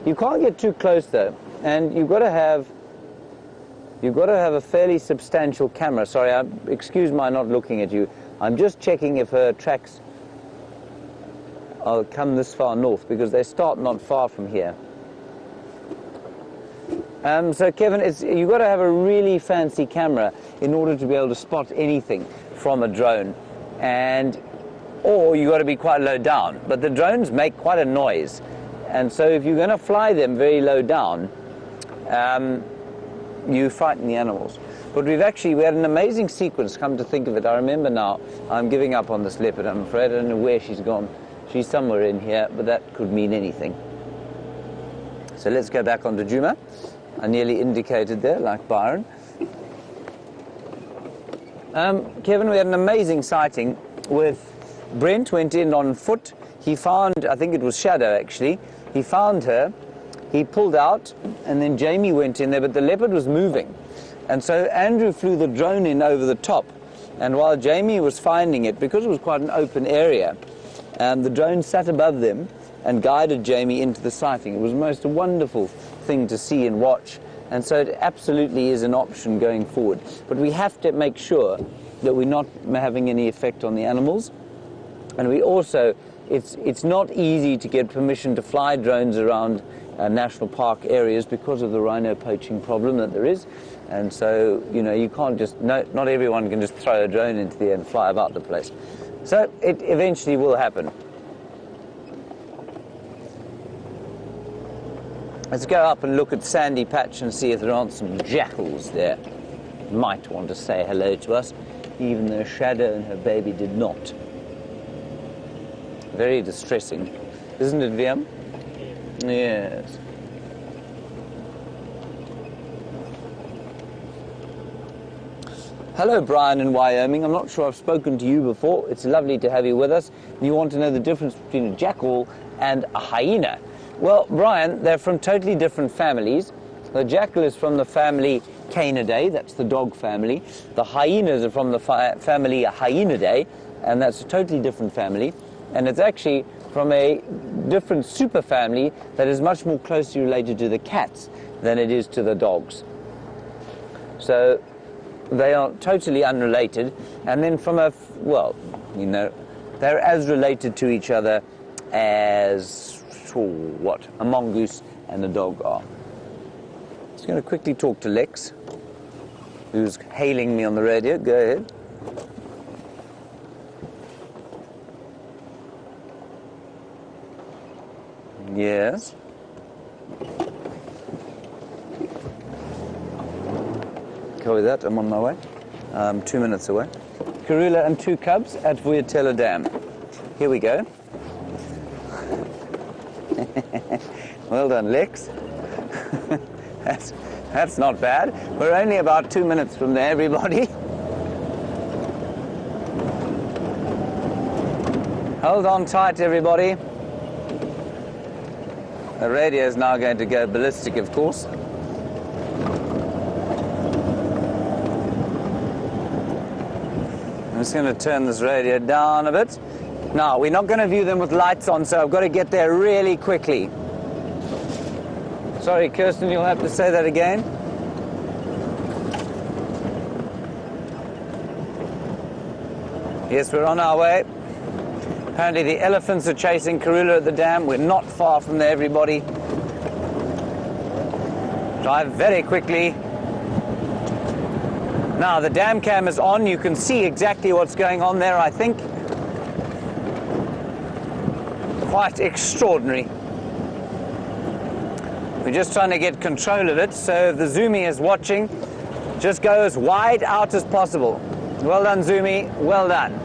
You can't get too close though, and you've got to have a fairly substantial camera. Sorry, excuse my not looking at you. I'm just checking if her tracks will come this far north, because they start not far from here. So Kevin, you've got to have a really fancy camera in order to be able to spot anything from a drone, or you've got to be quite low down. But the drones make quite a noise, and so if you're going to fly them very low down, you frighten the animals. But we had an amazing sequence, come to think of it. I remember now. I'm giving up on this leopard, I'm afraid. I don't know where she's gone. She's somewhere in here, but that could mean anything. So let's go back onto Djuma. I nearly indicated there, like Byron. Kevin, we had an amazing sighting with Brent. Went in on foot. He found, I think it was Shadow actually, he found her, he pulled out, and then Jamie went in there, but the leopard was moving. And so Andrew flew the drone in over the top, and while Jamie was finding it, because it was quite an open area, the drone sat above them and guided Jamie into the sighting. It was the most wonderful thing to see and watch, and so it absolutely is an option going forward. But we have to make sure that we're not having any effect on the animals, and we also, it's not easy to get permission to fly drones around national park areas because of the rhino poaching problem that there is. And so, you know, you can't just, not everyone can just throw a drone into the air and fly about the place. So it eventually will happen. Let's go up and look at Sandy Patch and see if there aren't some jackals there. Might want to say hello to us, even though Shadow and her baby did not. Very distressing, isn't it, VM? Yes. Hello, Brian in Wyoming. I'm not sure I've spoken to you before. It's lovely to have you with us. You want to know the difference between a jackal and a hyena. Well, Brian, they're from totally different families. The jackal is from the family Canidae, that's the dog family. The hyenas are from the family Hyenidae, and that's a totally different family. And it's actually from a different superfamily that is much more closely related to the cats than it is to the dogs. So they are totally unrelated. And then from a, well, you know, they're as related to each other as, what, a mongoose and a dog are. I'm just going to quickly talk to Lex, who's hailing me on the radio. Go ahead. Yes. Copy that, I'm on my way. 2 minutes away. Karula and 2 cubs at Vuyatela Dam. Here we go. Well done, Lex. That's not bad. We're only about 2 minutes from there, everybody. Hold on tight, everybody. The radio is now going to go ballistic, of course. I'm just going to turn this radio down a bit. Now, we're not going to view them with lights on, so I've got to get there really quickly. Sorry, Kirsten, you'll have to say that again. Yes, we're on our way. Apparently the elephants are chasing Karula at the dam. We're not far from there, everybody. Drive very quickly. Now, the dam cam is on. You can see exactly what's going on there, I think. Quite extraordinary. We're just trying to get control of it, so if the Zoomy is watching, just go as wide out as possible. Well done, Zoomy. Well done.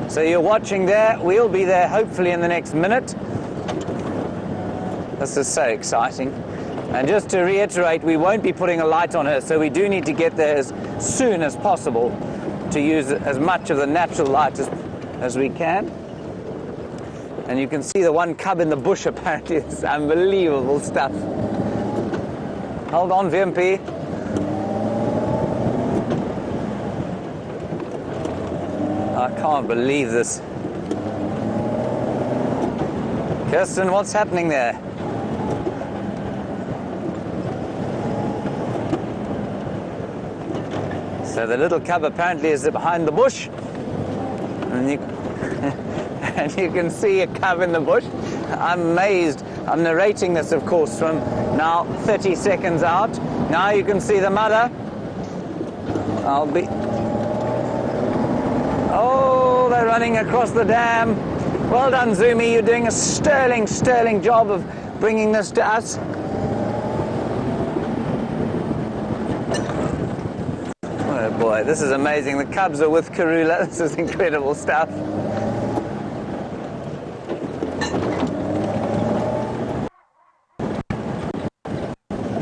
So you're watching there. We'll be there hopefully in the next minute. This is so exciting. And just to reiterate, we won't be putting a light on her, so we do need to get there as soon as possible to use as much of the natural light as we can. And you can see the one cub in the bush, apparently. It's unbelievable stuff. Hold on, VMP. I can't believe this. Kirsten, what's happening there? So the little cub apparently is behind the bush. And you, and you can see a cub in the bush. I'm amazed. I'm narrating this, of course, from now 30 seconds out. Now you can see the mother. Oh, they're running across the dam. Well done, Zumi. You're doing a sterling, sterling job of bringing this to us. Oh boy, this is amazing. The cubs are with Karula. This is incredible stuff.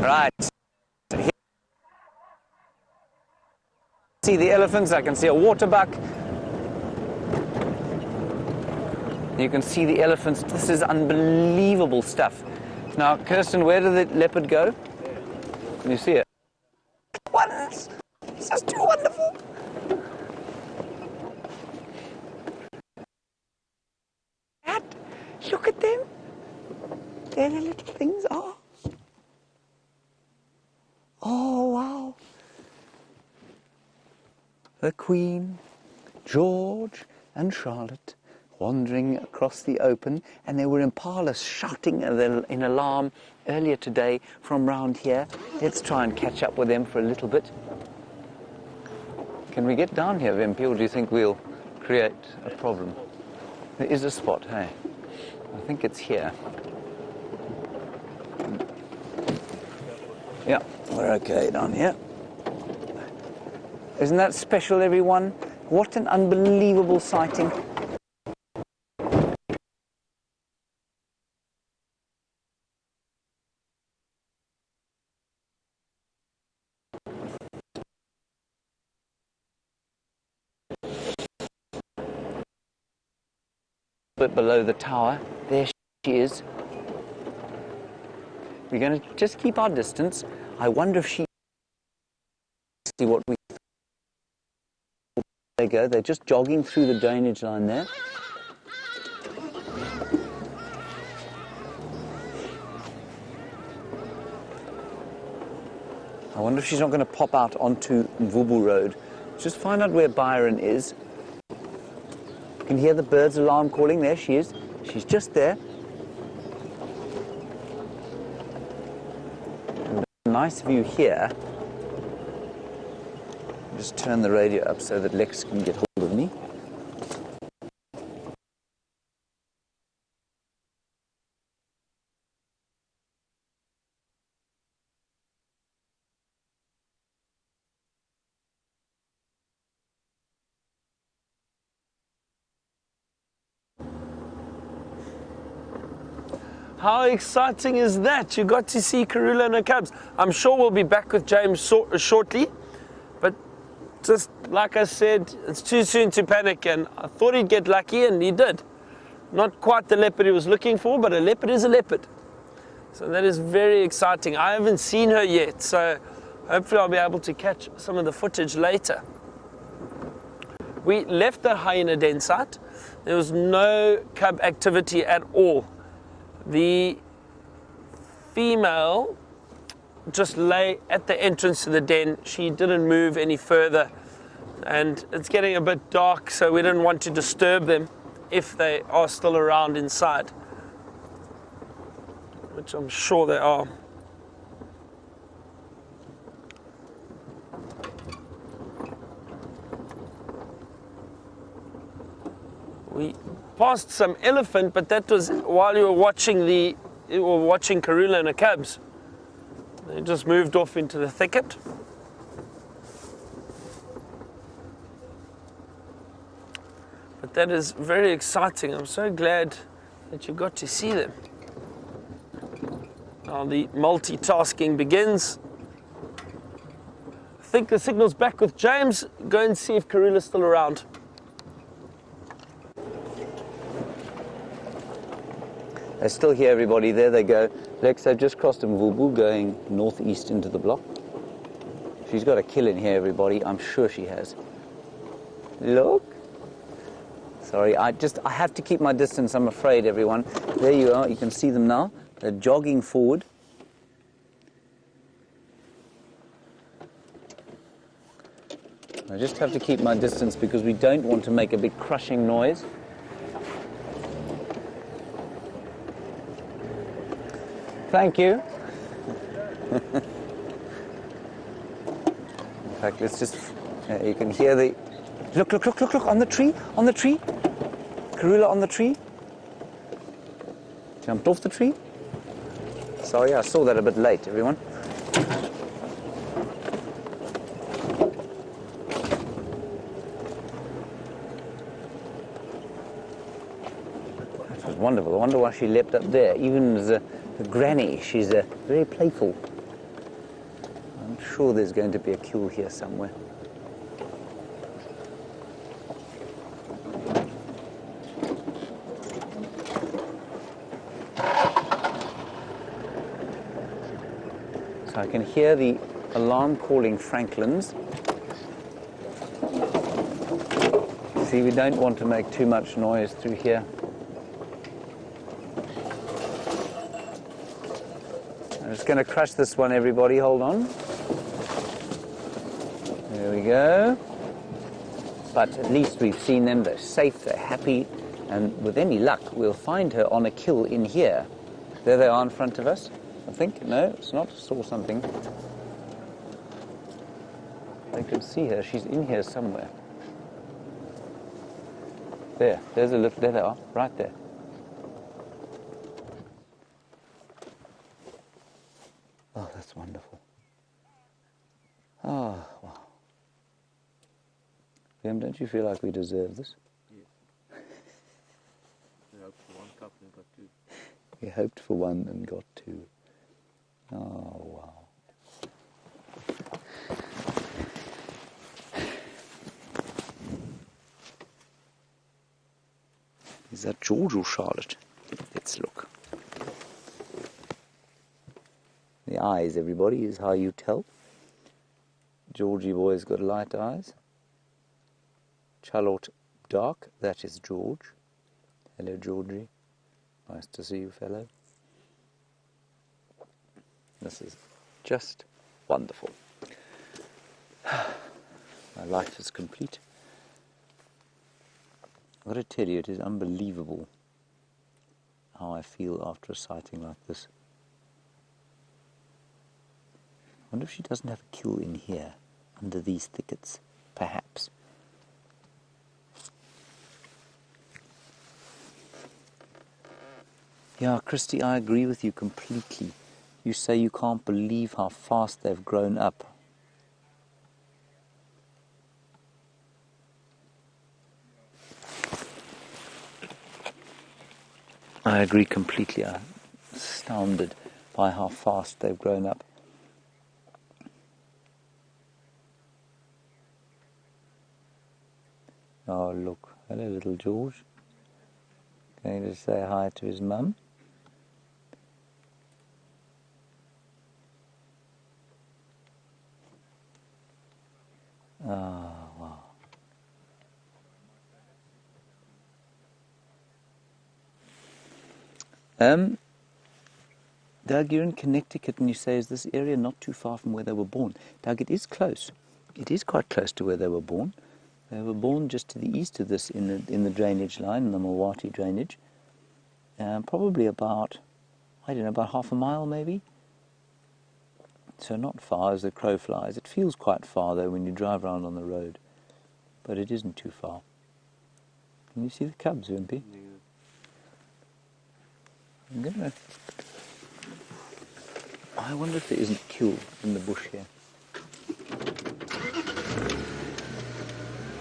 Right. See the elephants. I can see a water buck. You can see the elephants. This is unbelievable stuff. Now, Kirsten, where did the leopard go? Can you see it? Ones! This is too wonderful! Dad, look at them. There the little things are. Oh, wow. The Queen, George, and Charlotte wandering across the open, and there were impalas shouting in alarm earlier today from round here. Let's try and catch up with them for a little bit. Can we get down here, Vimpy, or do you think we'll create a problem? There is a spot, hey? I think it's here. Yeah, we're okay down here. Isn't that special, everyone? What an unbelievable sighting. Bit below the tower, there she is. We're going to just keep our distance. I wonder if she see what we. There they go. They're just jogging through the drainage line there. I wonder if she's not going to pop out onto Mvubu Road. Just find out where Byron is. You can hear the bird's alarm calling. There she is. She's just there. And a nice view here. Just turn the radio up so that Lex can get hold of me. How exciting is that? You got to see Karula and her cubs. I'm sure we'll be back with James shortly, but just like I said, it's too soon to panic, and I thought he'd get lucky, and he did. Not quite the leopard he was looking for, but a leopard is a leopard. So that is very exciting. I haven't seen her yet, so hopefully I'll be able to catch some of the footage later. We left the hyena den site. There was no cub activity at all. The female just lay at the entrance to the den. She didn't move any further, and it's getting a bit dark, so we didn't want to disturb them if they are still around inside, which I'm sure they are. We passed some elephant, but that was while you were watching Karula and her cubs. They just moved off into the thicket. But that is very exciting. I'm so glad that you got to see them. Now the multitasking begins. I think the signal's back with James. Go and see if Karula's still around. They're still here, everybody. There they go. Lex, they've just crossed Mvubu, going northeast into the block. She's got a kill in here, everybody. I'm sure she has. Look. Sorry, I have to keep my distance, I'm afraid, everyone. There you are. You can see them now. They're jogging forward. I just have to keep my distance because we don't want to make a big crushing noise. Thank you. In fact, let's just, you can hear the, look, on the tree, Karula on the tree. Jumped off the tree. Sorry, I saw that a bit late, everyone. That was wonderful. I wonder why she leapt up there. Even as a granny, she's very playful. I'm sure there's going to be a kill here somewhere. So I can hear the alarm calling Franklins. See, we don't want to make too much noise through here. I'm just going to crush this one, everybody. Hold on. There we go. But at least we've seen them. They're safe, they're happy. And with any luck, we'll find her on a kill in here. There they are in front of us, I think. No, it's not. Saw something. I can see her. She's in here somewhere. There they are, right there. Oh, that's wonderful. Oh, wow. Graham, don't you feel like we deserve this? Yes. We hoped for one cup and got two. We hoped for one and got two. Oh, wow. Is that George or Charlotte? Let's look. The eyes, everybody, is how you tell. Georgie boy's got light eyes. Charlotte dark, that is George. Hello, Georgie. Nice to see you, fellow. This is just wonderful. My life is complete. I've got to tell you, it is unbelievable how I feel after a sighting like this. I wonder if she doesn't have a kill in here, under these thickets, perhaps. Yeah, Christy, I agree with you completely. You say you can't believe how fast they've grown up. I agree completely. I'm astounded by how fast they've grown up. Oh, look. Hello, little George. Going to say hi to his mum. Oh, wow. Doug, you're in Connecticut and you say, is this area not too far from where they were born? Doug, it is close. It is quite close to where they were born. They were born just to the east of this in the drainage line, in the Milwaukee drainage. Probably about, I don't know, about half a mile maybe. So not far as the crow flies. It feels quite far though when you drive around on the road. But it isn't too far. Can you see the cubs, Wimpy? Yeah. I'm gonna... I wonder if there isn't a kill in the bush here.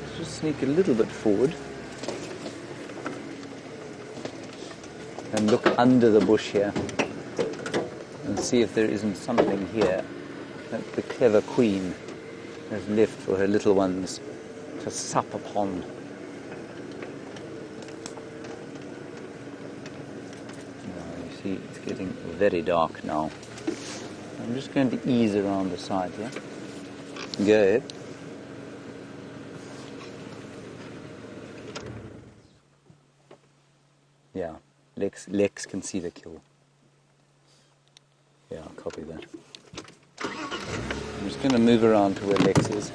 Let's just sneak a little bit forward. And look under the bush here. And see if there isn't something here that the clever queen has left for her little ones to sup upon. It's getting very dark now. I'm just going to ease around the side here. Go ahead. Yeah, Lex can see the kill. Yeah, I'll copy that. I'm just going to move around to where Lex is.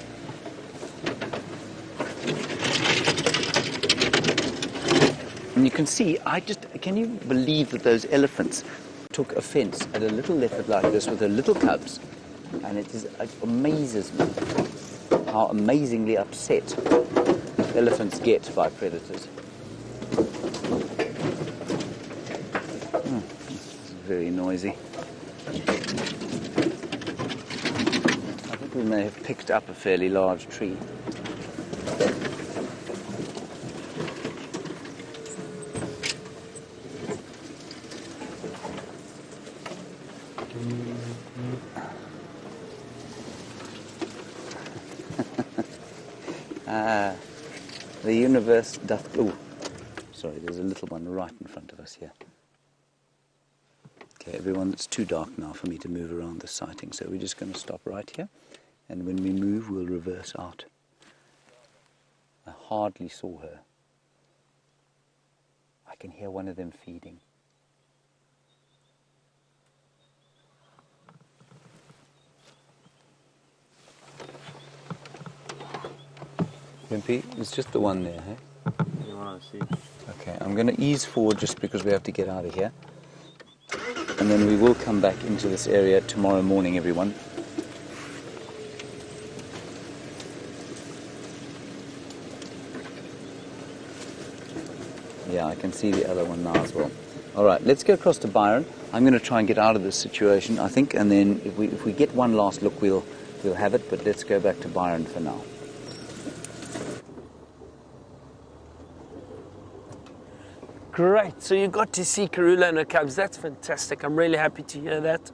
And you can see, can you believe that those elephants took offense at a little leopard like this with her little cubs? And it amazes me how amazingly upset elephants get by predators. This is very noisy. I think we may have picked up a fairly large tree. The universe doth... Oh, sorry, there's a little one right in front of us here. Okay, everyone, it's too dark now for me to move around the sighting, so we're just going to stop right here, and when we move, we'll reverse out. I hardly saw her. I can hear one of them feeding. Wimpy, it's just the one there, hey? You want to see? Okay, I'm going to ease forward just because we have to get out of here. And then we will come back into this area tomorrow morning, everyone. Yeah, I can see the other one now as well. All right, let's go across to Byron. I'm going to try and get out of this situation, I think, and then if we get one last look, we'll have it, but let's go back to Byron for now. Great, so you got to see Karula and her cubs. That's fantastic. I'm really happy to hear that.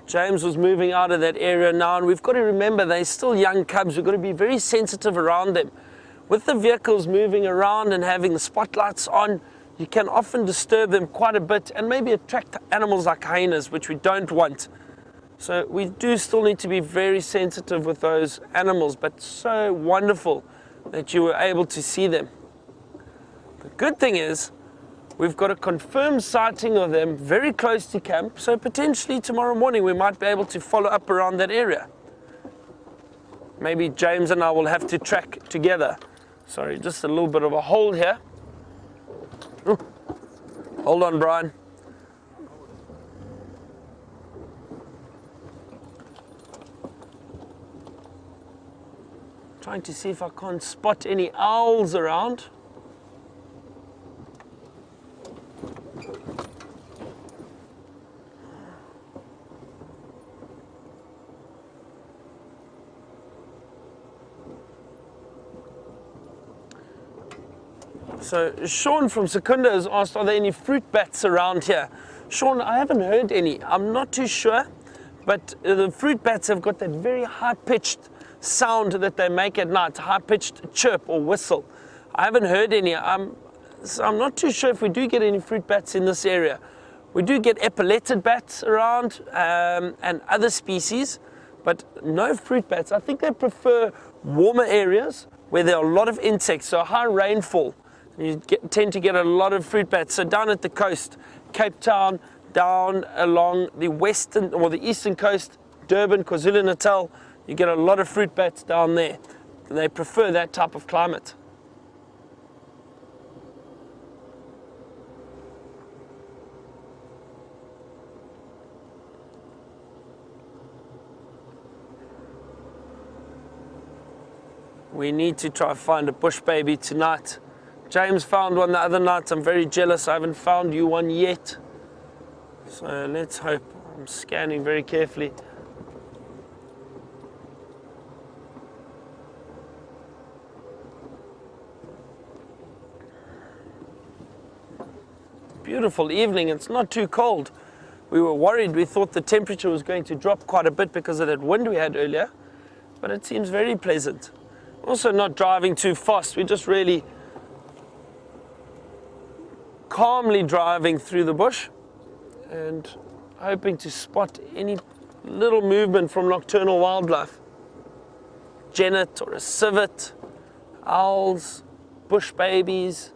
James was moving out of that area now, and we've got to remember they're still young cubs. We've got to be very sensitive around them. With the vehicles moving around and having the spotlights on, you can often disturb them quite a bit and maybe attract animals like hyenas, which we don't want. So we do still need to be very sensitive with those animals, but so wonderful that you were able to see them. The good thing is, we've got a confirmed sighting of them very close to camp, so potentially tomorrow morning we might be able to follow up around that area. Maybe James and I will have to track together. Sorry, just a little bit of a hold here. Ooh. Hold on, Brian. Trying to see if I can't spot any owls around. So Sean from Secunda has asked, are there any fruit bats around here? Sean, I haven't heard any. I'm not too sure, but the fruit bats have got that very high-pitched sound that they make at night, high-pitched chirp or whistle. I haven't heard any. So I'm not too sure if we do get any fruit bats in this area. We do get epauletted bats around and other species, but no fruit bats. I think they prefer warmer areas where there are a lot of insects, so high rainfall. You tend to get a lot of fruit bats. So down at the coast, Cape Town, down along the western or the eastern coast, Durban, KwaZulu-Natal, you get a lot of fruit bats down there. And they prefer that type of climate. We need to try and find a bush baby tonight. James found one the other night. I'm very jealous. I haven't found you one yet. So let's hope. I'm scanning very carefully. Beautiful evening. It's not too cold. We were worried. We thought the temperature was going to drop quite a bit because of that wind we had earlier. But it seems very pleasant. Also not driving too fast. We're just really calmly driving through the bush and hoping to spot any little movement from nocturnal wildlife. Genet or a civet, owls, bush babies,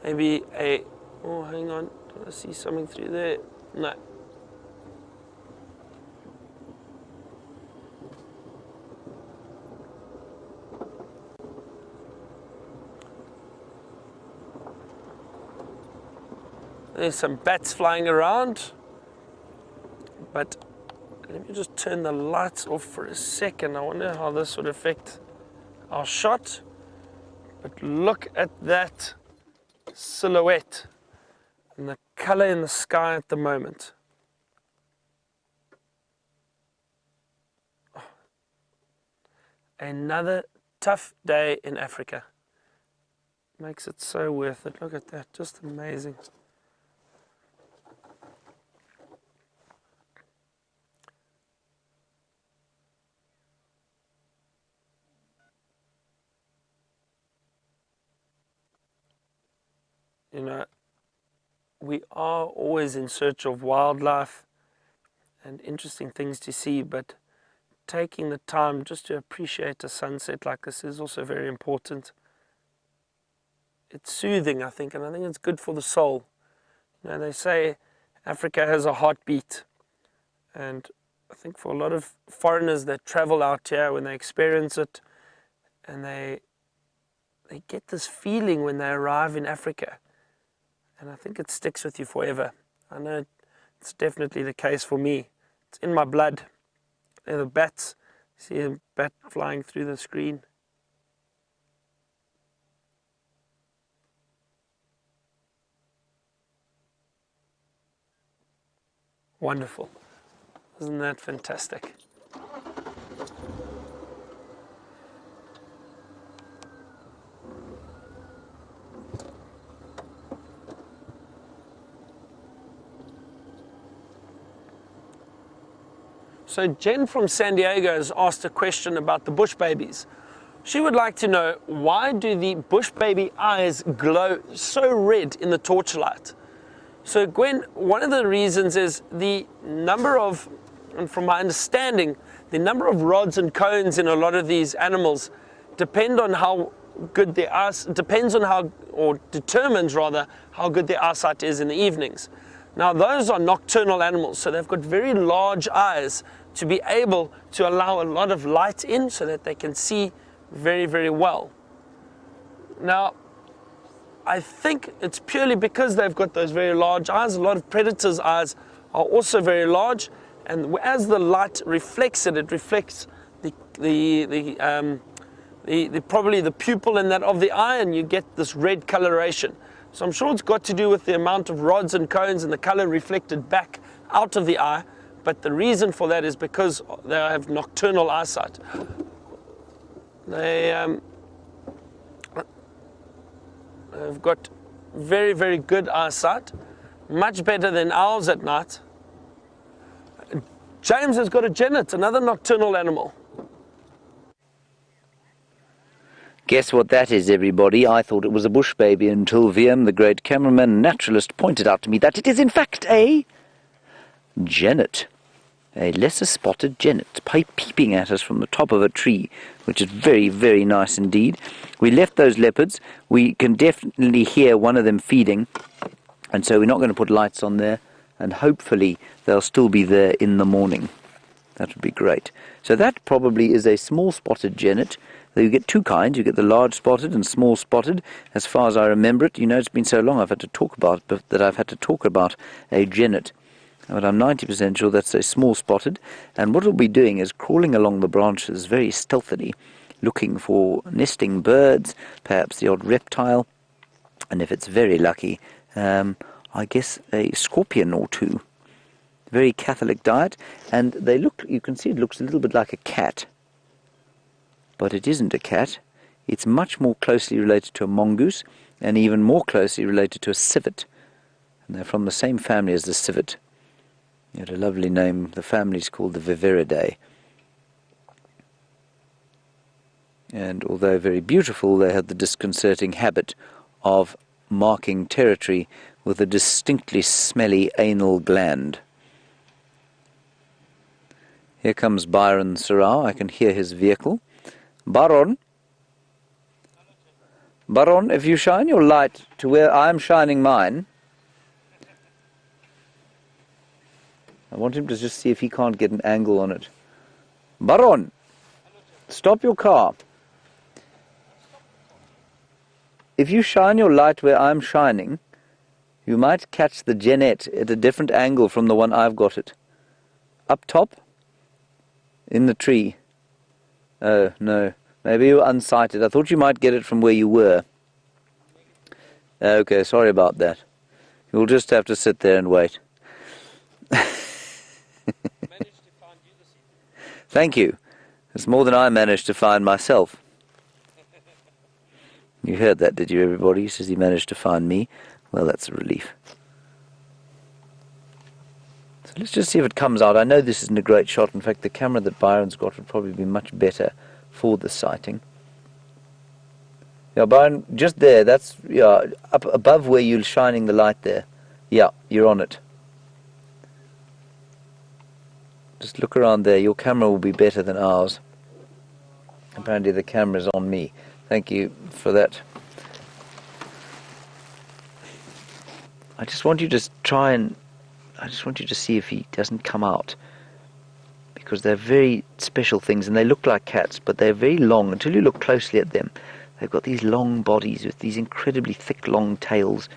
maybe a, oh hang on, do I see something through there? No. There's some bats flying around. But let me just turn the lights off for a second. I wonder how this would affect our shot. But look at that silhouette and the color in the sky at the moment. Oh. Another tough day in Africa. Makes it so worth it. Look at that, just amazing. You know, we are always in search of wildlife and interesting things to see, but taking the time just to appreciate a sunset like this is also very important. It's soothing, I think, and I think it's good for the soul. You know, they say Africa has a heartbeat, and I think for a lot of foreigners that travel out here, when they experience it, and they get this feeling when they arrive in Africa, and I think it sticks with you forever. I know it's definitely the case for me. It's in my blood. They're the bats. See a bat flying through the screen. Wonderful. Isn't that fantastic? So Jen from San Diego has asked a question about the bush babies. She would like to know, why do the bush baby eyes glow so red in the torchlight? So Gwen, one of the reasons is the number of, and from my understanding, the number of rods and cones in a lot of these animals depend on how good their eyes, depends on how, or determines rather, how good their eyesight is in the evenings. Now those are nocturnal animals, so they've got very large eyes to be able to allow a lot of light in so that they can see very, very well. Now, I think it's purely because they've got those very large eyes. A lot of predators' eyes are also very large, and as the light reflects it, it reflects probably the pupil in that of the eye, and you get this red coloration. So I'm sure it's got to do with the amount of rods and cones and the color reflected back out of the eye, but the reason for that is because they have nocturnal eyesight. They've got very, very good eyesight, much better than owls at night. James has got a genet, another nocturnal animal. Guess what that is, everybody? I thought it was a bush baby until Viam, the great cameraman and naturalist, pointed out to me that it is in fact a genet. A lesser spotted genet, peeping at us from the top of a tree, which is very, very nice indeed. We left those leopards. We can definitely hear one of them feeding, and so we're not going to put lights on there, and hopefully they'll still be there in the morning. That would be great. So that probably is a small spotted genet. You get two kinds. You get the large spotted and small spotted. As far as I remember it, you know, it's been so long I've had to talk about a genet. But I'm 90% sure that's a small spotted, and what it'll be doing is crawling along the branches very stealthily, looking for nesting birds, perhaps the odd reptile, and if it's very lucky, I guess a scorpion or two. Very Catholic diet, and they look, you can see it looks a little bit like a cat, but it isn't a cat. It's much more closely related to a mongoose, and even more closely related to a civet, and they're from the same family as the civet. It had a lovely name. The family's called the Viveridae. And although very beautiful, they had the disconcerting habit of marking territory with a distinctly smelly anal gland. Here comes Byron Sarau. I can hear his vehicle. Baron, if you shine your light to where I'm shining mine, I want him to just see if he can't get an angle on it. Baron, stop your car. If you shine your light where I'm shining, You might catch the genet at a different angle from the one I've got it. Up top, in the tree. Oh, no. Maybe you were unsighted. I thought you might get it from where you were. Okay, sorry about that. You'll just have to sit there and wait. Thank you. It's more than I managed to find myself. You heard that, did you, everybody? He says he managed to find me. Well, that's a relief. So let's just see if it comes out. I know this isn't a great shot. In fact, the camera that Byron's got would probably be much better for the sighting. Yeah, Byron, just there. That's, yeah, up above where you're shining the light there. Yeah, you're on it. Just look around there. Your camera will be better than ours. Apparently the camera's on me. Thank you for that. I just want you to try and... I just want you to see if he doesn't come out. Because they're very special things, and they look like cats, but they're very long. Until you look closely at them, they've got these long bodies with these incredibly thick, long tails.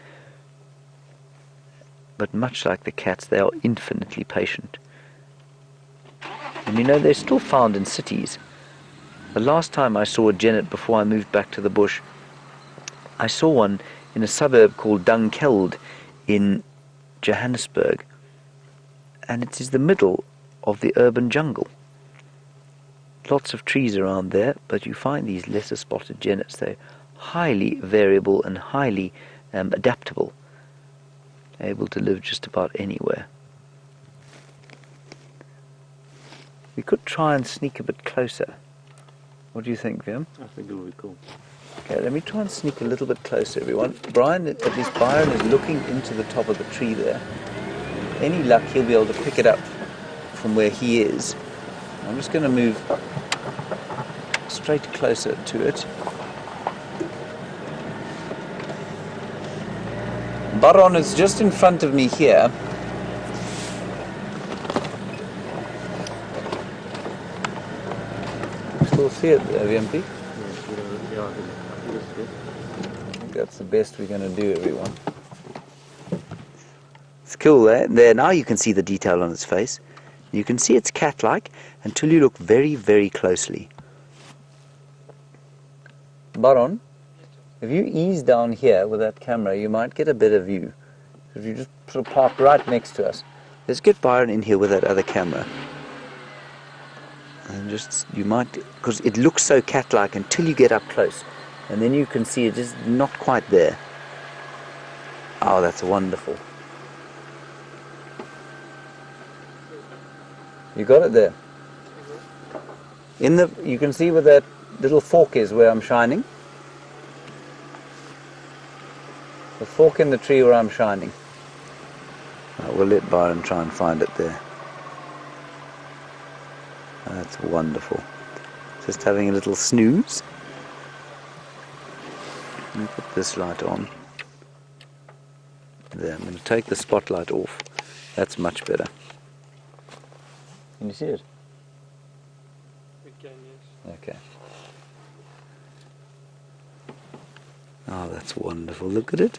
But much like the cats, they are infinitely patient. And you know, they're still found in cities. The last time I saw a genet before I moved back to the bush, I saw one in a suburb called Dunkeld in Johannesburg. And it is the middle of the urban jungle. Lots of trees around there, but you find these lesser spotted genets. They're highly variable and highly adaptable, able to live just about anywhere. We could try and sneak a bit closer. What do you think, Vim? I think it would be cool. Okay, let me try and sneak a little bit closer, everyone. Byron is looking into the top of the tree there. Any luck, he'll be able to pick it up from where he is. I'm just going to move straight closer to it. Byron is just in front of me here. Still see it there, VMP? Yeah, I think it's good. I think that's the best we're going to do, everyone. It's cool, eh? There, now you can see the detail on its face. You can see it's cat-like until you look very, very closely. Byron, if you ease down here with that camera, you might get a better view. If you just sort of park right next to us. Let's get Byron in here with that other camera. And just, you might, because it looks so cat-like until you get up close. And then you can see it is not quite there. Oh, that's wonderful. You got it there. You can see where that little fork is where I'm shining. The fork in the tree where I'm shining. We'll let Byron try and find it there. That's wonderful. Just having a little snooze. Let me put this light on. There, I'm going to take the spotlight off. That's much better. Can you see it? We can, yes. Okay. Oh, that's wonderful. Look at it.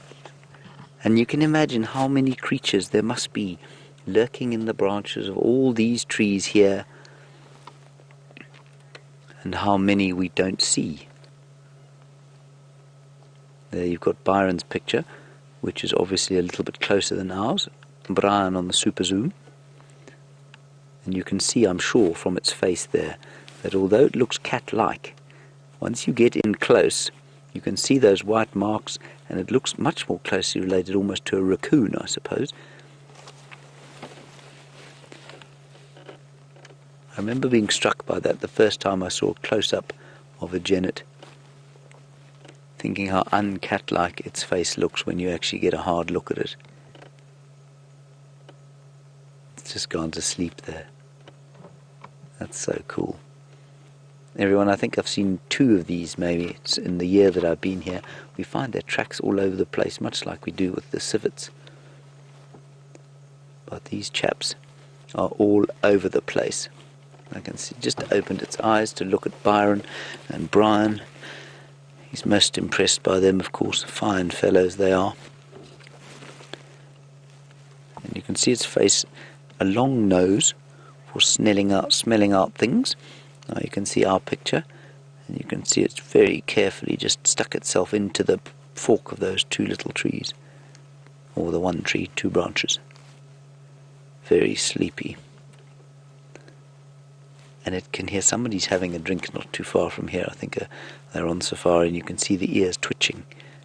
And you can imagine how many creatures there must be lurking in the branches of all these trees here, and how many we don't see. There you've got Byron's picture, which is obviously a little bit closer than ours. Brian on the super zoom. And you can see, I'm sure, from its face there, that although it looks cat-like, once you get in close, you can see those white marks, and it looks much more closely related almost to a raccoon, I suppose. I remember being struck by that the first time I saw a close-up of a genet, thinking how uncat-like its face looks when you actually get a hard look at it. It's just gone to sleep there. That's so cool. Everyone, I think I've seen 2 of these maybe in the year that I've been here. We find their tracks all over the place, much like we do with the civets. But these chaps are all over the place. I can see, just opened its eyes to look at Byron and Brian. He's most impressed by them, of course. Fine fellows they are. can see its face, a long nose for smelling out things. Now you can see our picture, and you can see it's very carefully just stuck itself into the fork of those two little trees, or the one tree, two branches. Very sleepy. And it can hear somebody's having a drink not too far from here. I think they're on safari, and you can see the ears twitching,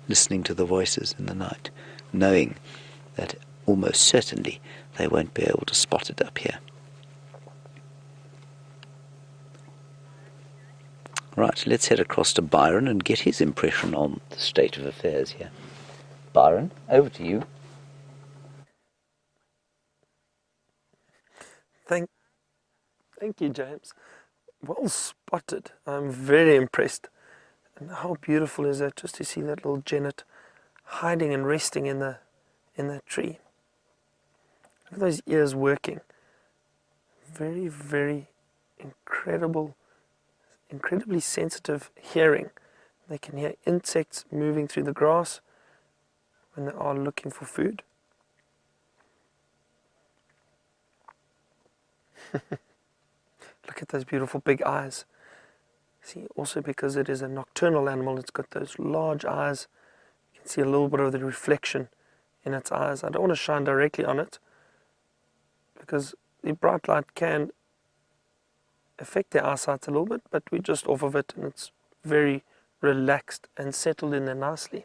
listening to the voices in the night, knowing that almost certainly they won't be able to spot it up here. Right, let's head across to Byron and get his impression on the state of affairs here. Byron, over to you. Thank you, James. Well spotted. I'm very impressed. And how beautiful is that, just to see that little genet hiding and resting in that tree. Look at those ears working. Very, very incredibly sensitive hearing. They can hear insects moving through the grass when they are looking for food. Look at those beautiful big eyes. See, also because it is a nocturnal animal, it's got those large eyes. You can see a little bit of the reflection in its eyes. I don't want to shine directly on it because the bright light can affect their eyesight a little bit, but we're just off of it and it's very relaxed and settled in there nicely.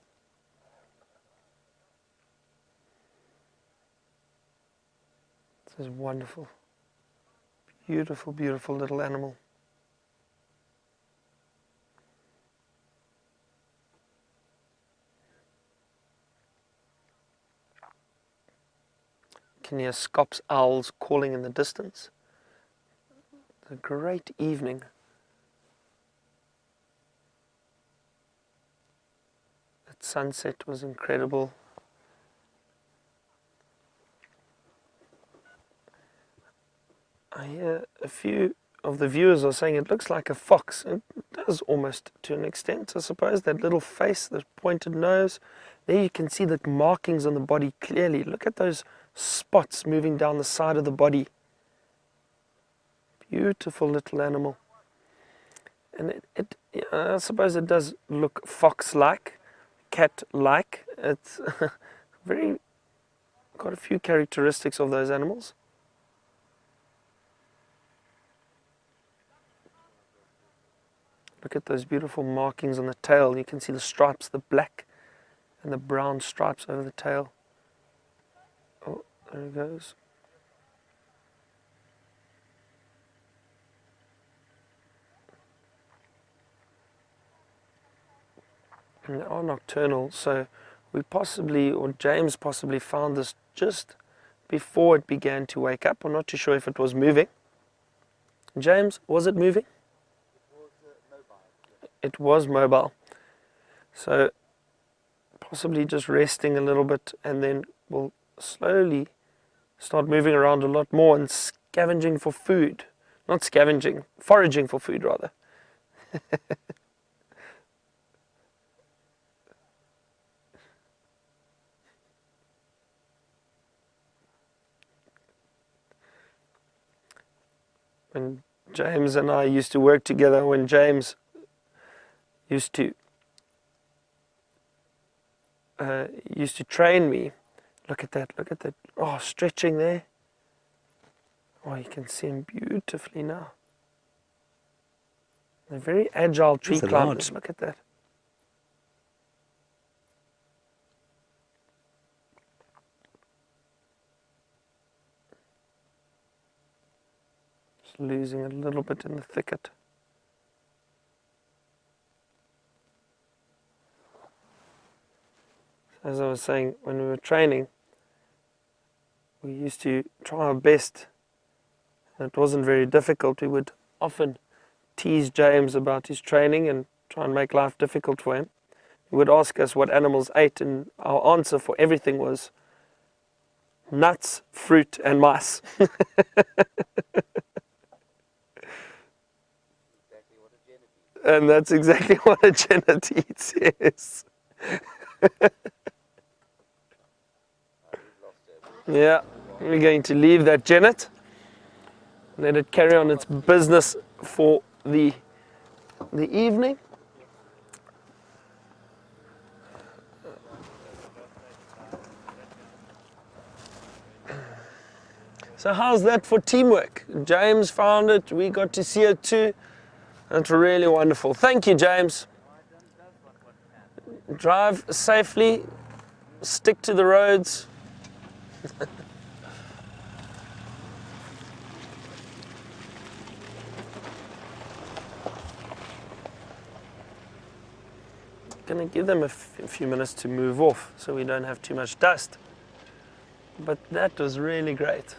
This is wonderful. Beautiful, beautiful little animal. You can hear Scops owls calling in the distance. It's a great evening. That sunset was incredible. I hear a few of the viewers are saying it looks like a fox. It does almost to an extent, I suppose. That little face, the pointed nose. There you can see the markings on the body clearly. Look at those spots moving down the side of the body. Beautiful little animal. And I suppose it does look fox-like, cat-like. It's got a few characteristics of those animals. Look at those beautiful markings on the tail. You can see the stripes, the black and the brown stripes over the tail. Oh, there he goes. And they are nocturnal, so we possibly, or James possibly, found this just before it began to wake up. I'm not too sure if it was moving. James, was it moving? It was mobile. So possibly just resting a little bit, and then we'll slowly start moving around a lot more and scavenging for food. Not scavenging, foraging for food rather. When James and I used to work together, when James used to train me. Look at that, oh, stretching there. Oh, you can see him beautifully now. They're very agile tree climbers, look at that. Just losing a little bit in the thicket. As I was saying, when we were training, we used to try our best. And it wasn't very difficult. We would often tease James about his training and try and make life difficult for him. He would ask us what animals ate, and our answer for everything was nuts, fruit, and mice. And that's exactly what a genet eats, yes. Yeah, We're going to leave that genet, let it carry on its business for the evening. So how's that for teamwork? James found it, we got to see it too. That's really wonderful. Thank you, James. Drive safely, stick to the roads. Going to give them a few minutes to move off so we don't have too much dust. But that was really great.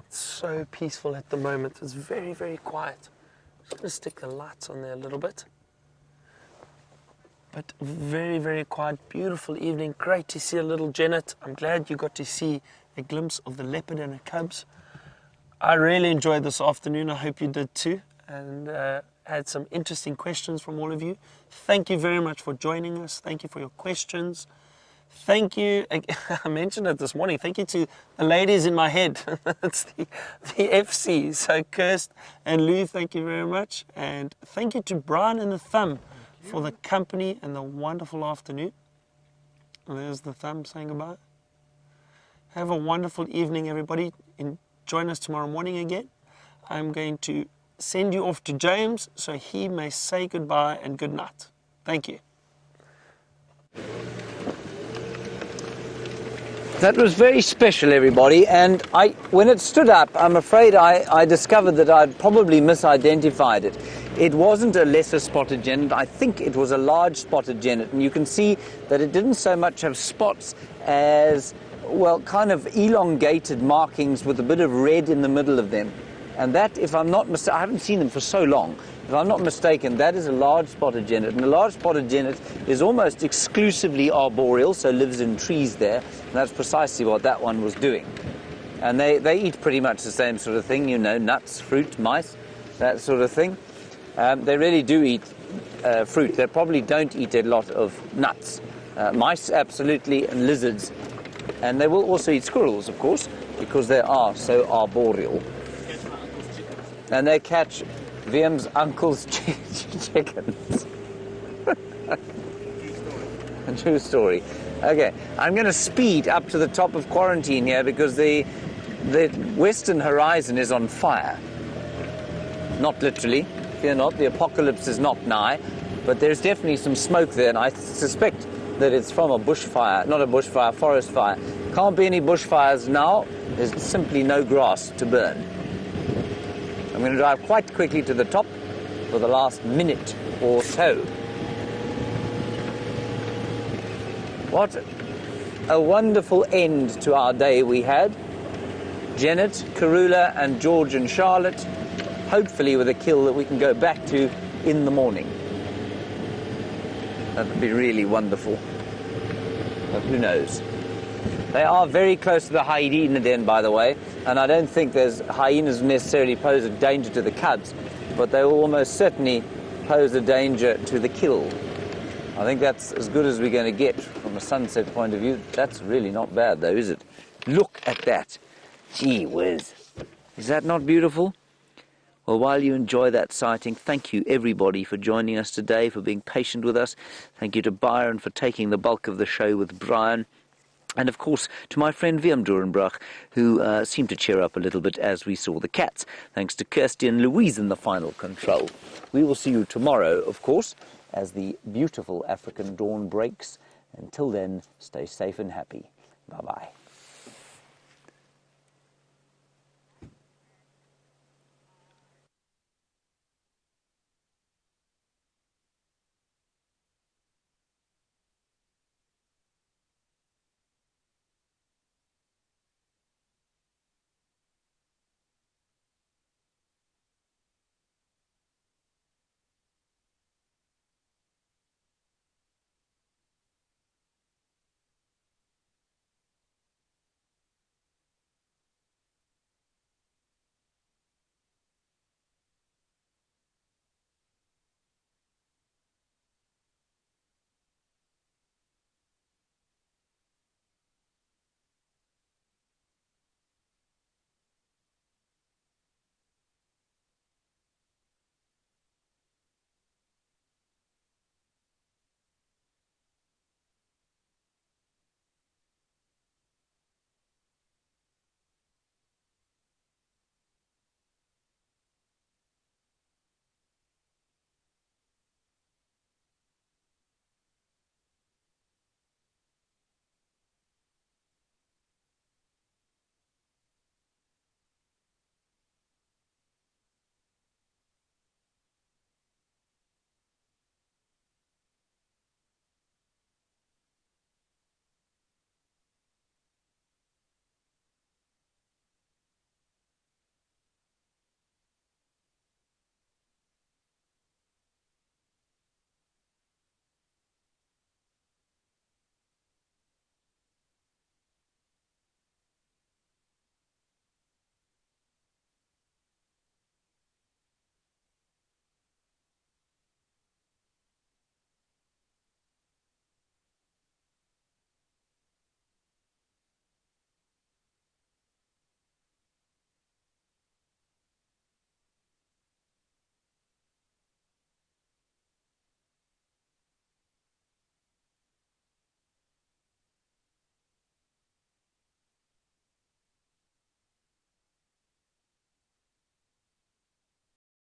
It's so peaceful at the moment. It's very, very quiet. Just going to stick the lights on there a little bit. But very, very quiet, beautiful evening. Great to see a little genet. I'm glad you got to see a glimpse of the leopard and her cubs. I really enjoyed this afternoon. I hope you did too. And had some interesting questions from all of you. Thank you very much for joining us. Thank you for your questions. Thank you, I mentioned it this morning, thank you to the ladies in my head. It's the FC. So Kirst and Lou, thank you very much. And thank you to Brian and the Thumb for the company and the wonderful afternoon. And there's the Thumb saying goodbye. Have a wonderful evening, everybody. And join us tomorrow morning again. I'm going to send you off to James so he may say goodbye and good night. Thank you. That was very special, everybody, and when it stood up, I'm afraid I discovered that I'd probably misidentified it. It wasn't a lesser spotted genet, I think it was a large spotted genet, and you can see that it didn't so much have spots as, well, kind of elongated markings with a bit of red in the middle of them. And that, if I'm not mistaken, I haven't seen them for so long, if I'm not mistaken, that is a large spotted genet. And a large spotted genet is almost exclusively arboreal, so lives in trees there. And that's precisely what that one was doing. And they eat pretty much the same sort of thing, you know, nuts, fruit, mice, that sort of thing. They really do eat fruit. They probably don't eat a lot of nuts. Mice, absolutely, and lizards. And they will also eat squirrels, of course, because they are so arboreal. And they catch Wiem's uncle's chickens. A true story. Okay, I'm going to speed up to the top of quarantine here because the western horizon is on fire. Not literally, fear not, the apocalypse is not nigh, but there's definitely some smoke there, and I suspect that it's from a bushfire, not a bushfire, forest fire. Can't be any bushfires now, there's simply no grass to burn. I'm going to drive quite quickly to the top for the last minute or so. What a wonderful end to our day we had. Genet, Karula and George and Charlotte, hopefully with a kill that we can go back to in the morning. That would be really wonderful. But who knows? They are very close to the hyena den, by the way, and I don't think hyenas necessarily pose a danger to the cubs, but they will almost certainly pose a danger to the kill. I think that's as good as we're going to get from a sunset point of view. That's really not bad, though, is it? Look at that. Gee whiz. Is that not beautiful? Well, while you enjoy that sighting, thank you, everybody, for joining us today, for being patient with us. Thank you to Byron for taking the bulk of the show with Brian. And, of course, to my friend Wiem Durenbrach, who seemed to cheer up a little bit as we saw the cats, thanks to Kirsty and Louise in the final control. We will see you tomorrow, of course, as the beautiful African dawn breaks. Until then, stay safe and happy. Bye-bye.